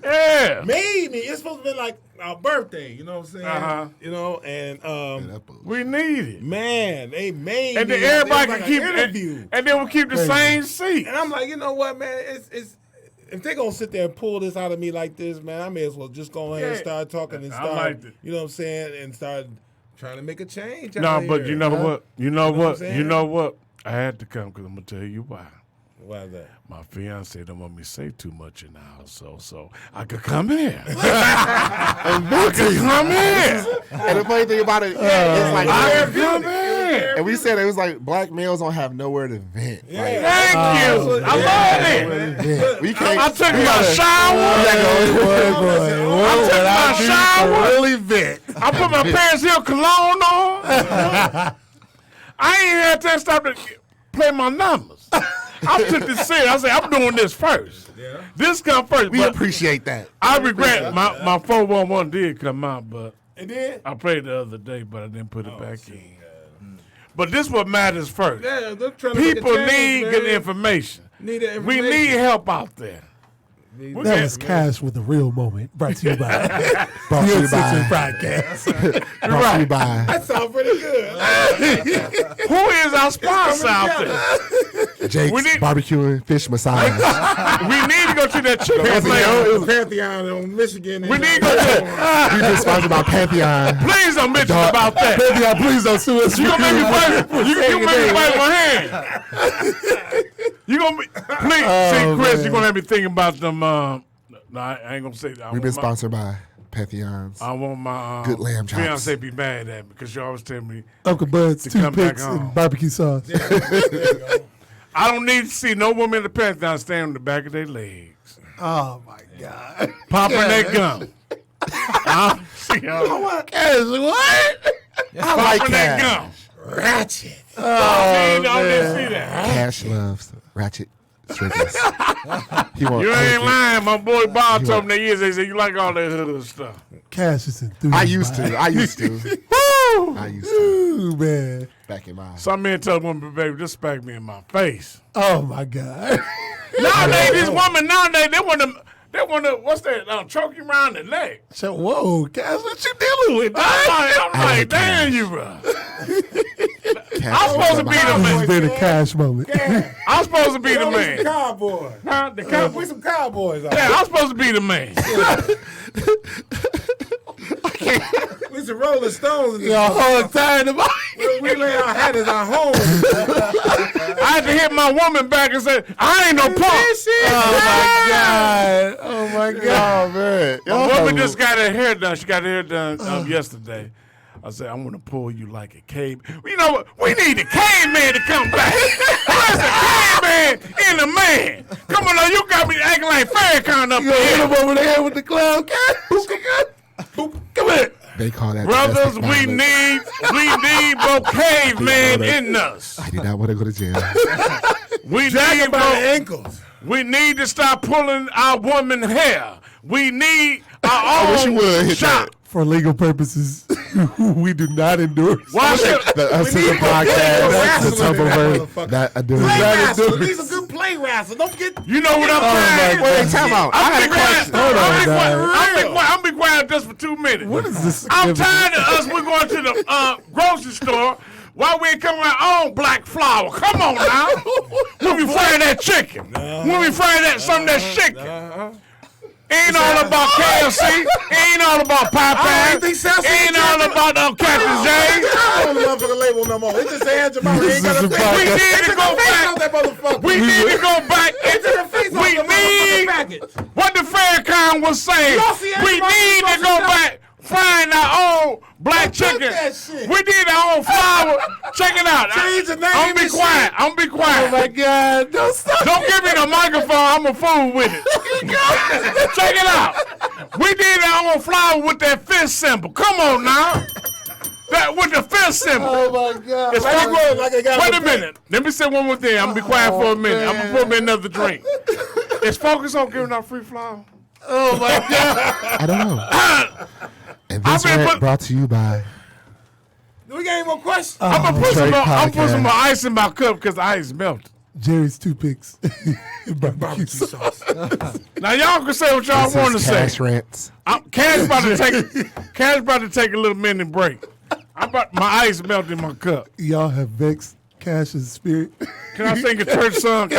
D: Yeah.
C: Made me. It's supposed to be like our birthday. You know what I'm saying?
D: Uh-huh.
C: You know, and
D: We need it.
C: man, they made
D: And
C: me.
D: then everybody
C: like
D: can keep
C: an interview.
D: and then we'll keep the same seat.
C: And I'm like, you know what, man? It's if they're gonna sit there and pull this out of me like this, man, I may as well just go ahead and
D: Yeah.
C: start talking and
D: I
C: start,
D: liked it.
C: you know what I'm saying, and start trying to make a change.
D: No,
C: out
D: but
C: here,
D: you know
C: huh?
D: what? You know
C: what I'm
D: what?
C: saying?
D: You know what? I had to come because I'm gonna tell you why.
C: Why is that?
D: My fiance don't want me to say too much in the house, so I could come in. I could come in.
B: And the funny thing about it, it's like,
D: I could come in.
B: and we said it was like black males don't have nowhere to vent. Like,
D: Thank you. I love it.
B: we can't.
D: I took my shower. I took my shower.
A: Really vent.
D: I put my Paris Hill cologne on. I ain't had time to stop to play my numbers. I took this serious. I said, I'm doing this first.
C: Yeah.
D: This come first.
B: We
D: But
B: appreciate that.
D: I regret my 411 did come out, but
C: It did?
D: I played the other day, but I didn't put it back in. But this what matters first.
C: Yeah, they're trying to make a
D: People
C: change,
D: need
C: man.
D: good information.
C: Need that
D: We
C: information.
D: need help out there.
A: That was Cash with a real moment. Brought to you by
B: Brought to you
A: Uncensored
B: by.
A: Podcast.
B: Brought to you by
C: That sounds pretty good.
D: Who is our sponsor out there?
B: Jake's
D: We need-
B: Barbecue and Fish Massage.
D: We need to go to that chicken
C: It
D: place.
C: was Pantheon on Michigan.
D: We need to go to.
B: We've been sponsored by Pantheon.
D: Please don't mention about that.
A: Pantheon, please don't sue us.
D: You gonna make me play? You make me play my hand. You gonna be, please see, Chris. You gonna have me thinking about them. No, I ain't gonna say that.
B: We've been sponsored by Pantheons.
D: I want my
B: Good lamb chops.
D: fiance be mad at me because you always tell me
A: Uncle Bud's
D: come back
A: toothpicks
D: home.
A: and barbecue sauce.
D: I don't need to see no woman in the Pantheon stand on the back of their legs,
A: Oh my God.
D: popping their gum. I see how
A: Cash, what?
B: I like
D: popping their
B: Cash.
D: gum.
C: Ratchet.
D: I didn't see that.
B: Cash loves ratchet strippers. He wants
D: You ain't
B: everything.
D: lying. My boy Bob told me that years. They said you like all that hood stuff.
A: Cash is enthused.
B: I used to.
A: by
B: I used to.
D: Woo!
B: I used
A: it.
B: to.
A: Ooh, man.
B: Back in my.
D: Some men tell women, baby, just smack me in my face.
A: Oh my God.
D: Nowadays, these women they want to, what's that? Choke you around the neck.
A: So, whoa, Cash, what you dealing with?
D: I'm like,
B: like
D: damn you, bro.
B: Cash
D: I'm supposed to be the
A: This has
D: man.
A: been a Cash moment.
D: I'm supposed to be the
C: We some
D: man.
C: cowboys.
D: Huh? The cop-
C: We some cowboys. Out
D: yeah, I'm supposed to be the man.
C: We some Rolling Stones. In this
A: Y'all hard tired about
C: we lay our hat as our home.
D: I had to hit my woman back and say, I ain't no punk.
A: Oh my God. Oh my God.
B: Oh man.
D: My woman just got her hair done. She got her hair done yesterday. I said, I'm going to pull you like a cave. You know what? We need the caveman to come back. Where's the caveman in the man? Come on, now, you got me acting like Farrakhan up
A: You gonna hit
D: here.
A: him over the head with the clown, Cash?
D: Come here.
B: They call that
D: Brothers,
B: domestic
D: we
B: violence.
D: need more cavemen in us.
B: I did not want to go to jail.
D: We
C: Drag
D: need
C: him by the
D: more.
C: ankles.
D: We need to stop pulling our woman hair. We need
B: I
D: our
B: wish you
D: own
B: would hit
D: shop.
A: For legal purposes, we do not endorse.
D: Why should
B: The Uncensored podcast, the Tupperware, that I do.
C: Play
B: That
C: wrestle.
B: endorse.
C: These are good play wrestle. Don't get.
D: you know what I'm saying?
B: Wait, time out. I had a question.
D: I'm be quiet just for 2 minutes.
A: What is this?
D: I'm tired of us. We're going to the grocery store while we ain't coming our own black flour. Come on now. When we fry that chicken. When we fry that some of that chicken. Ain't all about KFC. Ain't all about Popeyes. Ain't all about Captain J.
C: I don't love for the label no more. It just says Jamal. Ain't got a
A: This is a
C: face.
D: We need to go back.
C: That motherfucker.
D: We need to go back. We need what the Faircon was saying.
C: Y'all see
D: We
C: everybody
D: need to go
C: talking
D: back. Find our own black chicken.
C: that shit.
D: We need our own flour. Check it out.
C: Change the name
D: I'm be
C: and
D: quiet. I'm be quiet.
A: Oh my God! Don't stop.
D: Don't give me the microphone. I'm a fool with it. Check it out. We need our own flour with that fist symbol. Come on now. That with the fist symbol.
A: Oh my God!
D: It's
C: Like it was, like it got
D: Wait a
C: with
D: minute. Let me say one more thing. I'm gonna be quiet for a minute. I'm gonna pour me another drink. Is Focus on giving out free flour?
A: Oh my God!
B: I don't know. And this
D: I've been
B: rant
D: put-
B: brought to you by
C: We got any more questions?
D: I'm gonna put
B: Detroit
D: I'm put some
B: podcast.
D: more ice in my cup because the ice melted.
A: Jerry's toothpicks. Barbecue sauce.
D: Now y'all can say what y'all
B: This
D: want to
B: is
D: say.
B: Cash Rants.
D: Cash about to take a little minute break. My ice melted in my cup.
A: Y'all have vexed Cash's spirit.
D: Can I sing a church song?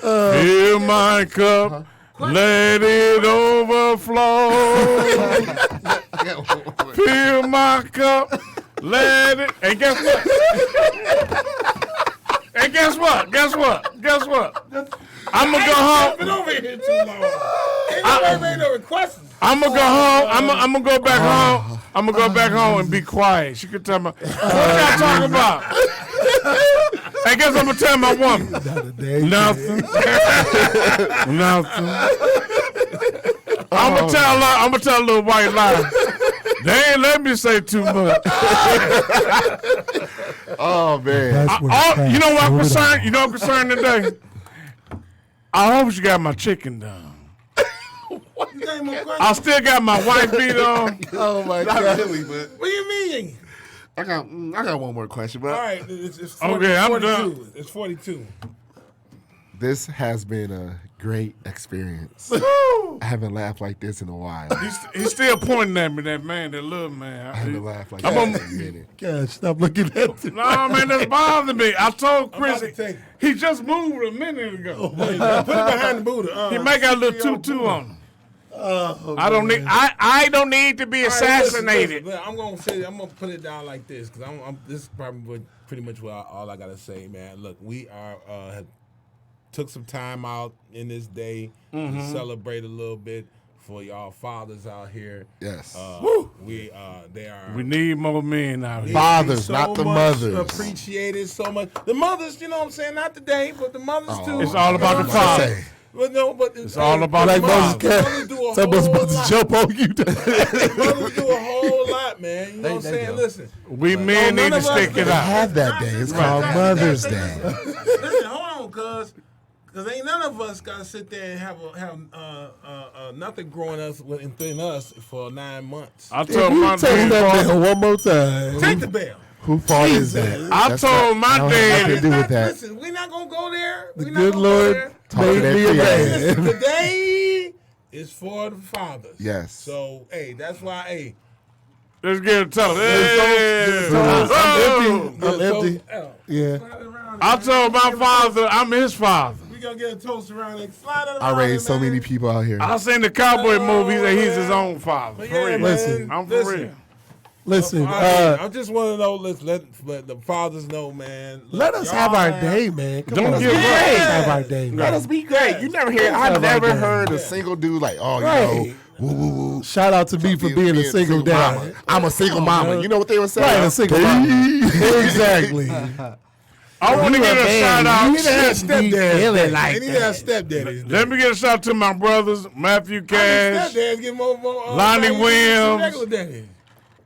D: Fill my cup, let it overflow. Fill my cup, let it. And guess what? Guess what? I'm gonna go home.
C: Been over here too long. Ain't nobody made no requests.
D: I'm gonna go home. I'm gonna go back home. I'm gonna go back home and be quiet. She could tell me, what y'all talking about? I guess I'm gonna tell my woman. Nothing. Nothing. I'm gonna tell a little white lie. They ain't let me say too much.
B: Oh, man.
D: You know what I'm concerned? You know what I'm concerned today? I hope you got my chicken done. I still got my white beat on.
B: Oh, my Not God. really, but
C: What do you mean?
B: I got one more question, but
C: All right, it's 40,
D: Okay, I'm
C: 42.
D: done.
C: It's 42.
B: this has been a great experience. I haven't laughed like this in a while. I
D: He's still pointing at me, that little man.
B: haven't laughed like
D: I'm
B: that
D: a-
B: in a minute.
A: Cash, stop looking at me.
D: No, man, that's bothering me. I told Chris
C: about to take it.
D: he just moved a minute ago.
C: Put it behind the Buddha.
D: He might got a little tutu on him. I don't need. I don't need to be
C: All right,
D: assassinated.
C: listen, I'm gonna put it down like this because this is probably pretty much all I gotta say, man. Look, we have took some time out in this day to celebrate a little bit for y'all fathers out here.
B: Yes.
C: We
D: need more men out here.
B: Fathers, not the mothers.
C: Appreciated so much. The mothers, you know what I'm saying? Not today, but the mothers too.
D: It's all about the
C: You know what I'm
D: father.
C: saying? But no, but
D: It's all about
A: Like
D: the
A: Moses
D: father.
A: Cash.
C: Mothers do a
A: Somebody's
C: whole
A: about to
C: lot.
A: jump on you.
C: Mothers do a whole lot, man. You know what I'm saying?
E: do.
C: Listen.
D: We men need to stick it
B: I
D: out.
B: have that day. It's called Mother's Day.
C: Listen, hold on, cuz ain't none of us gotta sit there and have nothing growing us within us for 9 months.
D: I told
A: You
D: my
A: take that
D: dad.
A: bell one more time.
C: Take the bell.
B: Who fault is that?
D: I
B: That's
D: told my
B: I don't have
D: dad-
B: nothing to do with that.
C: Listen, we're not gonna go there.
A: The
C: We're not
A: good
C: gonna go
A: Lord
C: there.
B: Talk to
A: made
B: that
A: me a
B: creator.
A: man.
C: Listen, today is for the fathers.
B: Yes.
C: So, hey, that's why, hey.
D: Let's get it tough.
A: I'm empty. Yeah.
D: I told my father I'm his father.
C: We gonna get a toast around it. Slide it
B: I
C: around
B: raised
C: it,
B: so
C: man.
B: many people out here.
D: I seen the cowboy movies and he's his own father.
C: But
D: For
C: yeah,
D: real.
C: man,
A: Listen,
D: I'm for
C: listen.
D: real.
A: Listen,
C: I just want to know. Let the fathers know, man.
A: let us have our day, man. Come
D: Don't
A: on,
D: give
A: let
D: up.
A: us have our day, man.
B: Let us be great. You never hear. I
A: Have
B: never
A: our day.
B: heard a single dude like, oh, you
A: Right.
B: know, woo woo woo.
A: Shout out to me for being a single dad.
B: mama. I'm a single mama. You know what they were saying?
A: Right, a single mama. Exactly.
D: I want to get a shout out.
C: They need to have stepdads.
A: like
C: They need to have stepdaddies.
D: Let me get a shout out to my brothers, Matthew Cash,
C: Stepdads get more
D: Lonnie
C: value than
D: Williams.
C: regular daddies.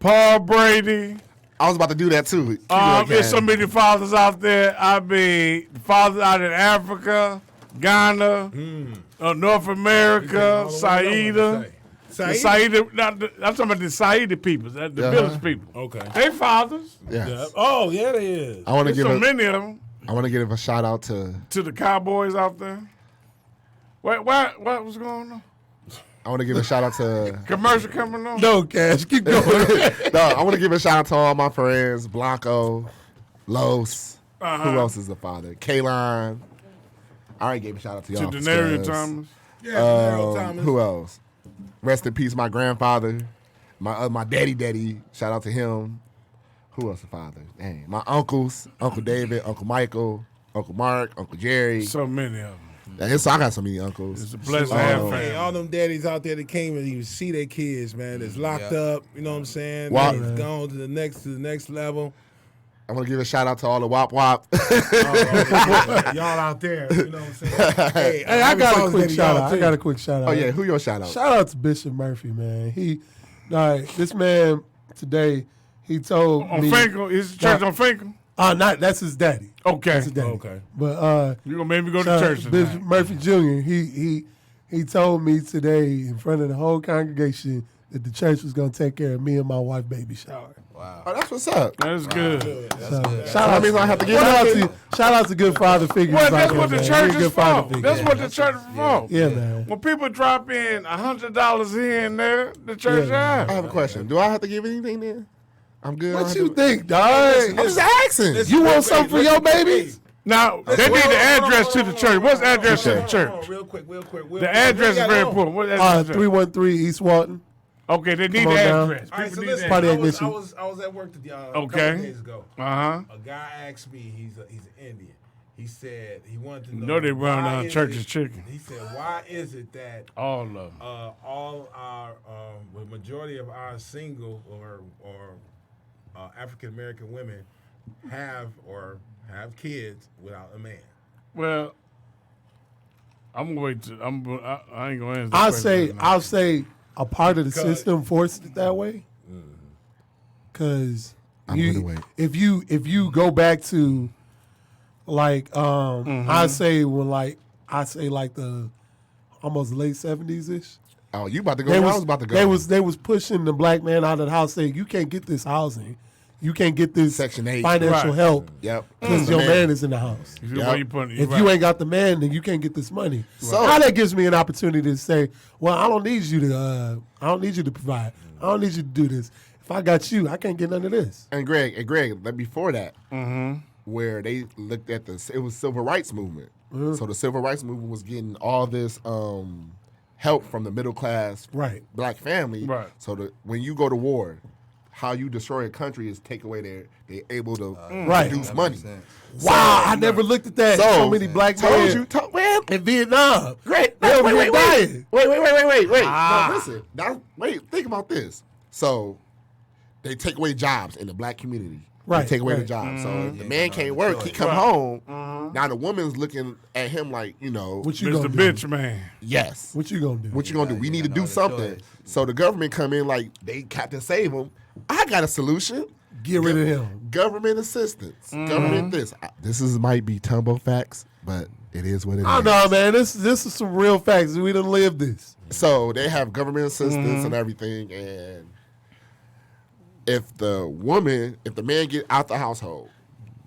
D: Paul Brady.
B: I was about to do that too. Keep going,
D: There's
B: Cam.
D: so many fathers out there. I mean, fathers out in Africa, Ghana, North America, Saida.
C: Saida?
D: I'm talking about the Saida people, the village people.
C: Okay.
D: They fathers.
B: Yes.
C: Yeah. Oh, yeah, they is.
B: I want to
D: There's
B: give
D: so
B: a,
D: many of them.
B: I want to give a shout out to
D: To the Cowboys out there. What was going on?
B: I want to give a shout out to
D: Commercial coming on?
A: No, Cash, keep going.
B: no, I want to give a shout out to all my friends, Blanco, Los. Who else is the father? Kaylon. I already gave a shout out to
D: To
B: y'all.
D: Denario Thomas.
C: Yeah, Daryl Thomas.
B: Who else? Rest in peace, my grandfather. My daddy. Shout out to him. Who else the father? Dang. My uncles, Uncle David, Uncle Michael, Uncle Mark, Uncle Jerry.
D: So many of them.
B: I got so many uncles.
D: It's a blessing to have
C: Hey,
D: family.
C: all them daddies out there that came and even see their kids, man, that's locked up. You know what I'm saying?
B: Wow.
C: They've gone to the next level.
B: I want to give a shout out to all the Wop Wop.
C: Y'all out there, you know what I'm saying?
A: Hey, I got a quick shout out.
B: Oh yeah, who your shout out?
A: Shout out to Bishop Murphy, man. This man today, he told
D: On
A: me.
D: Finkel? Is the church on Finkel?
A: That's his daddy.
D: Okay.
A: That's his daddy.
C: Okay.
A: But
D: You're going to make me go to
A: shout out
D: church
A: Bishop
D: tonight.
A: Murphy Jr. He told me today in front of the whole congregation that the church was going to take care of me and my wife baby shower.
B: Oh, that's what's up.
D: That's good.
A: Shout out,
B: means I have to give
A: shout out to good father figures.
D: Well,
A: out
D: that's
A: there,
D: what the
A: man.
D: church
A: He a good
D: is
A: father
D: for.
A: figure.
D: That's what the church is for.
A: Yeah, man.
D: When people drop in $100 here and there, the church
A: Yeah.
B: I have a question. Do I have to give anything then? I'm good. I
A: What
B: don't
A: you
B: have to-
A: think, dog?
B: I'm just asking.
A: You want something for your babies?
D: Now, they need the address to the church. What's the address to the church?
C: Real quick.
D: The address is very important. What's the address?
A: 313 East Walton.
D: Okay, they need
A: Come
D: the
A: on now.
D: address.
C: All right,
D: People
C: so
D: need
C: listen,
D: the
A: Party
D: address.
A: ignition.
C: I was at work a
D: Okay.
C: couple days ago.
D: Uh-huh.
C: A guy asked me, he's an Indian. He said he wanted to
D: You
C: know.
D: know they run
C: why
D: down
C: is
D: church's
C: it-
D: chicken.
C: He said, why is it that
D: All of them.
C: all our the majority of our single or African American women have kids without a man?
D: Well, I'm gonna wait. I ain't gonna answer.
A: I'll say a part of the system forced it that way. Cause
B: I'm gonna wait.
A: if you go back to like I say like the almost late 70s ish.
B: Oh, you about to go? I was about to go.
A: They was pushing the black man out of the house, saying you can't get this housing, you can't get this
B: Section 8.
A: financial
D: Right.
A: help
B: Yep.
A: because your man is in the house.
D: If
A: If you ain't got the man, then you can't get this money.
B: So-
A: Now that gives me an opportunity to say, well, I don't need you to provide. I don't need you to do this. If I got you, I can't get none of this.
B: And Greg, before that, where they looked at it was civil rights movement. So the civil rights movement was getting all this help from the middle class
A: Right.
B: black family.
D: Right.
B: So when you go to war, how you destroy a country is take away they're able to
A: Right.
B: produce
E: That
B: money.
E: makes sense.
A: Wow, I never looked at that. So many black men
B: Man,
A: in Vietnam.
B: Great.
A: They over here
B: Wait.
A: dying.
B: Wait. No, listen. Think about this. So they take away jobs in the black community.
A: Right,
B: They take away the
A: right.
B: jobs. So if the
E: Yeah,
B: man
E: no,
B: can't
E: the
B: work,
E: choice.
B: he come
D: Right.
B: home. Now the woman's looking at him like,
A: What you gonna
D: Mr.
A: do?
D: Bitch Man.
B: yes.
A: What you gonna do?
B: What you gonna do? We
E: you
B: need to
E: got
B: do
E: no other
B: something.
E: choice.
B: So the government come in like they Captain Save him. I got a solution.
A: Get rid of him.
B: Government assistance. Government this. This might be tumbo facts, but it is what it is.
A: I know, man. This is some real facts. We done lived this.
B: So they have government assistance and everything, and if the man get out the household,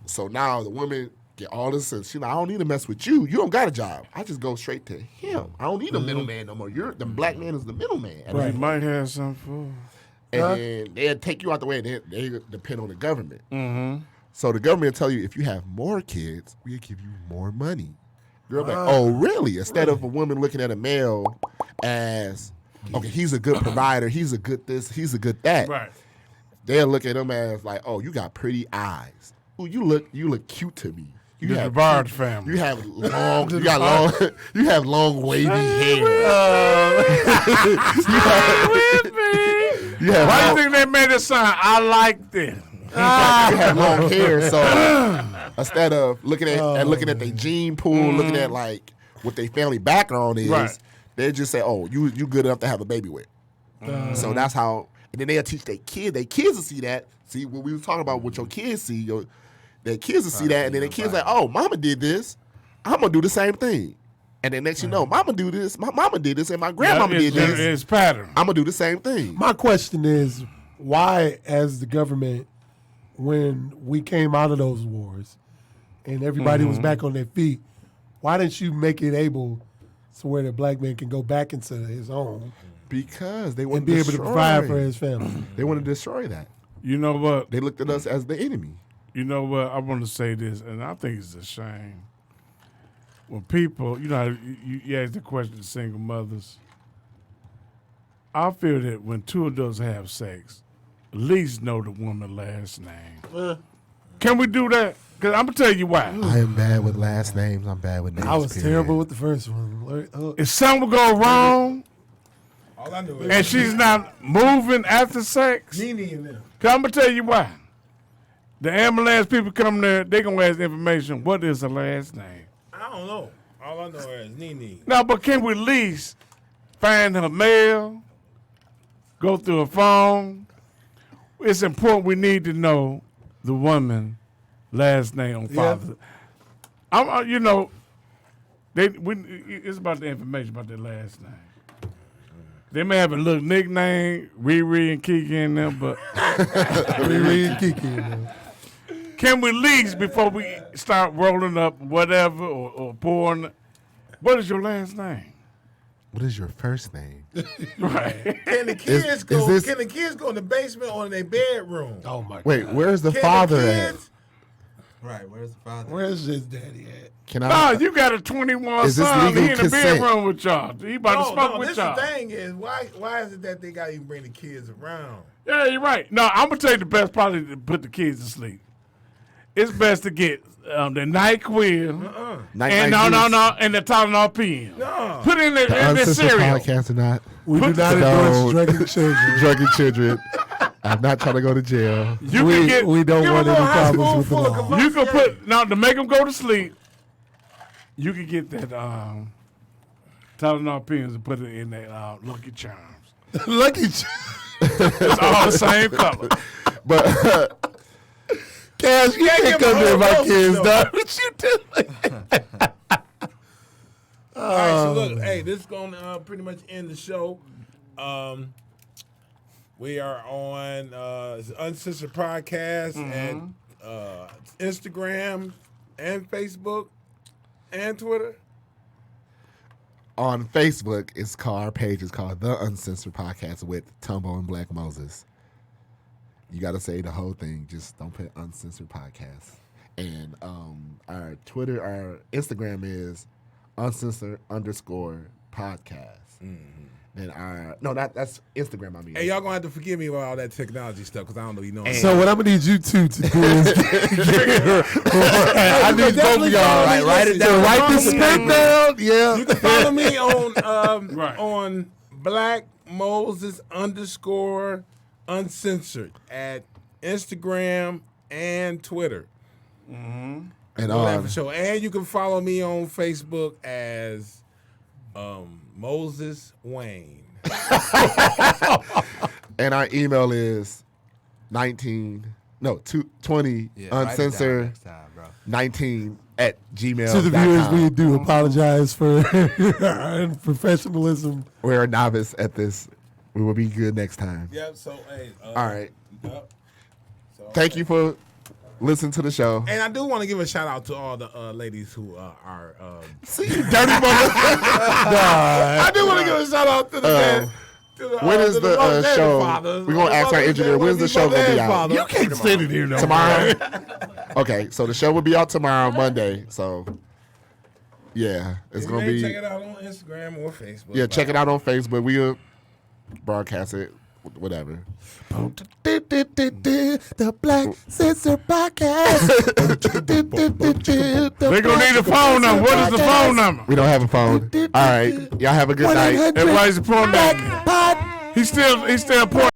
B: so now the woman get all this sense. She's like, I don't need to mess with you. You don't got a job. I just go straight to him. I don't need a middleman no more. The black man is the middleman. And,
D: You might have something for.
B: then they'll take you out the way. And they depend on the government. So the government will tell you, if you have more kids, we'll give you more money. Girl, like, oh, really? Instead of a woman looking at a male as, okay, he's a good provider, he's a good this, he's a good that.
D: Right.
B: They'll look at him as like, oh, you got pretty eyes. Ooh, you look cute to me. You
D: The
B: have
D: Barge family.
B: You have long, you have long wavy hair. You have
D: Why
B: long-
D: you think they made it sound? I like this.
B: you have long hair, so instead of looking at their gene pool, looking at like what their family background is,
D: Right.
B: they just say, "Oh, you good enough to have a baby with." So that's how. And then they'll teach their kids. Their kids will see that. See, what we was talking about, what your kids see, their kids will see that, and then their kids like, oh, mama did this. I'm going to do the same thing. And then next you know, mama do this, my mama did this, and my grandmama did this.
D: It's pattern.
B: I'm going to do the same thing.
A: My question is, why, as the government, when we came out of those wars and everybody was back on their feet, why didn't you make it able to where the black man can go back into his own
B: Because they want
A: and be able to provide for his family?
B: They want to destroy that.
D: You know what?
B: They looked at us as the enemy.
D: You know what? I want to say this, and I think it's a shame. When people, you know, how you ask the question to single mothers. I feel that when two adults have sex, at least know the woman's last name. Can we do that? Because I'm going to tell you why.
B: I am bad with last names. I'm bad with names.
A: I was terrible with the first one.
D: If something go wrong
C: All I know is
D: and she's not moving after sex,
C: Nene and them.
D: because I'm going to tell you why. The ambulance people come there, they going to ask information, what is her last name?
C: I don't know. All I know is Nene.
D: No, but can we at least find her mail, go through her phone? It's important we need to know the woman last name on father. You know, it's about the information about their last name. They may have a little nickname, Riri and Kiki in them, but
A: Riri and Kiki in them.
D: can we at least, before we start rolling up whatever or pouring, what is your last name?
B: What is your first name?
D: Right.
C: Can the kids
B: Is
C: go?
B: this-
C: Can the kids go in the basement or in their bedroom?
A: Oh my God.
B: Wait, where's the
C: Can
B: father
C: the
B: at?
C: kids?
E: Right, where's the father?
A: Where's his daddy at?
B: Can
D: No,
B: I?
D: you got a 21
B: Is this
D: son.
B: legal
D: He in the
B: consent?
D: bedroom with y'all. He about to smoke with
C: this
D: y'all.
C: the thing is, why is it that they got to even bring the kids around?
D: Yeah, you're right. No, I'm gonna tell you the best probably to put the kids to sleep. It's best to get the NyQuil and no, and the Tylenol PM.
C: No.
D: Put in the
B: Uncensored
D: cereal.
B: podcast or not?
A: We do not
B: No.
A: endorse drugging children.
B: Drugging children. I'm not trying to go to jail.
D: You can get.
A: We don't
C: Give
A: want
C: them
A: any
C: a high
A: problems
C: school
A: with the
C: full of
A: law.
D: You can put now to make them go to sleep. You can get that Tylenol PMs and put it in that Lucky Charms.
A: Lucky
D: It's all the same color.
B: But
A: Cash, you can't
C: give
A: come
C: him a
A: near my
C: whole
A: kids,
C: roast,
A: dog. What you doing?
C: All right, so look, hey, this is going to pretty much end the show. We are on Uncensored Podcast and Instagram and Facebook and Twitter.
B: on Facebook, our page is called The Uncensored Podcast with Tumbo and Black Moses. You got to say the whole thing. Just don't put Uncensored Podcast. And our Instagram is Uncensored_podcast. And that's Instagram. I mean,
C: Hey, y'all gonna have to forgive me with all that technology stuff because I don't know you know.
A: So what I'm gonna need you two to do is I need both of y'all
C: write it down.
A: Write this script down. Yeah.
C: You can follow me on
D: Right.
C: on Black Moses _uncensored at Instagram and Twitter.
B: and
C: For sure. And you can follow me on Facebook as Moses Wayne.
B: and our email is 20
E: Yeah, write it down
B: uncensored
E: next time, bro.
B: 19 at gmail.com.
A: To the viewers, we do apologize for our unprofessionalism.
B: We're a novice at this. We will be good next time.
C: Yep. So hey.
B: All right.
C: Yep. So,
B: Thank you for listening to the show.
C: And I do want to give a shout out to all the ladies who are.
B: See you dirty motherfucker.
C: I do want to give a shout out to the man.
B: When is the show? We're going to ask our engineer, when's the show going to be out?
A: You can't stand it here no
B: Tomorrow? Okay, so the show will be out tomorrow, Monday. So, yeah, it's going to
C: Check
B: be.
C: it out on Instagram or Facebook.
B: Yeah, check it out on Facebook. We'll broadcast it, whatever.
A: The Black Censor Podcast.
D: They're going to need a phone number. What is the phone number?
B: We don't have a phone. All right, y'all have a good night.
D: Everybody's pulling back. He's still pointing.